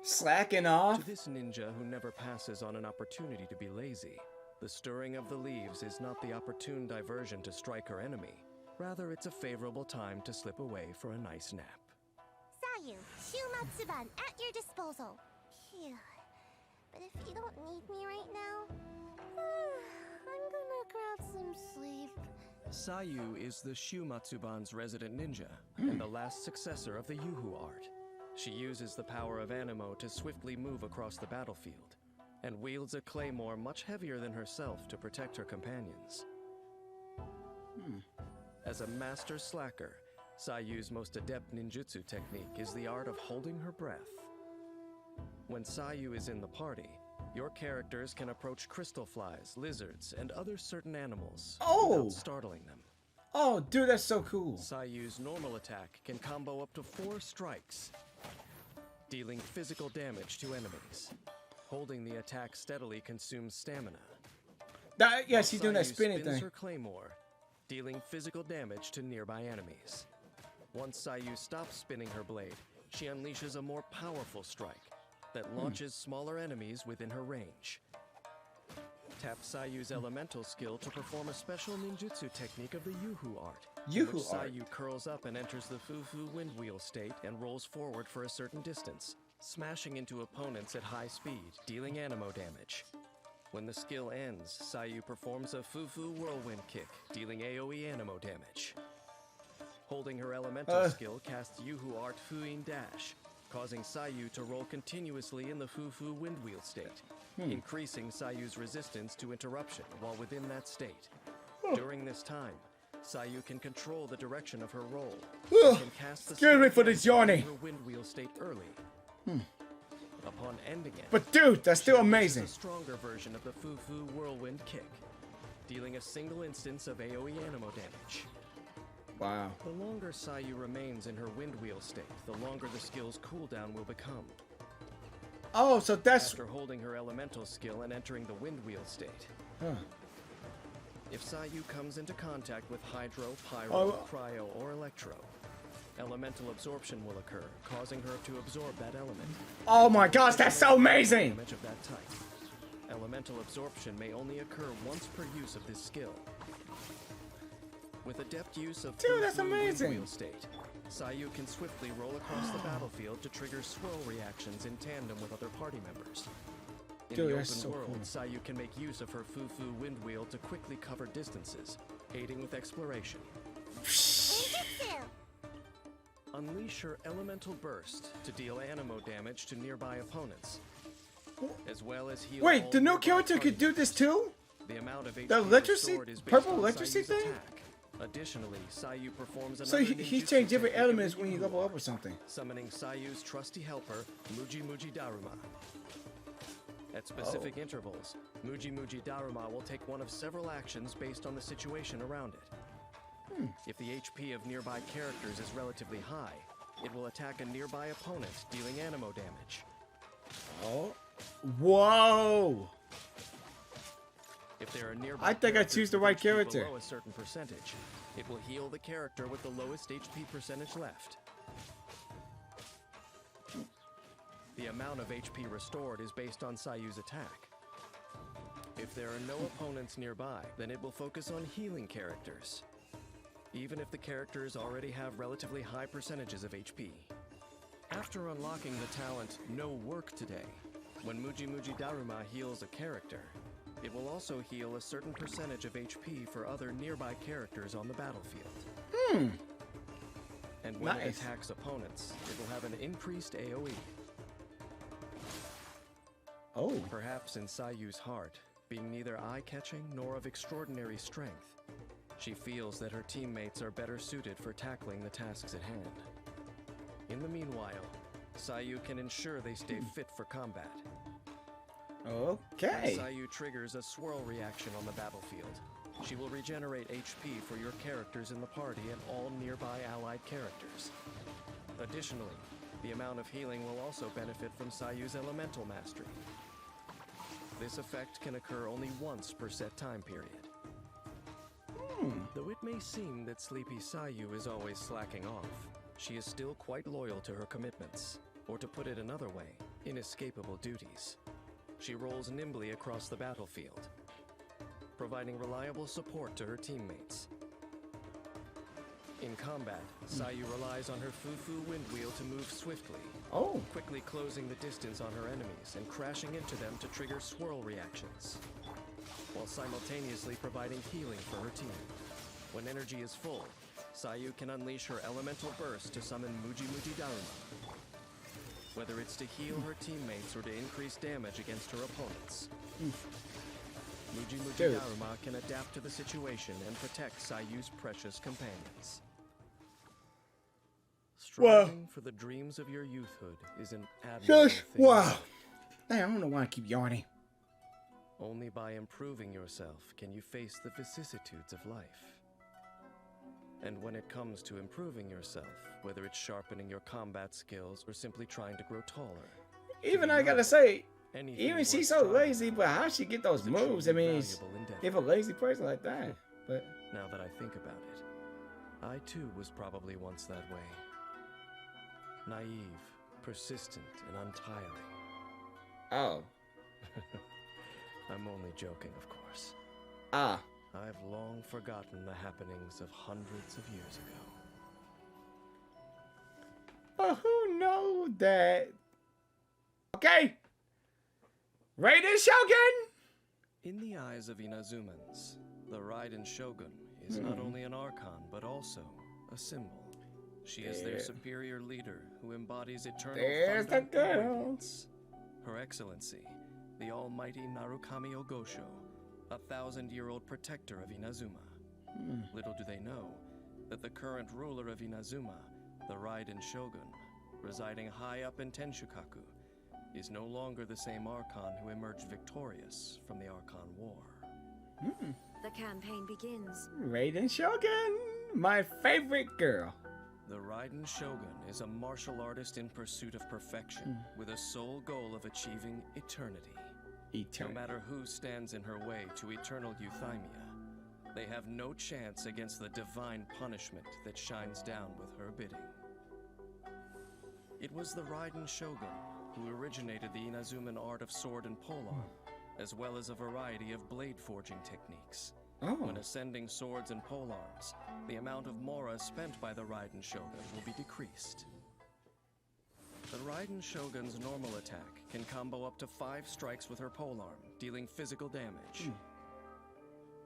Slacking off? To this ninja who never passes on an opportunity to be lazy, the stirring of the leaves is not the opportune diversion to strike her enemy. Rather, it's a favorable time to slip away for a nice nap. Sayu, Shumatsuban at your disposal. Phew. But if you don't need me right now, I'm gonna grab some sleep. Sayu is the Shumatsuban's resident ninja, and the last successor of the Yuhu art. She uses the power of Animo to swiftly move across the battlefield, and wields a claymore much heavier than herself to protect her companions. As a master slacker, Sayu's most adept ninjutsu technique is the art of holding her breath. When Sayu is in the party, your characters can approach crystal flies, lizards, and other certain animals without startling them. Oh, dude, that's so cool. Sayu's normal attack can combo up to 4 strikes, dealing physical damage to enemies. Holding the attack steadily consumes stamina. Yeah, she's doing that spinning spins thing. her claymore, dealing physical damage to nearby enemies. Once Sayu stops spinning her blade, she unleashes a more powerful strike that launches smaller enemies within her range. Tap Sayu's elemental skill to perform a special ninjutsu technique of the Yuhu art. In which Sayu curls up and enters the Fufu wind wheel state and rolls forward for a certain distance, smashing into opponents at high speed, dealing animo damage. When the skill ends, Sayu performs a Fufu whirlwind kick, dealing AoE animo damage. Holding her elemental skill casts Yuhu art Fuin Dash, causing Sayu to roll continuously in the Fufu wind wheel state, increasing Sayu's resistance to interruption while within that state. During this time, Sayu can control the direction of her roll. And can cast the Excuse me for the skill journey. in her wind wheel state early. Upon ending it, But dude, that's still she unleashes amazing. a stronger version of the Fufu whirlwind kick, dealing a single instance of AoE animo damage. Wow. The longer Sayu remains in her wind wheel state, the longer the skill's cooldown will become. Oh, so that's... After holding her elemental skill and entering the wind wheel state. If Sayu comes into contact with Hydro, Pyro, Cryo, or Electro, elemental absorption will occur, causing her to absorb that element. Oh my gosh, that's so amazing! Damage of that type. Elemental absorption may only occur once per use of this skill. With adept use of Dude, that's Fufu amazing. wind wheel state, Sayu can swiftly roll across the battlefield to trigger swirl reactions in tandem with other party members. In Dude, the that's open so world, cool. Sayu can make use of her Fufu wind wheel to quickly cover distances, aiding with exploration. Unleash her elemental burst to deal animo damage to nearby opponents, as well as heal. Wait, all the new nearby character party could do this too? The amount of HP The electricity, restored is based purple on electricity Sayu's thing? attack. Additionally, Sayu performs So another he ninjutsu changed different technique of elements the when you Yuhu level art, up or something. summoning Sayu's trusty helper, Muji Muji Daruma. At specific intervals, Muji Muji Daruma will take one of several actions based on the situation around it. If the HP of nearby characters is relatively high, it will attack a nearby opponent, dealing animo damage. Oh. Whoa! If there are nearby I think I characters choose the with right HP character. below a certain percentage, it will heal the character with the lowest HP percentage left. The amount of HP restored is based on Sayu's attack. If there are no opponents nearby, then it will focus on healing characters, even if the characters already have relatively high percentages of HP. After unlocking the talent No Work Today, when Muji Muji Daruma heals a character, it will also heal a certain percentage of HP for other nearby characters on the battlefield. And and when it Nice. attacks opponents, it will have an increased AoE. Oh. Perhaps in Sayu's heart, being neither eye-catching nor of extraordinary strength, she feels that her teammates are better suited for tackling the tasks at hand. In the meanwhile, Sayu can ensure they stay fit for combat. Okay. As Sayu triggers a swirl reaction on the battlefield, she will regenerate HP for your characters in the party and all nearby allied characters. Additionally, the amount of healing will also benefit from Sayu's elemental mastery. This effect can occur only once per set time period. Though it may seem that Sleepy Sayu is always slacking off, she is still quite loyal to her commitments, or to put it another way, inescapable duties. She rolls nimbly across the battlefield, providing reliable support to her teammates. In combat, Sayu relies on her Fufu wind wheel to move swiftly, quickly closing the distance on her enemies and crashing into them to trigger swirl reactions, while simultaneously providing healing for her team. When energy is full, Sayu can unleash her elemental burst to summon Muji Muji Daruma, whether it's to heal her teammates or to increase damage against her opponents. Muji Muji Daruma can adapt to the situation and protect Sayu's precious companions. Striving for the dreams of your youthhood is an admirable thing. Wow. Hey, I don't know why I keep yawning. Only by improving yourself can you face the vicissitudes of life. And when it comes to improving yourself, whether it's sharpening your combat skills or simply trying to grow taller, Even I gotta say, anything even worth she's so striving lazy, but how she get those moves? I mean, if a lazy person like that, but now that I think about it, I too was probably once that way. Naive, persistent, and untiring. Oh. I'm only joking, of course. Ah. I've long forgotten the happenings of hundreds of years ago. But who knows that? Okay. Raiden Shogun! In the eyes of Inazumans, the Raiden Shogun is not only an archon, but also a symbol. She is their superior leader who embodies eternal thunder and radiance. Her Excellency, the almighty Narukami Ogosho, 1,000-year-old protector of Inazuma. Little do they know that the current ruler of Inazuma, the Raiden Shogun, residing high up in Tenshukaku, is no longer the same archon who emerged victorious from the Archon War. The campaign begins. Raiden Shogun, my favorite girl. The Raiden Shogun is a martial artist in pursuit of perfection, with a sole goal of achieving eternity. No matter who stands in her way to eternal euthymia, they have no chance against the divine punishment that shines down with her bidding. It was the Raiden Shogun who originated the Inazuman art of sword and polearm, as well as a variety of blade forging techniques. When ascending swords and polearms, the amount of mora spent by the Raiden Shogun will be decreased. The Raiden Shogun's normal attack can combo up to 5 strikes with her polearm, dealing physical damage.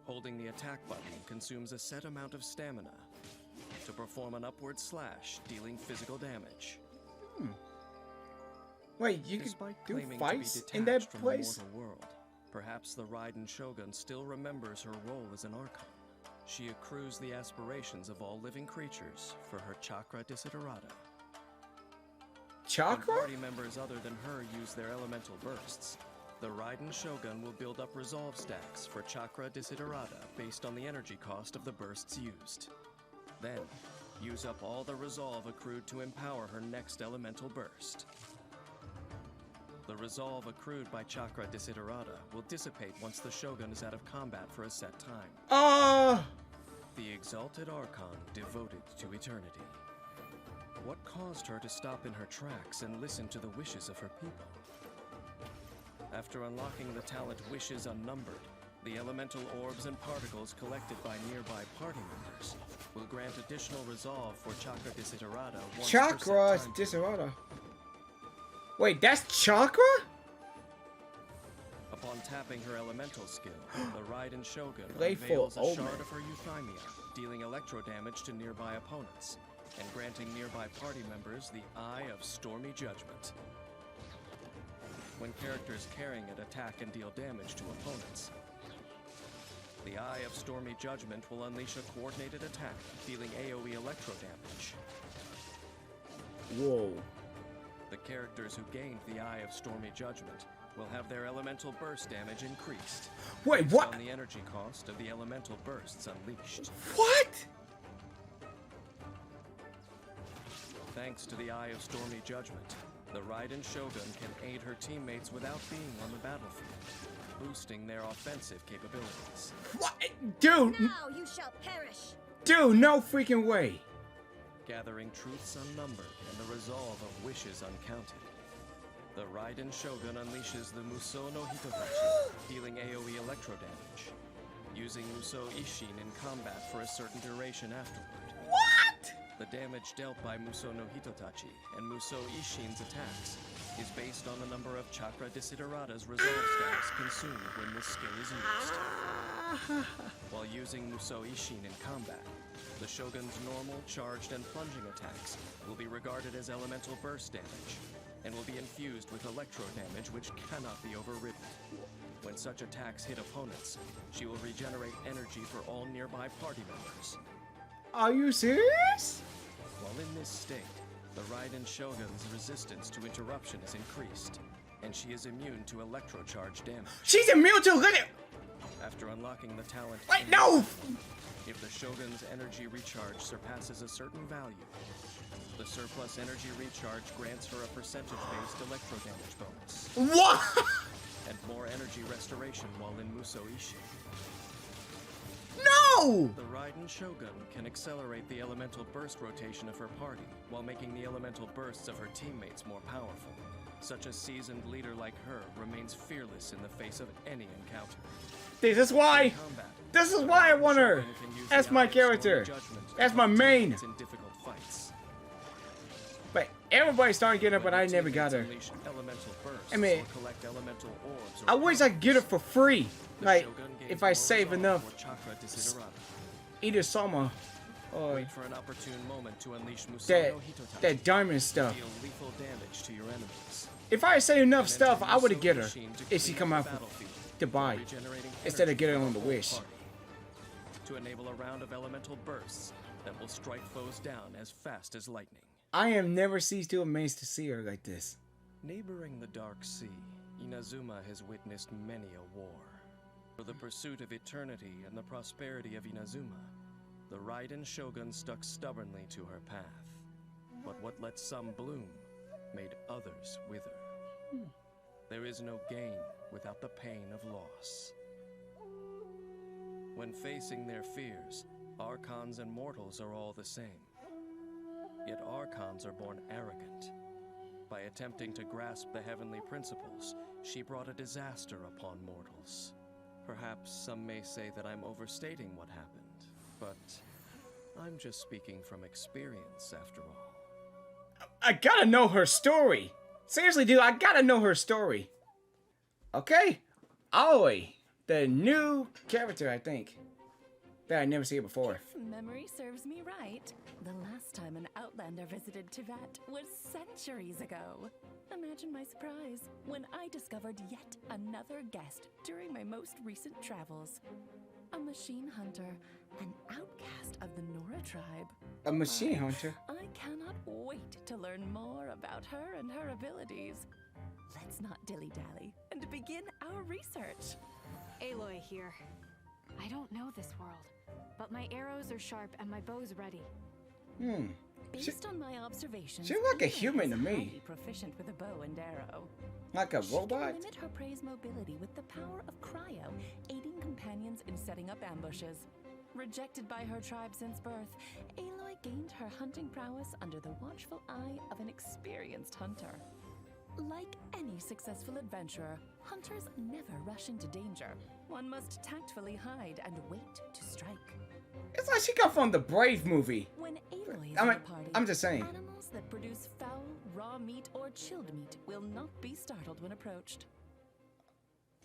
Holding the attack button consumes a set amount of stamina to perform an upward slash, dealing physical damage. Wait, you could do claiming fights to be in detached that from place? the mortal world, perhaps the Raiden Shogun still remembers her role as an archon. She accrues the aspirations of all living creatures for her chakra desiderata. Chakra? When party members other than her use their elemental bursts, the Raiden Shogun will build up resolve stacks for chakra desiderata based on the energy cost of the bursts used. Then, use up all the resolve accrued to empower her next elemental burst. The resolve accrued by chakra desiderata will dissipate once the Shogun is out of combat for a set time. The exalted Archon devoted to eternity. What caused her to stop in her tracks and listen to the wishes of her people? After unlocking the talent Wishes Unnumbered, the elemental orbs and particles collected by nearby party members will grant additional resolve for chakra desiderata once Chakra desiderata. Wait, that's chakra? Upon tapping her elemental skill, the Raiden Shogun Playful unveils a omen. shard of her euthymia, dealing electro damage to nearby opponents. and granting nearby party members the Eye of Stormy Judgment. When characters carrying it attack and deal damage to opponents, the Eye of Stormy Judgment will unleash a coordinated attack, dealing AoE electro damage. Whoa. The characters who gained the Eye of Stormy Judgment will have their elemental burst damage increased. Wait, based what? On the energy cost of the elemental bursts unleashed. What? Thanks to the Eye of Stormy Judgment, the Raiden Shogun can aid her teammates without being on the battlefield, boosting their offensive capabilities. What? Dude! Now you shall perish! Dude, no freaking way! Gathering truths unnumbered and the resolve of wishes uncounted, the Raiden Shogun unleashes the Musou no Hitodachi, dealing AoE electro damage, using Musou Ishin in combat for a certain duration afterward. What? The damage dealt by Musou no Hitodachi and Musou Ishin's attacks is based on the number of Chakra Desiderata's resolve stacks consumed when this skill is used. While using Musou Ishin in combat, the Shogun's normal, charged, and plunging attacks will be regarded as elemental burst damage, and will be infused with electro damage which cannot be overridden. When such attacks hit opponents, she will regenerate energy for all nearby party members. Are you serious? While in this state, the Raiden Shogun's resistance to interruption is increased, and she is immune to electrocharge damage. She's immune to lit. After unlocking the talent... Wait, no! If the Shogun's energy recharge surpasses a certain value, the surplus energy recharge grants her a percentage-based electro damage bonus. What? And more energy restoration while in Musou Ishin. No! The Raiden Shogun can accelerate the elemental burst rotation of her party while making the elemental bursts of her teammates more powerful. Such a seasoned leader like her remains fearless in the face of any encounter. This is why! This is why I want her! That's my character! That's my main! In difficult fights. But everybody's starting to get her, but I never got her. I mean, I wish I could get her for free. Like, if I save enough. Either Thoma or wait for an opportune moment to unleash that diamond stuff. Deal lethal damage to your enemies. If I save enough stuff, I would get her if she come out to buy instead of getting on the wish. To enable a round of elemental bursts that will strike foes down as fast as lightning. I am never ceased to amazed to see her like this. Neighboring the Dark Sea, Inazuma has witnessed many a war. For the pursuit of eternity and the prosperity of Inazuma, the Raiden Shogun stuck stubbornly to her path. But what let some bloom made others wither. There is no gain without the pain of loss. When facing their fears, Archons and mortals are all the same. Yet Archons are born arrogant. By attempting to grasp the heavenly principles, she brought a disaster upon mortals. Perhaps some may say that I'm overstating what happened, but I'm just speaking from experience after all. I gotta know her story. Seriously, dude, I gotta know her story. Okay, Aloy, the new character, I think, that I never seen before. If memory serves me right, the last time an Outlander visited Tibet was centuries ago. Imagine my surprise when I discovered yet another guest during my most recent travels. A machine hunter, an outcast of the Nora tribe. A machine hunter? I cannot wait to learn more about her and her abilities. Let's not dilly-dally and begin our research. Aloy here. I don't know this world, but my arrows are sharp and my bow's ready. Based on my observations, she look like a human to me. Highly proficient with a bow and arrow. Like a She robot? can limit her prey's mobility with the power of cryo, aiding companions in setting up ambushes. Rejected by her tribe since birth, Aloy gained her hunting prowess under the watchful eye of an experienced hunter. Like any successful adventurer, hunters never rush into danger. One must tactfully hide and wait to strike. It's like she got from the Brave movie. When Aloy is I in mean, a party, I'm just saying. animals that produce foul, raw meat or chilled meat will not be startled when approached.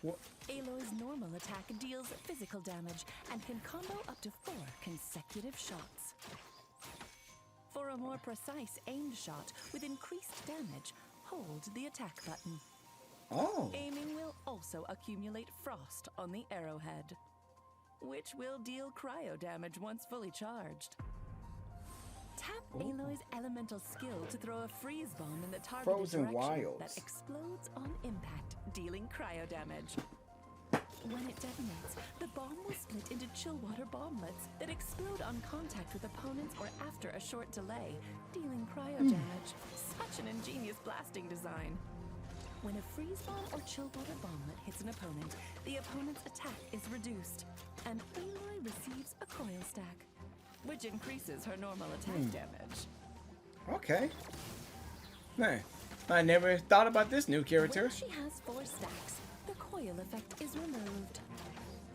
What? Aloy's normal attack deals physical damage and can combo up to 4 consecutive shots. For a a more precise aimed shot with increased damage, hold the attack button. Oh. Aiming will also accumulate frost on the arrowhead, which will deal cryo damage once fully charged. Tap Aloy's elemental skill to throw a freeze bomb in the targeted Frozen direction Wilds. that explodes on impact, dealing cryo damage. When it detonates, the bomb will split into chill water bomblets that explode on contact with opponents or after a short delay, dealing cryo damage. Such an ingenious blasting design. When a freeze bomb or chill water bomblet hits an opponent, the opponent's attack is reduced, and Aloy receives a coil stack, which increases her normal attack damage. Okay. Man, I never thought about this new character. When she has 4 stacks, the coil effect is removed,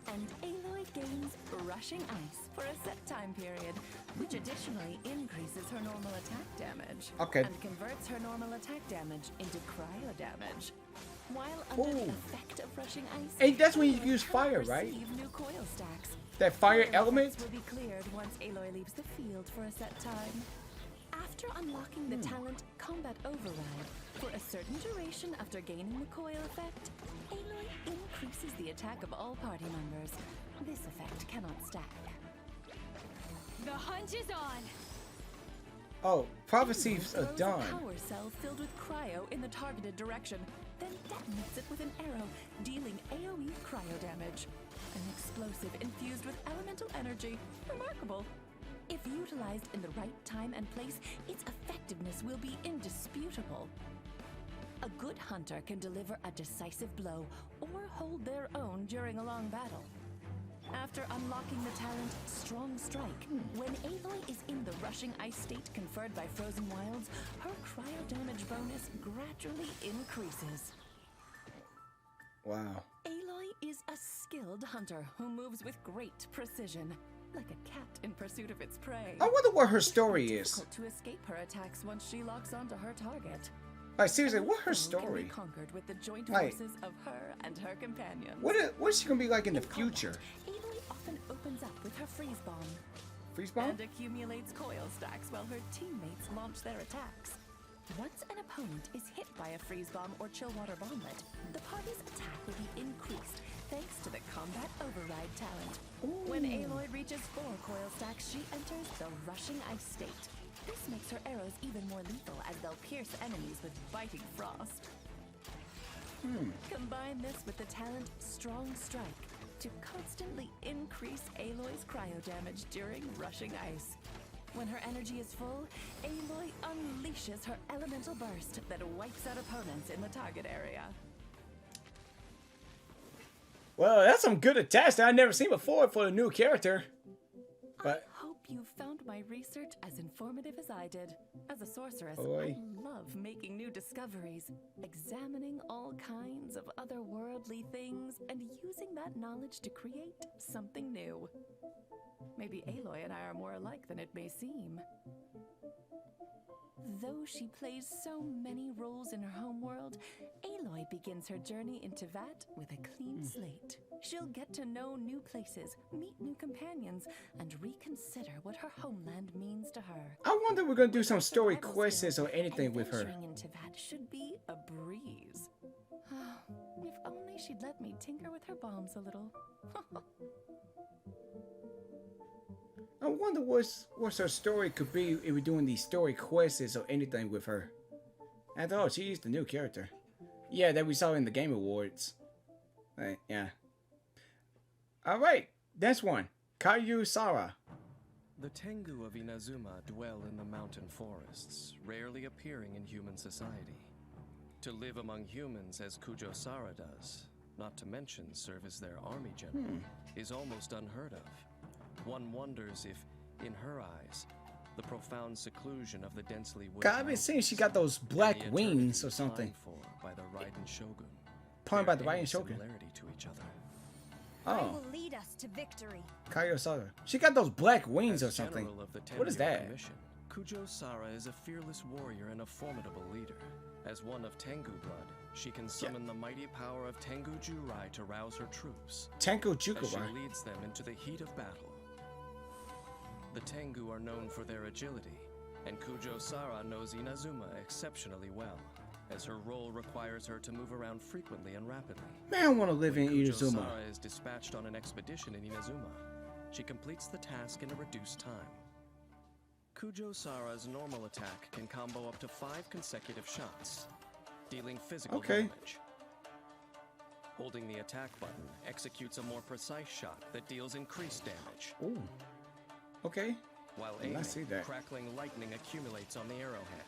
and Aloy gains Rushing Ice for a set time period, which additionally increases her normal attack damage and converts her normal attack damage into cryo damage. While under the effect of Rushing Ice, and that's when you Aloy use cannot fire, right? receive new coil stacks. That fire Coil element? effects will be cleared once Aloy leaves the field for a set time. After unlocking the talent Combat Override, for a certain duration after gaining the coil effect, Aloy increases the attack of all party members. This effect cannot stack. The hunt is on! Oh, prophecies are Throws done. a power cell filled with cryo in the targeted direction, then detonates it with an arrow, dealing AoE cryo damage. An explosive infused with elemental energy. Remarkable. If utilized in the right time and place, its effectiveness will be indisputable. A good hunter can deliver a decisive blow or hold their own during a long battle. After unlocking the talent Strong Strike, when Aloy is in the Rushing Ice state conferred by Frozen Wilds, her cryo damage bonus gradually increases. Wow. Aloy is a skilled hunter who moves with great precision, like a cat in pursuit of its prey. I wonder what her story is. Difficult to escape her attacks once she locks onto her target. Like seriously, what her Foe can story? be conquered with the joint Like, forces of her and her companions. What is she gonna be like in the future? Aloy often opens up with her freeze bomb. Freeze bomb? And accumulates coil stacks while her teammates launch their attacks. Once an opponent is hit by a freeze bomb or chill water bomblet, the party's attack will be increased thanks to the Combat Override talent. When Aloy reaches 4 coil stacks, she enters the Rushing Ice state. This makes her arrows even more lethal as they'll pierce enemies with biting frost. Combine this with the talent Strong Strike to constantly increase Aloy's cryo damage during Rushing Ice. When her energy is full, Aloy unleashes her elemental burst that wipes out opponents in the target area. Well, that's some good attacks that I've never seen before for a new character. But I hope you found my research as informative as I did. As a sorceress, Oi. I love making new discoveries, examining all kinds of otherworldly things, and using that knowledge to create something new. Maybe Aloy and I are more alike than it may seem. Though she plays so many roles in her homeworld, Aloy begins her journey into Vat with a clean slate. She'll get to know new places, meet new companions, and reconsider what her homeland means to her. I wonder if we're gonna do some story quests or anything with her. Adventuring into Vat should be a breeze. If only she'd let me tinker with her bombs a little. I wonder what's her story could be if we're doing these story quests or anything with her. After all, she's the new character. Yeah, that we saw in the Game Awards. Yeah. Alright, next one. Kujo Sara. The Tengu of Inazuma dwell in the mountain forests, rarely appearing in human society. To live among humans as Kujo Sara does, not to mention serve as their army general, is almost unheard of. One wonders if, in her eyes, the profound seclusion of the densely wooded God, I've been seeing she got those black wings or something. by the Raiden Shogun. Pardon by the bear Raiden any Shogun. similarity to each other. I Oh, will lead us to victory. Kujo Sara. She got those black wings As or something. general of the What is 10-year that? commission, Kujo Sara is a fearless warrior and a formidable leader. As one of Tengu blood, she can summon the mighty power of Tengu Jurai to rouse her troops. Tengu As she Jurai. leads them into the heat of battle. The Tengu are known for their agility, and Kujo Sara knows Inazuma exceptionally well, as her role requires her to move around frequently and rapidly. Man, I want to live in Kujo Inazuma. Sara is dispatched on an expedition in Inazuma. She completes the task in a reduced time. Kujo Sara's normal attack can combo up to 5 consecutive shots, dealing physical damage. Holding the attack button executes a more precise shot that deals increased damage. Ooh. Okay. While I aiming, see that. crackling lightning accumulates on the arrowhead.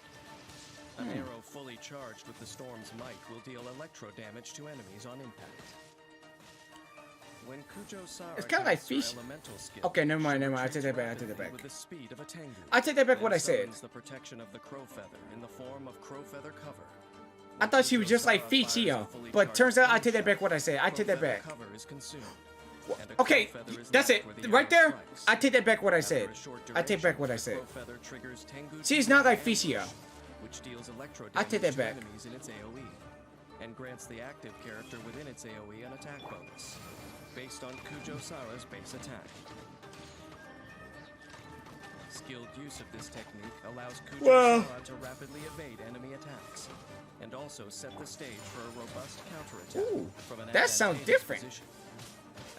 An arrow fully charged with the storm's might will deal electro damage to enemies on impact. When Kujo Sara It's kind of like casts her fish. elemental skill, Okay, never mind, she never mind. I take that retreats back. I take that rapidly back. with the speed of a tengu, I take that back what and I said. summons the protection of the crow feather in the form of crow feather cover. I thought she was just like Qiqi, but turns out I take that back what I said. I take that back. Cover is consumed. Okay, that's it. Right there, I take that back what I said. I take back what I said. She's not like Qiqi. Which deals electro I take that damage to back. enemies in its AoE, and grants the active character within its AoE an attack bonus, based on Kujo Sara's base attack. Skilled use of this technique allows Kujo Sara to rapidly evade enemy attacks, and also set the stage for a robust counterattack from an that sounds advantageous different. position.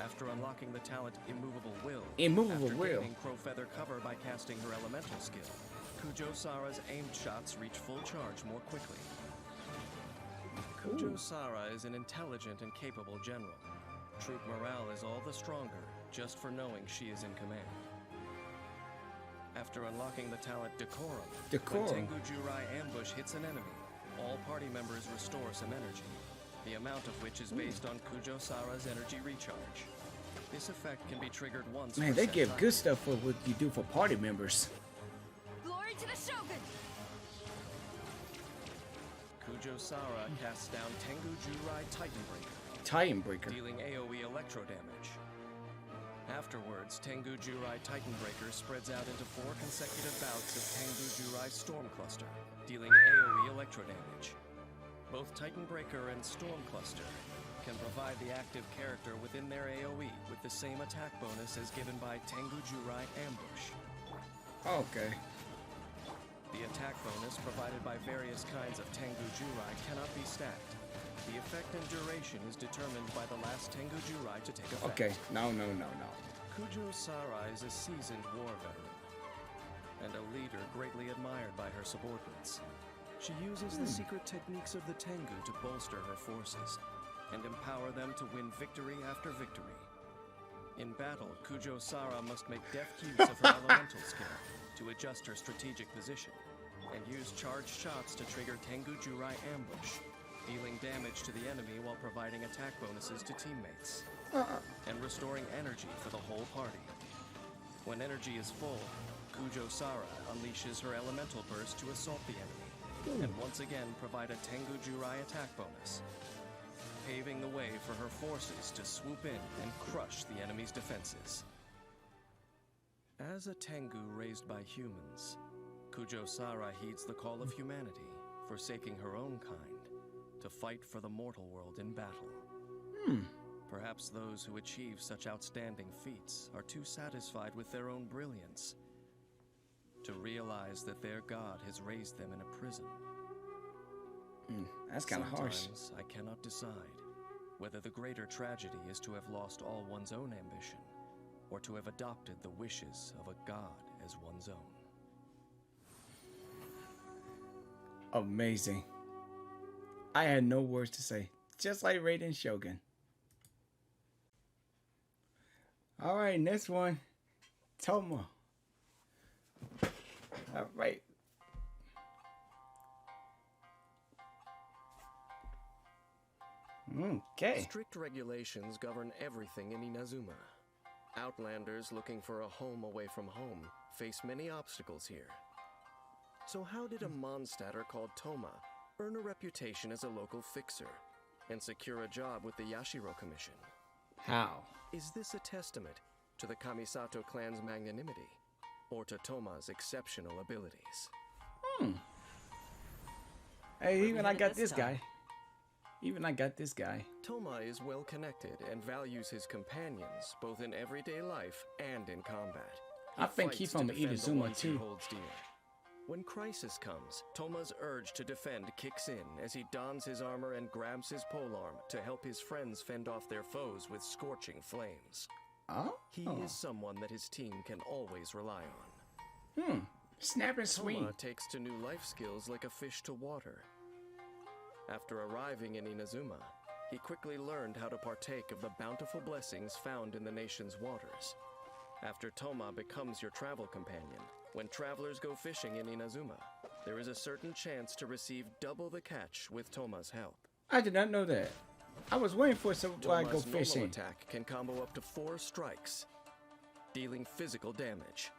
After unlocking the talent Immovable Will, Immovable after Will. gaining Crow Feather cover by casting her elemental skill, Kujo Sara's aimed shots reach full charge more quickly. Kujo Sara is an intelligent and capable general. Troop morale is all the stronger just for knowing she is in command. After unlocking the talent Decorum, when Tengu Jurai ambush hits an enemy, all party members restore some energy, the amount of which is based on Kujo Sara's energy recharge. This effect can be triggered once. Man, per they set give time. good stuff for what you do for party members. Glory to the Shogun! Kujo Sara casts down Tengu Jurai Titan Breaker, Titan Breaker. dealing AoE electro damage. Afterwards, Tengu Jurai Titan Breaker spreads out into 4 consecutive bouts of Tengu Jurai Storm Cluster, dealing AoE electro damage. Both Titan Breaker and Storm Cluster can provide the active character within their AoE with the same attack bonus as given by Tengu Jurai Ambush. Okay. The attack bonus provided by various kinds of Tengu Jurai cannot be stacked. The effect and duration is determined by the last Tengu Jurai to take effect. Okay. No. Kujo Sara is a seasoned war veteran and a leader greatly admired by her subordinates. She uses the secret techniques of the Tengu to bolster her forces and empower them to win victory after victory. In battle, Kujo Sara must make deft use of her elemental skill to adjust her strategic position and use charged shots to trigger Tengu Jurai ambush, dealing damage to the enemy while providing attack bonuses to teammates, and restoring energy for the whole party. When energy is full, Kujo Sara unleashes her elemental burst to assault the enemy, and once again provide a Tengu Jurai attack bonus, paving the way for her forces to swoop in and crush the enemy's defenses. As a Tengu raised by humans, Kujo Sara heeds the call of humanity, forsaking her own kind, to fight for the mortal world in battle. Perhaps those who achieve such outstanding feats are too satisfied with their own brilliance to realize that their god has raised them in a prison. That's kind of harsh. Sometimes I cannot decide whether the greater tragedy is to have lost all one's own ambition, or to have adopted the wishes of a god as one's own. Amazing. I had no words to say. Just like Raiden Shogun. Alright, next one. Thoma. Alright. Okay. Strict regulations govern everything in Inazuma. Outlanders looking for a home away from home face many obstacles here. So how did a Mondstadter called Thoma earn a reputation as a local fixer and secure a job with the Yashiro Commission? How? Is this a testament to the Kamisato clan's magnanimity, or to Thoma's exceptional abilities? Hey, even I got this guy. Thoma is well connected and values his companions both in everyday life and in combat. I think he's from fights to defend the Inazuma ones he too. holds dear. When crisis comes, Thoma's urge to defend kicks in as he dons his armor and grabs his polearm to help his friends fend off their foes with scorching flames. He is someone that his team can always rely on. Snap and swing. Thoma takes to new life skills like a fish to water. After arriving in Inazuma, he quickly learned how to partake of the bountiful blessings found in the nation's waters. After Thoma becomes your travel companion, when travelers go fishing in Inazuma, there is a certain chance to receive double the catch with Thoma's help. I did not know that. I was waiting for some while I go Thoma's fishing. normal attack can combo up to 4 strikes, dealing physical damage.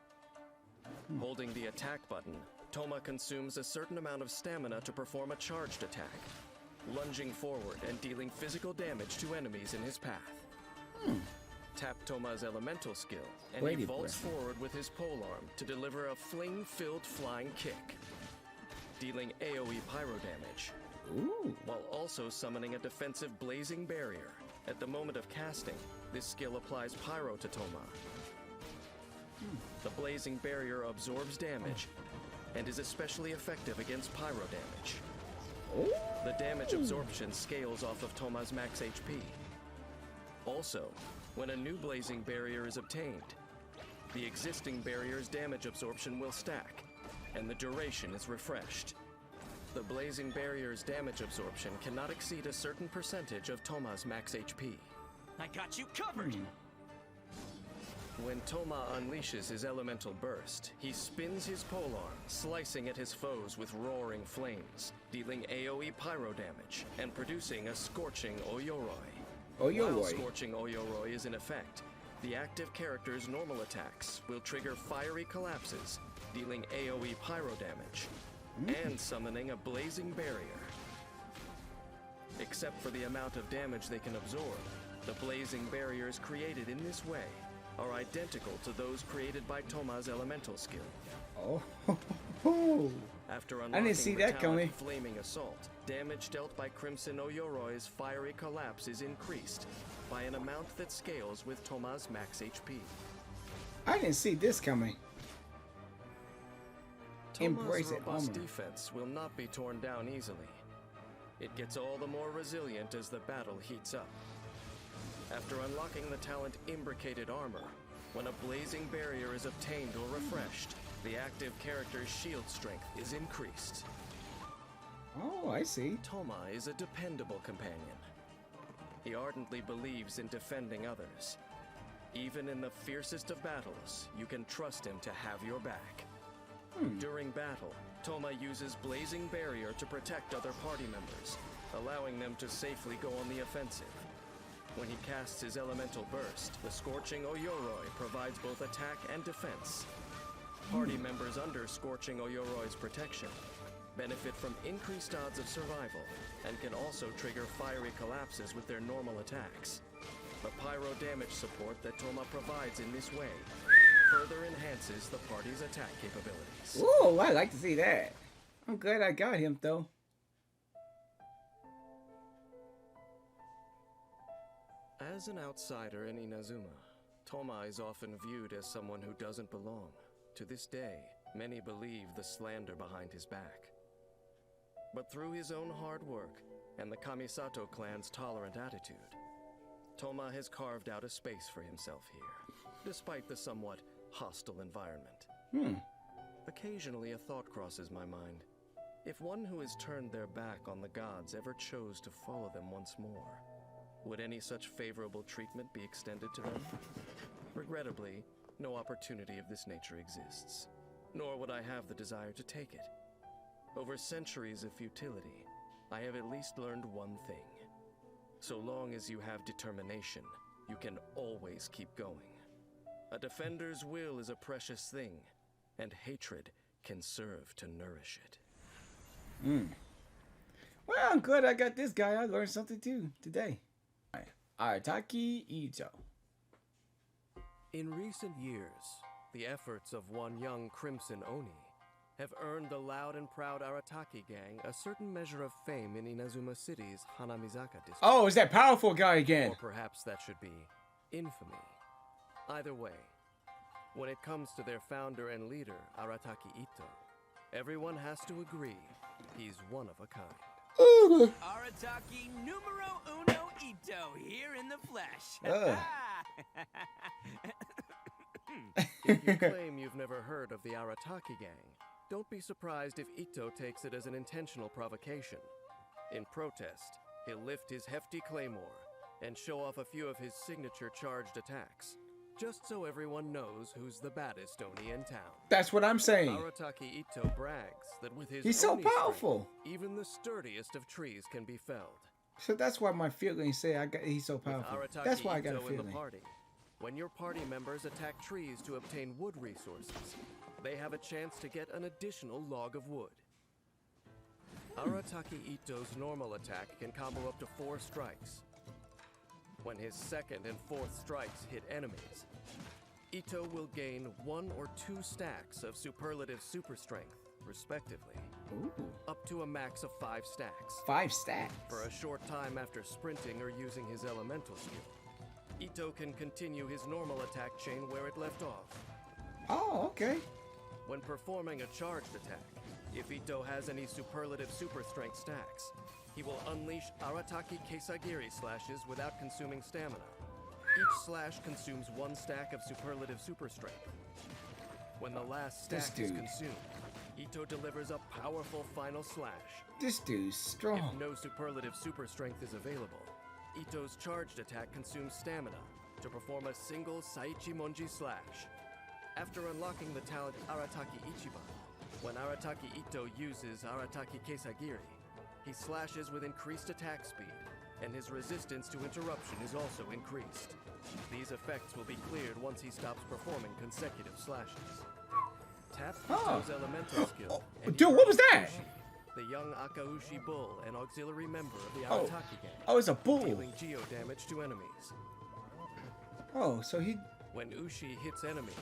Holding the attack button, Thoma consumes a certain amount of stamina to perform a charged attack, lunging forward and dealing physical damage to enemies in his path. Tap Thoma's elemental skill, and he vaults forward with his polearm to deliver a fling-filled flying kick, dealing AoE pyro damage, while also summoning a defensive blazing barrier. At the moment of casting, this skill applies pyro to Thoma. The blazing barrier absorbs damage and is especially effective against pyro damage. The damage absorption scales off of Thoma's max HP. Also, when a new blazing barrier is obtained, the existing barrier's damage absorption will stack, and the duration is refreshed. The blazing barrier's damage absorption cannot exceed a certain percentage of Thoma's max HP. I got you covered! When Thoma unleashes his elemental burst, he spins his polearm, slicing at his foes with roaring flames, dealing AoE pyro damage, and producing a scorching Oyoroi. While scorching Oyoroi is in effect, the active character's normal attacks will trigger fiery collapses, dealing AoE pyro damage, and summoning a blazing barrier. Except for the amount of damage they can absorb, the blazing barriers created in this way are identical to those created by Thoma's elemental skill. After unlocking I didn't see that coming. Flaming Assault, damage dealt by Crimson Oyoroi's fiery collapse is increased by an amount that scales with Thoma's max HP. I didn't see this coming. Thoma's robust defense will not be torn down easily. It gets all the more resilient as the battle heats up. After unlocking the talent Imbricated Armor, when a blazing barrier is obtained or refreshed, the active character's shield strength is increased. Oh, I see. Thoma is a dependable companion. He ardently believes in defending others. Even in the fiercest of battles, you can trust him to have your back. During battle, Thoma uses Blazing Barrier to protect other party members, allowing them to safely go on the offensive. When he casts his elemental burst, the Scorching Oyoroi provides both attack and defense. Party members under Scorching Oyoroi's protection benefit from increased odds of survival and can also trigger fiery collapses with their normal attacks. The pyro damage support that Thoma provides in this way further enhances the party's attack capabilities. Ooh, I like to see that. I'm glad I got him though. As an outsider in Inazuma, Thoma is often viewed as someone who doesn't belong. To this day, many believe the slander behind his back. But through his own hard work and the Kamisato clan's tolerant attitude, Thoma has carved out a space for himself here, despite the somewhat hostile environment. Occasionally a thought crosses my mind. If one who has turned their back on the gods ever chose to follow them once more, would any such favorable treatment be extended to them? Regrettably, no opportunity of this nature exists, nor would I have the desire to take it. Over centuries of futility, I have at least learned one thing. So long as you have determination, you can always keep going. A defender's will is a precious thing, and hatred can serve to nourish it. Well, I'm glad I got this guy. I learned something too today. Arataki Itto. In recent years, the efforts of one young Crimson Oni have earned the loud and proud Arataki gang a certain measure of fame in Inazuma City's Hanamizaka district. Oh, is that powerful guy again? Or perhaps that should be infamy. Either way, when it comes to their founder and leader, Arataki Itto, Everyone has to agree he's one of a kind. Arataki numero uno Itto here in the flesh. If you claim you've never heard of the Arataki gang, don't be surprised if Itto takes it as an intentional provocation. In protest, he'll lift his hefty claymore and show off a few of his signature charged attacks, just so everyone knows who's the baddest Oni in town. That's what I'm saying. Arataki Itto brags that with his He's so Oni powerful. strength, even the sturdiest of trees can be felled. So that's why my feelings say he's so powerful. That's why I got a Itto in the feeling. party, when your party members attack trees to obtain wood resources, they have a chance to get an additional log of wood. Arataki Itto's normal attack can combo up to 4 strikes. When his second and fourth strikes hit enemies, Itto will gain 1 or 2 stacks of superlative super strength, respectively. Ooh. Up to a max of 5 stacks. 5 stacks? For a short time after sprinting or using his elemental skill, Itto can continue his normal attack chain where it left off. Oh, okay. When performing a charged attack, if Itto has any superlative super strength stacks, he will unleash Arataki Kesagiri slashes without consuming stamina. Each slash consumes 1 stack of superlative super strength. When the last stack is consumed, Itto delivers a powerful final slash. This dude's strong. If no superlative super strength is available, Itto's charged attack consumes stamina to perform a single Saichi Monji slash. After unlocking the talent Arataki Ichiban, when Arataki Itto uses Arataki Kesagiri, he slashes with increased attack speed, and his resistance to interruption is also increased. These effects will be cleared once he stops performing consecutive slashes. Tap Itto's elemental skill. Dude, what was that? The young Akaushi bull, an auxiliary member of the Arataki gang. Oh, it's a bull. Dealing geo damage to enemies. Oh, so he... When Ushi hits enemies,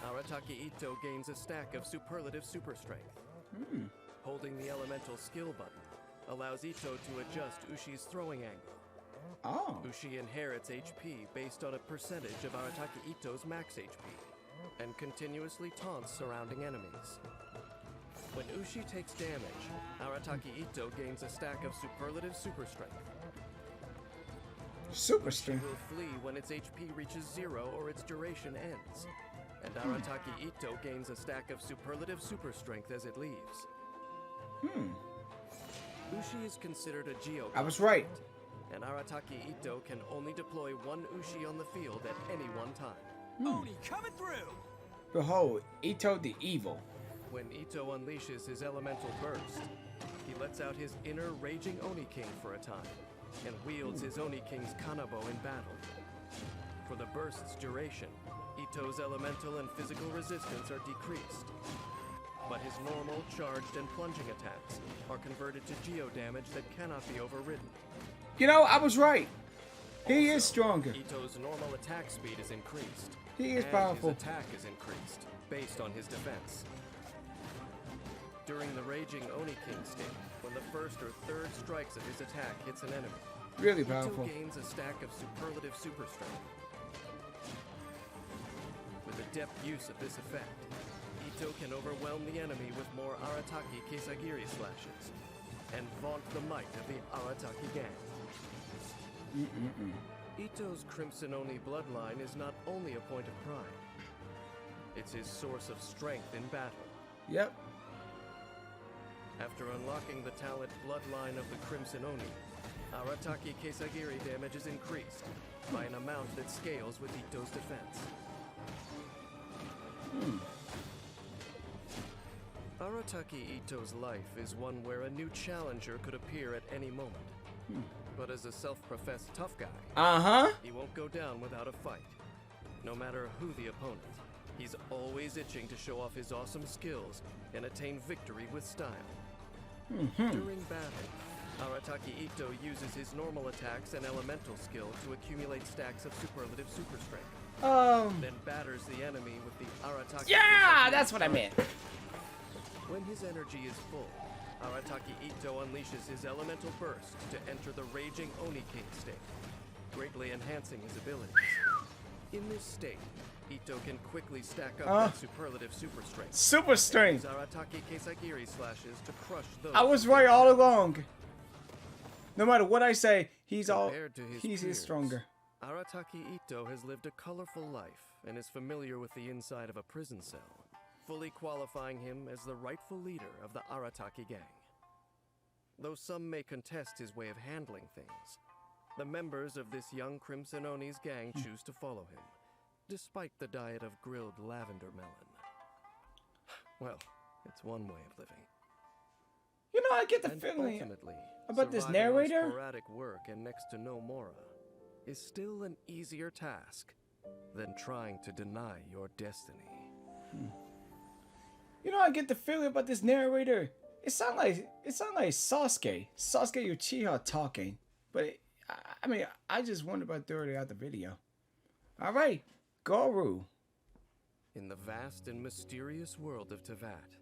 Arataki Itto gains a stack of superlative super strength. Holding the elemental skill button allows Itto to adjust Ushi's throwing angle. Oh. Ushi inherits HP based on a percentage of Arataki Itto's max HP, and continuously taunts surrounding enemies. When Ushi takes damage, Arataki Itto gains a stack of superlative super strength. Super strength? Ushi will flee when its HP reaches 0 or its duration ends, and Arataki Itto gains a stack of superlative super strength as it leaves. Ushi is considered a Geo. I was right. And Arataki Itto can only deploy 1 Ushi on the field at any one time. Oni coming through! Behold, Itto the Evil. When Itto unleashes his elemental burst, he lets out his inner raging Oni King for a time, and wields his Oni King's Kanabo in battle. For the burst's duration, Itto's elemental and physical resistance are decreased, but his normal, charged, and plunging attacks are converted to geo damage that cannot be overridden. You know, I was right. He is stronger. Itto's normal attack speed is increased. He is and powerful. His attack is increased, based on his defense. During the Raging Oni King state, when the first or third strikes of his attack hits an enemy, Really powerful. Itto gains a stack of superlative super strength. With adept use of this effect, Itto can overwhelm the enemy with more Arataki Kesagiri slashes, and vaunt the might of the Arataki gang. Itto's Crimson Oni bloodline is not only a point of pride, it's his source of strength in battle. Yep. After unlocking the talent Bloodline of the Crimson Oni, Arataki Kesagiri damage is increased by an amount that scales with Itto's defense. Arataki Itto's life is one where a new challenger could appear at any moment. But as a self-professed tough guy, he won't go down without a fight. No matter who the opponent, he's always itching to show off his awesome skills and attain victory with style. During battle, Arataki Itto uses his normal attacks and elemental skill to accumulate stacks of superlative super strength. Then batters the enemy with the Arataki. Yeah, that's what I meant. When his energy is full, Arataki Itto unleashes his elemental burst to enter the Raging Oni King state, greatly enhancing his abilities. In this state, Itto can quickly stack up that superlative super strength. Super strength! Arataki Itto slashes to crush those. I was right all along. No matter what I say, he's peers, stronger. Arataki Itto has lived a colorful life and is familiar with the inside of a prison cell, fully qualifying him as the rightful leader of the Arataki gang. Though some may contest his way of handling things, the members of this young Crimson Oni's gang choose to follow him, despite the diet of grilled lavender melon. Well, it's one way of living. You know, I get the feeling about this narrator. Sporadic work and next to no mora is still an easier task than trying to deny your destiny. You know, I get the feeling about this narrator. It sounds like Sasuke Uchiha talking, but I mean, I just wonder about throughout the video. All right, Gorou. In the vast and mysterious world of Teyvat,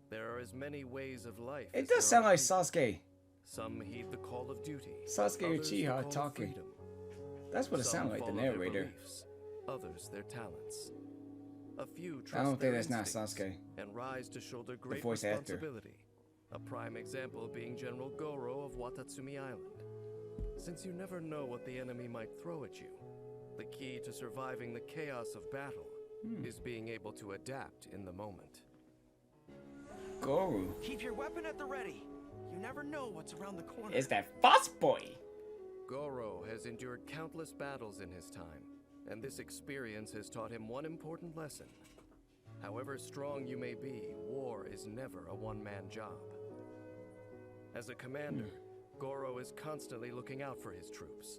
there are as many ways of life. It does sound like Sasuke. Some heed the call of duty. Sasuke Uchiha talking. That's what it sounds like, the narrator. Beliefs, others their talents. A few trust I don't think their that's not instincts Sasuke. and rise to shoulder great voice actor. responsibility. A prime example being General Gorou of Watatsumi Island. Since you never know what the enemy might throw at you, the key to surviving the chaos of battle is being able to adapt in the moment. Gorou. Keep your weapon at the ready. You never know what's around the corner. It's that Fox boy. Gorou has endured countless battles in his time, and this experience has taught him one important lesson. However strong you may be, war is never a one-man job. As a commander, Gorou is constantly looking out for his troops,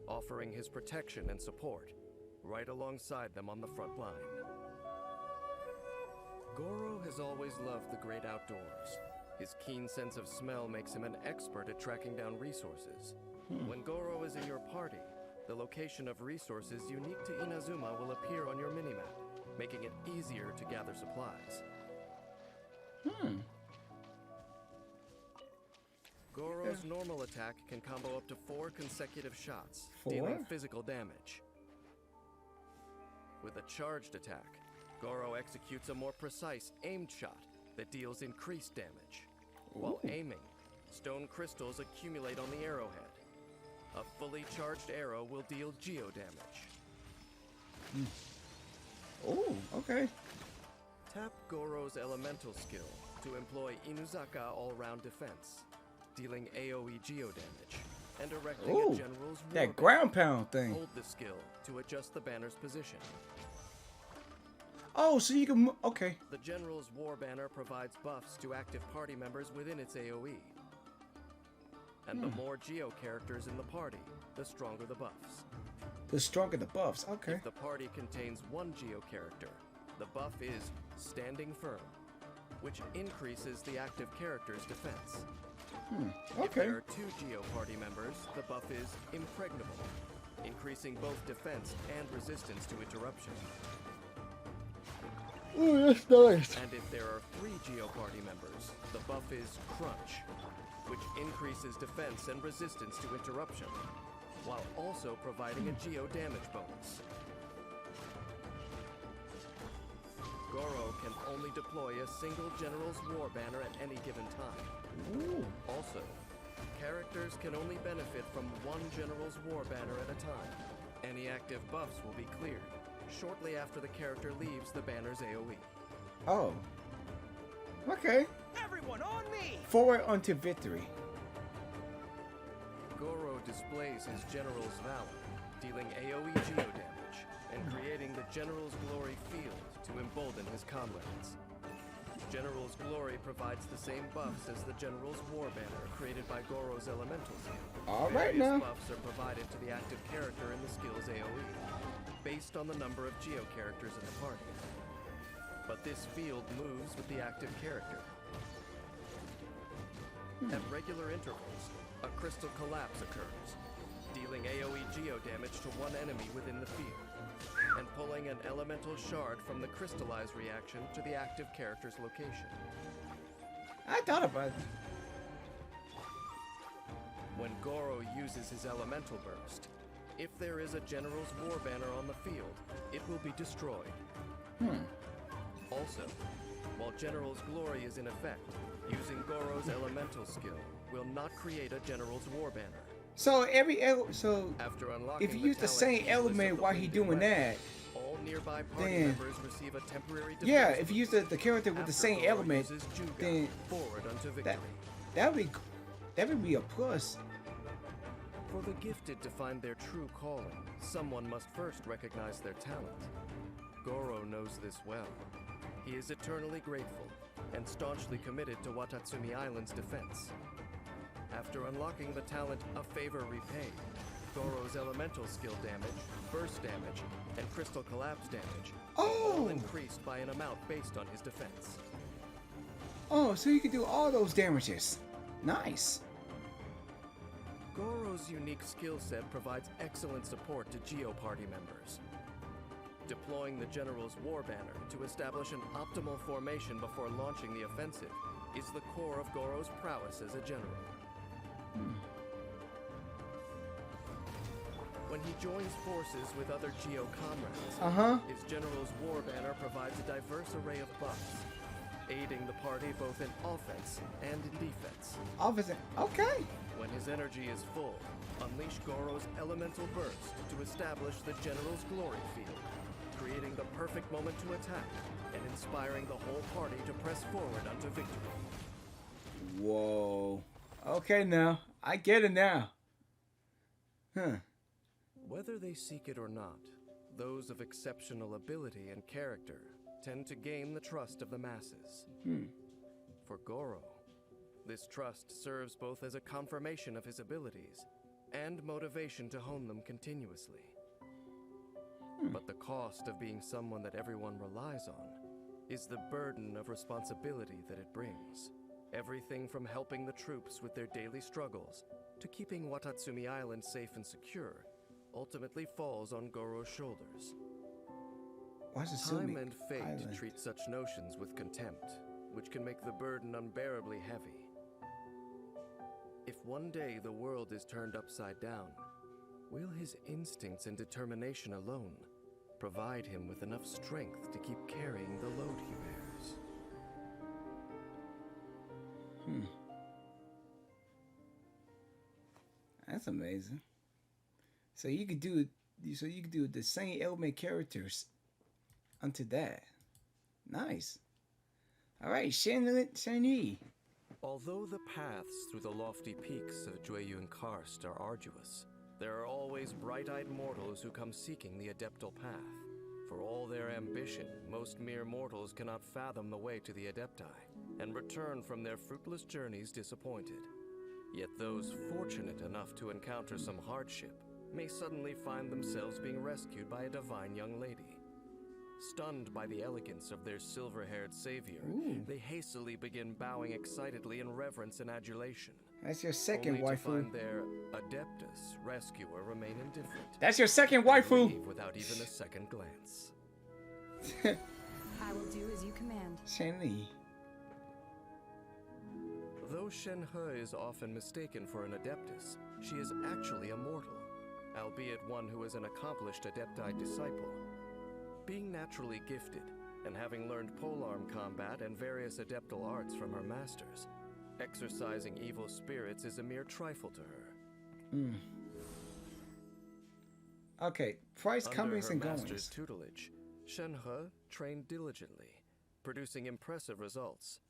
offering his protection and support, right alongside them on the front line. Gorou has always loved the great outdoors. His keen sense of smell makes him an expert at tracking down resources. When Gorou is in your party, the location of resources unique to Inazuma will appear on your minimap, making it easier to gather supplies. Gorou's normal attack can combo up to 4 consecutive shots, dealing physical damage. With a charged attack, Gorou executes a more precise aimed shot that deals increased damage. While aiming, stone crystals accumulate on the arrowhead. A fully charged arrow will deal geo damage. Oh, okay. Tap Gorou's elemental skill to employ Inuzaka all-round defense, dealing AoE geo damage, and erecting a general's war that ground pound thing. Hold the skill to adjust the banner's position. Oh, so you can... Okay. The general's war banner provides buffs to active party members within its AoE. And the more geo characters in the party, the stronger the buffs. The stronger the buffs, okay. If the party contains 1 geo character, the buff is Standing Firm, which increases the active character's defense. Okay. If there are 2 geo party members, the buff is Impregnable, increasing both defense and resistance to interruption. Ooh, that's nice. And if there are 3 geo party members, the buff is Crunch, which increases defense and resistance to interruption, while also providing a geo damage bonus. Gorou can only deploy a single general's war banner at any given time. Also, characters can only benefit from 1 general's war banner at a time. Any active buffs will be cleared shortly after the character leaves the banner's AoE. Oh. Okay. Everyone on me! Forward unto victory. Gorou displays his general's valor, dealing AoE geo damage, and creating the General's Glory field to embolden his comrades. General's Glory provides the same buffs as the General's War Banner created by Gorou's elemental skill. Alright now. Buffs are provided to the active character in the skill's AoE, based on the number of geo characters in the party. But this field moves with the active character. At regular intervals, a crystal collapse occurs, dealing AoE geo damage to 1 enemy within the field, and pulling an elemental shard from the crystallized reaction to the active character's location. I thought about it. When Gorou uses his elemental burst, If there is a General's War Banner on the field, it will be destroyed. Also, while General's Glory is in effect, using Gorou's elemental skill will not create a General's War Banner. So after unlocking if you use the same element while he doing that, all nearby party then members receive a temporary yeah, if you use the character with the same element, then forward unto victory. that would be a plus. For the gifted to find their true calling, someone must first recognize their talent. Gorou knows this well. He is eternally grateful and staunchly committed to Watatsumi Island's defense. After unlocking the talent A Favor Repaid, Gorou's elemental skill damage, burst damage, and crystal collapse damage all increased by an amount based on his defense. Oh, so you can do all those damages. Nice. Gorou's unique skill set provides excellent support to Geo Party members. Deploying the General's War Banner to establish an optimal formation before launching the offensive is the core of Gorou's prowess as a general. When he joins forces with other Geo comrades, his General's War Banner provides a diverse array of buffs, aiding the party both in offense and in defense. Okay. When his energy is full, unleash Gorou's elemental burst to establish the General's Glory field, creating the perfect moment to attack and inspiring the whole party to press forward unto victory. Whoa. Okay, now I get it now. Whether they seek it or not, those of exceptional ability and character tend to gain the trust of the masses. For Gorou, this trust serves both as a confirmation of his abilities and motivation to hone them continuously. But the cost of being someone that everyone relies on is the burden of responsibility that it brings. Everything from helping the troops with their daily struggles to keeping Watatsumi Island safe and secure ultimately falls on Gorou's shoulders. Time and fate treat such notions with contempt, which can make the burden unbearably heavy. If one day the world is turned upside down, will his instincts and determination alone provide him with enough strength to keep carrying the load he bears? That's amazing. So you could do the same element characters onto that. Nice. All right, Shenhe. Although the paths through the lofty peaks of Jueyun Karst are arduous, there are always bright-eyed mortals who come seeking the adeptal path. For all their ambition, most mere mortals cannot fathom the way to the Adepti, and return from their fruitless journeys disappointed. Yet those fortunate enough to encounter some hardship may suddenly find themselves being rescued by a divine young lady. Stunned by the elegance of their silver-haired savior, they hastily begin bowing excitedly in reverence and adulation. That's your second only waifu. To find their adeptus rescuer remain indifferent. That's your second waifu. Leave without even a second glance. I will do as you command. Shenhe. Though Shenhe is often mistaken for an adeptus, she is actually a mortal, albeit one who is an accomplished adepti disciple. Being naturally gifted, and having learned polearm combat and various adeptal arts from her masters, exorcising evil spirits is a mere trifle to her. Okay, price comings and Under her goings. master's tutelage, Shenhe trained diligently, producing impressive results.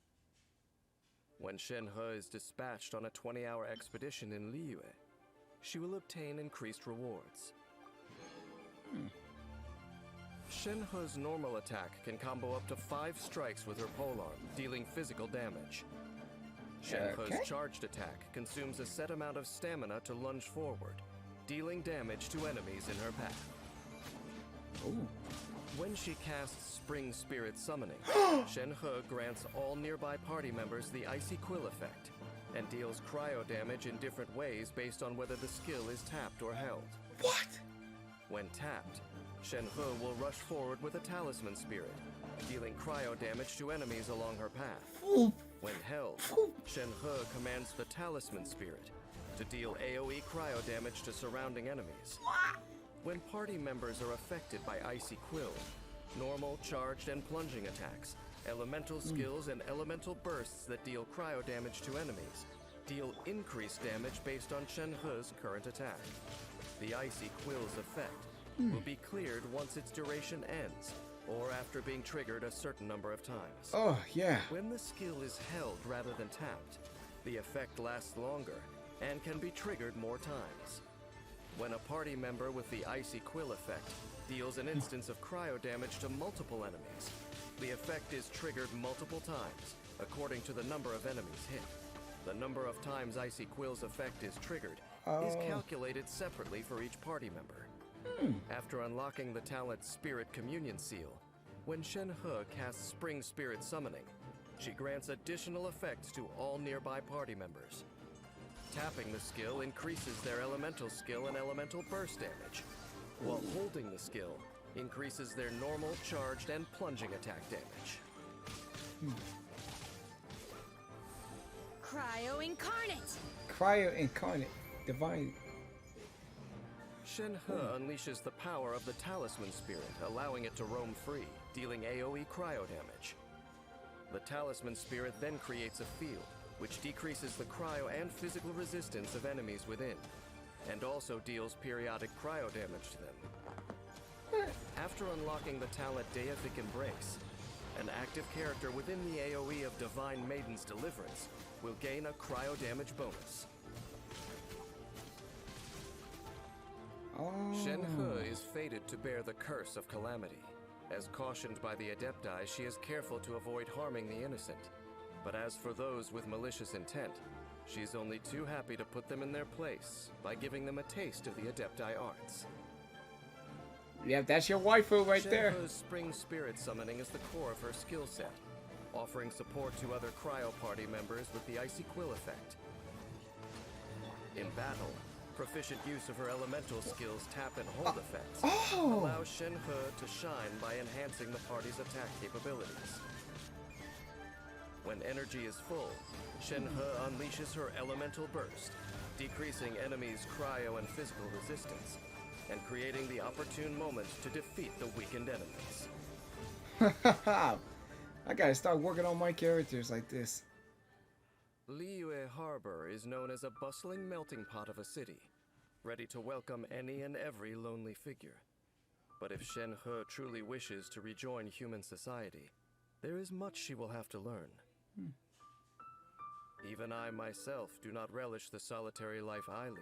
When Shenhe is dispatched on a 20-hour expedition in Liyue, she will obtain increased rewards. Shenhe's normal attack can combo up to 5 strikes with her polearm, dealing physical damage. Shenhe's charged attack consumes a set amount of stamina to lunge forward, dealing damage to enemies in her path. When she casts Spring Spirit Summoning, Shenhe grants all nearby party members the Icy Quill effect, and deals cryo damage in different ways based on whether the skill is tapped or held. What? When tapped, Shenhe will rush forward with a Talisman Spirit, dealing cryo damage to enemies along her path. When held, Shenhe commands the Talisman Spirit to to deal AoE cryo damage to surrounding enemies. When party members are affected by Icy Quill, normal, charged, and plunging attacks, elemental skills, and elemental bursts that deal cryo damage to enemies deal increased damage based on Shenhe's current attack. The Icy Quill's effect will be cleared once its duration ends, or after being triggered a certain number of times. Oh, yeah. When the skill is held rather than tapped, the effect lasts longer and can be triggered more times. When a party member with the Icy Quill effect deals an instance of cryo damage to multiple enemies, the effect is triggered multiple times, according to the number of enemies hit. The number of times Icy Quill's effect is triggered is calculated separately for each party member. After unlocking the talent Spirit Communion Seal, when Shenhe casts Spring Spirit Summoning, she grants additional effects to all nearby party members. Tapping the skill increases their elemental skill and elemental burst damage, while holding the skill increases their normal, charged, and plunging attack damage. Cryo Incarnate! Cryo Incarnate. Divine. Shenhe unleashes the power of the Talisman Spirit, allowing it to roam free, dealing AoE cryo damage. The Talisman Spirit then creates a field, which decreases the cryo and physical resistance of enemies within, and also deals periodic cryo damage to them. After unlocking the talent Deific Embrace, an active character within the AoE of Divine Maiden's Deliverance will gain a cryo damage bonus. Shenhe is fated to bear the curse of calamity. As cautioned by the Adepti, she is careful to avoid harming the innocent. But as for those with malicious intent, she is only too happy to put them in their place by giving them a taste of the Adepti arts. Yeah, that's your waifu right there. Shenhe's Spring Spirit Summoning is the core of her skill set, offering support to other cryo party members with the Icy Quill effect. In battle, proficient use of her elemental skills tap and hold effects allows Shenhe to shine by enhancing the party's attack capabilities. When energy is full, Shenhe unleashes her elemental burst, decreasing enemies' cryo and physical resistance, and creating the opportune moment to defeat the weakened enemies. I gotta start working on my characters like this. Liyue Harbor is known as a bustling melting pot of a city, ready to welcome any and every lonely figure. But if Shenhe truly wishes to rejoin human society, there is much she will have to learn. Even I myself do not relish the solitary life I lead.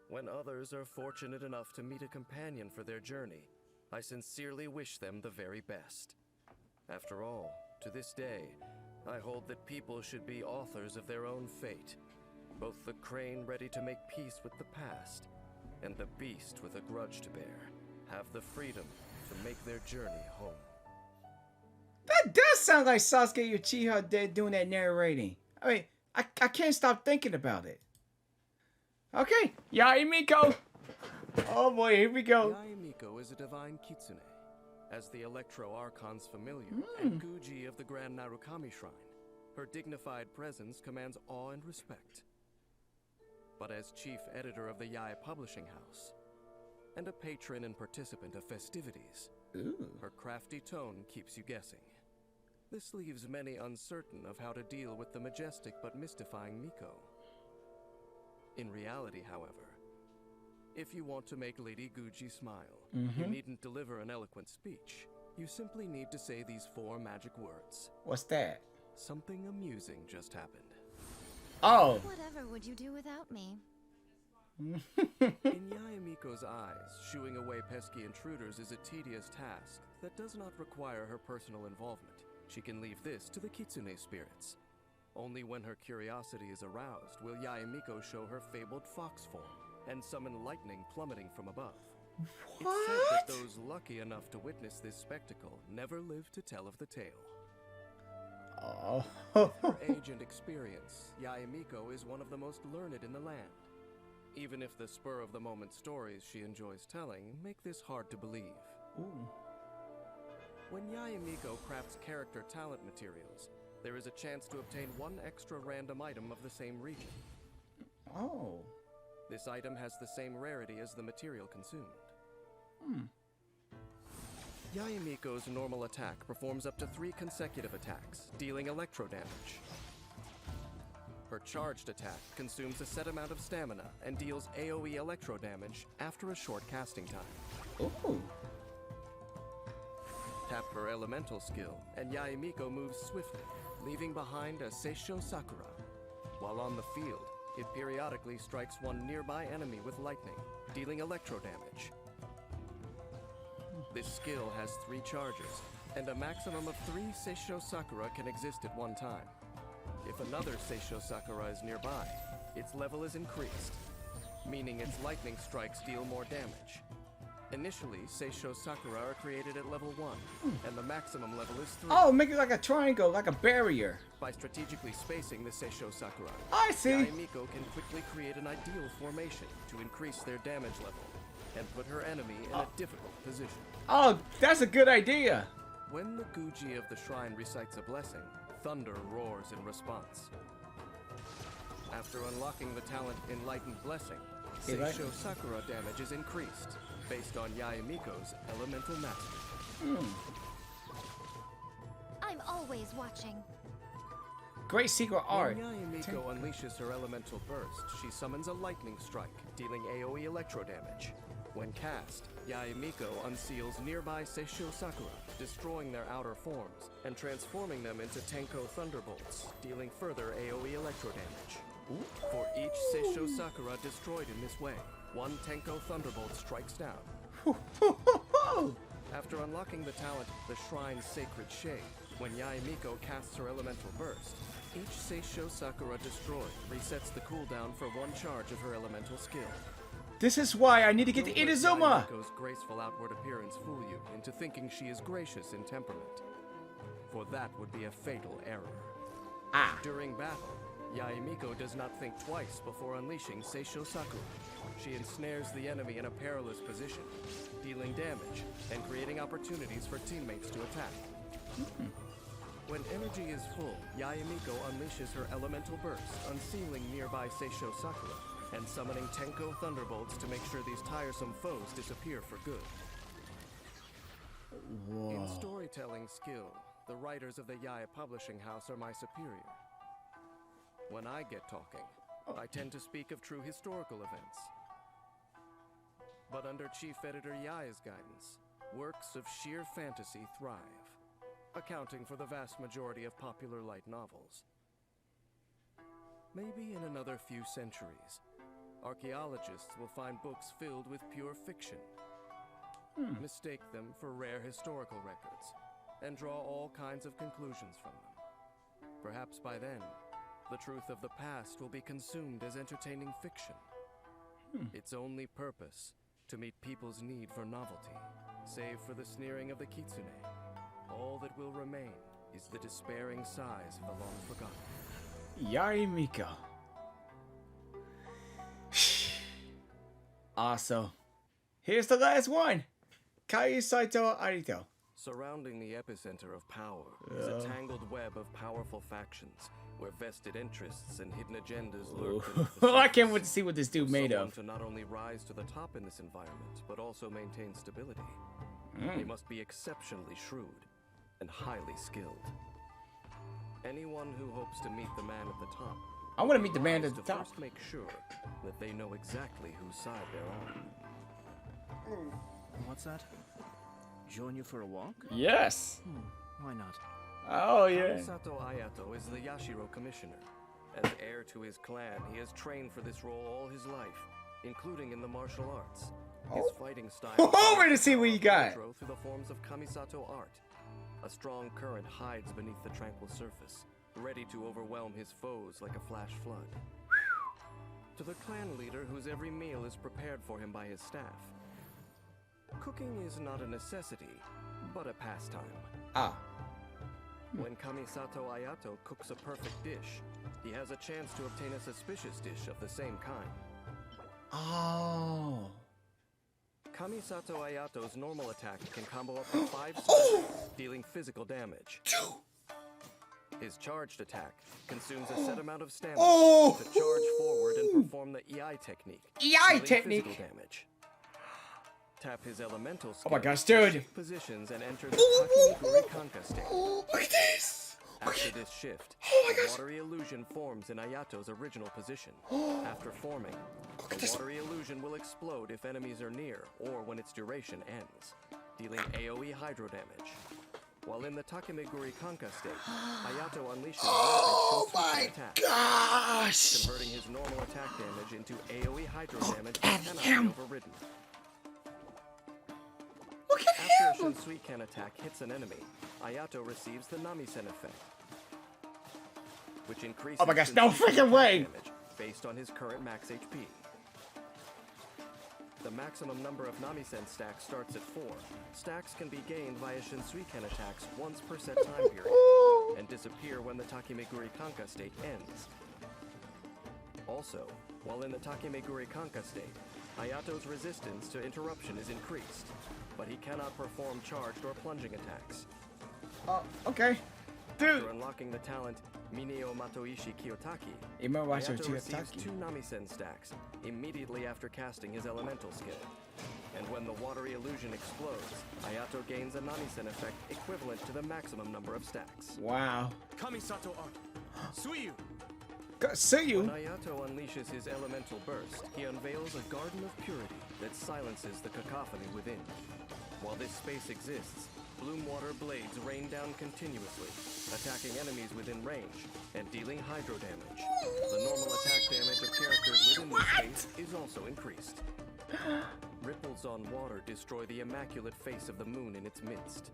When others are fortunate enough to meet a companion for their journey, I sincerely wish them the very best. After all, to this day, I hold that people should be authors of their own fate. Both the crane ready to make peace with the past, and the beast with a grudge to bear, have the freedom to make their journey home. That does sound like Sasuke Uchiha did doing that narrating. I mean, I can't stop thinking about it. Okay, Yae Miko. Oh boy, here we go. Yae Miko is a divine kitsune, as the Electro Archon's familiar and Guji of the Grand Narukami Shrine. Her dignified presence commands awe and respect. But as chief editor of the Yae Publishing House, and a patron and participant of festivities, her crafty tone keeps you guessing. This leaves many uncertain of how to deal with the majestic but mystifying Miko. In reality, however, if you want to make Lady Guji smile, you needn't deliver an eloquent speech. You simply need to say these 4 magic words. What's that? Something amusing just happened. Oh! Whatever would you do without me? In Yae Miko's eyes, shooing away pesky intruders is a tedious task that does not require her personal involvement. She can leave this to the Kitsune spirits. Only when her curiosity is aroused will Yae Miko show her fabled fox form and summon lightning plummeting from above. What? It's said that those lucky enough to witness this spectacle never live to tell of the tale. Oh. With her age and experience, Yae Miko is one of the most learned in the land. Even if the spur-of-the-moment stories she enjoys telling make this hard to believe. When Yae Miko crafts character talent materials, there is a chance to obtain 1 extra random item of the same region. Oh. This item has the same rarity as the material consumed. Yae Miko's normal attack performs up to 3 consecutive attacks, dealing electro damage. Her charged attack consumes a set amount of stamina and deals AoE electro damage after a short casting time. Ooh. Tap her elemental skill, and Yae Miko moves swiftly, leaving behind a Seisho Sakura. While on the field, it periodically strikes one nearby enemy with lightning, dealing electro damage. This skill has 3 charges, and a maximum of 3 Seisho Sakura can exist at one time. If another Seisho Sakura is nearby, its level is increased, meaning its lightning strikes deal more damage. Initially, Seisho Sakura are created at level 1, and the maximum level is 3. Oh, make it like a triangle, like a barrier. By strategically spacing the Seisho Sakura, I see. Yae Miko can quickly create an ideal formation to increase their damage level, and put her enemy in a difficult position. Oh, that's a good idea. When the Guji of the shrine recites a blessing, thunder roars in response. After unlocking the talent Enlightened Blessing, Seisho Sakura damage is increased, based on Yae Miko's elemental mastery. I'm always watching. Great secret art. When Yae Miko unleashes her elemental burst, she summons a lightning strike, dealing AoE electro damage. When cast, Yae Miko unseals nearby Seisho Sakura, destroying their outer forms, and transforming them into Tenko Thunderbolts, dealing further AoE electro damage. For each Seisho Sakura destroyed in this way, 1 Tenko Thunderbolt strikes down. After unlocking the talent, the Shrine's Sacred Shade, when Yae Miko casts her elemental burst, each Seisho Sakura destroyed resets the cooldown for 1 charge of her elemental skill. This is why I need to get to Inazuma. Yae Miko's graceful outward appearance fool you into thinking she is gracious in temperament, for that would be a fatal error. During battle, Yae Miko does not think twice before unleashing Seisho Sakura. She ensnares the enemy in a perilous position, dealing damage and creating opportunities for teammates to attack. When energy is full, Yae Miko unleashes her elemental burst, unsealing nearby Seisho Sakura, and summoning Tenko Thunderbolts to make sure these tiresome foes disappear for good. Whoa. In storytelling skill, the writers of the Yae Publishing House are my superior. When I get talking, I tend to speak of true historical events. But under Chief Editor Yae's guidance, works of sheer fantasy thrive, accounting for the vast majority of popular light novels. Maybe in another few centuries, archaeologists will find books filled with pure fiction, mistake them for rare historical records, and draw all kinds of conclusions from them. Perhaps by then, the truth of the past will be consumed as entertaining fiction. Its only purpose, to meet people's need for novelty, save for the sneering of the kitsune. All that will remain is the despairing sighs of the long forgotten. Yae Miko. Awesome. Here's the last one. Kamisato Ayato. Surrounding the epicenter of power is a tangled web of powerful factions, where vested interests and hidden agendas lurk. I can't wait to see what this dude made of. To not only rise to the top in this environment, but also maintain stability. He must be exceptionally shrewd and highly skilled. Anyone who hopes to meet the man at the top, I want to meet the man at the top. First make sure that they know exactly whose side they're on. What's that? Join you for a walk? Yes. Why not? Oh, yeah. Kamisato Ayato is the Yashiro commissioner. As heir to his clan, he has trained for this role all his life, including in the martial arts. His fighting style over to see what you got. Through the forms of Kamisato art. A strong current hides beneath the tranquil surface, ready to overwhelm his foes like a flash flood. To the clan leader whose every meal is prepared for him by his staff, cooking is not a necessity, but a pastime. When Kamisato Ayato cooks a perfect dish, he has a chance to obtain a suspicious dish of the same kind. Kamisato Ayato's normal attack can combo up to 5 slashes, dealing physical damage. His charged attack consumes a set amount of stamina Oh! to charge forward and perform the EI technique. EI dealing technique? physical damage. Tap his elemental skill. Oh my gosh, to dude! shift positions and enter the Takemiguri Kanka state. Look at this! After this shift, the watery illusion forms in Ayato's original position. After forming, the watery illusion will explode if enemies are near or when its duration ends, dealing AoE hydro damage. While in the Takemiguri Kanka state, Ayato unleashes rapid attack, gosh! converting his normal attack damage into AoE hydro damage that cannot be overridden. After a Shinsuiken attack hits an enemy, Ayato receives the Namisen effect, which increases Oh my gosh, no Shinsuiken freaking way! damage based on his current max HP. The maximum number of Namisen stacks starts at 4. Stacks can be gained via Shinsuiken attacks once per set time period, and disappear when the Takemiguri Kanka state ends. Also, while in the Takemiguri Kanka state, Ayato's resistance to interruption is increased, but he cannot perform charged or plunging attacks. Okay. Dude! After unlocking the talent Mineo Matoishi Kiyotaki, Ayato Ayato receives 2 Namisen stacks immediately after casting his elemental skill. And when the watery illusion explodes, Ayato gains a Namisen effect equivalent to the maximum number of stacks. Wow. Kamisato Ayato. Sayu! When Ayato unleashes his elemental burst, he unveils a garden of purity that silences the cacophony within. While this space exists, Bloomwater blades rain down continuously, attacking enemies within range and dealing hydro damage. The normal attack damage of characters within this space is also increased. Ripples on water destroy the immaculate face of the moon in its midst,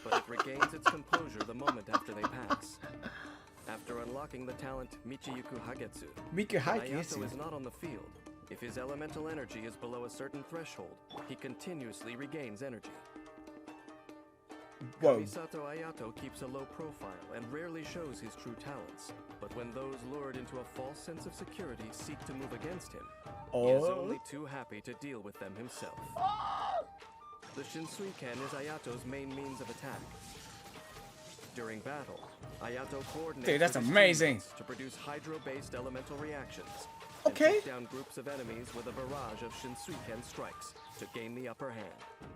but it regains its composure the moment after they pass. After unlocking the talent Michiyuku Hagetsu, Ayato is not on the field. If his elemental energy is below a certain threshold, he continuously regains energy. Whoa. Kamisato Ayato keeps a low profile and rarely shows his true talents. But when those lured into a false sense of security seek to move against him, he is only too happy to deal with them himself. The Shinsuiken is Ayato's main means of attack. During battle, Ayato coordinates Dude, that's with his amazing. teammates to produce hydro-based elemental reactions. Okay. And take down groups of enemies with a barrage of Shinsuiken strikes to gain the upper hand.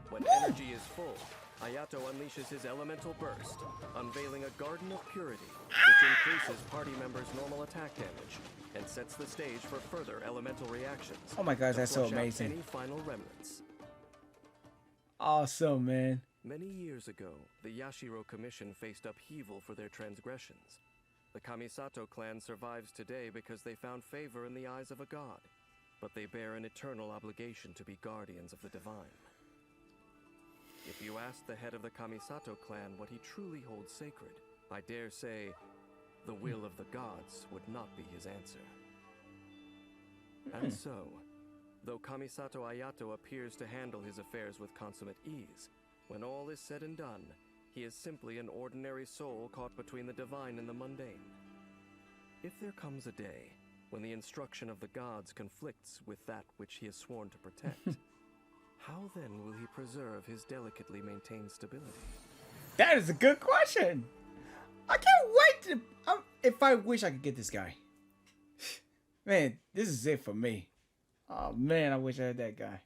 When energy is full, Ayato unleashes his elemental burst, unveiling a garden of purity, which increases party members' normal attack damage and sets the stage for further elemental reactions. Oh my gosh, that's so flush out amazing. Any final remnants. Awesome, man. Many years ago, the Yashiro Commission faced upheaval for their transgressions. The Kamisato clan survives today because they found favor in the eyes of a god, but they bear an eternal obligation to be guardians of the divine. If you ask the head of the Kamisato clan what he truly holds sacred, I dare say the will of the gods would not be his answer. And so, though Kamisato Ayato appears to handle his affairs with consummate ease, when all is said and done, he is simply an ordinary soul caught between the divine and the mundane. If there comes a day when the instruction of the gods conflicts with that which he has sworn to protect, how then will he preserve his delicately maintained stability? That is a good question. I can't wait to... if I wish I could get this guy. Man, this is it for me. Oh man, I wish I had that guy.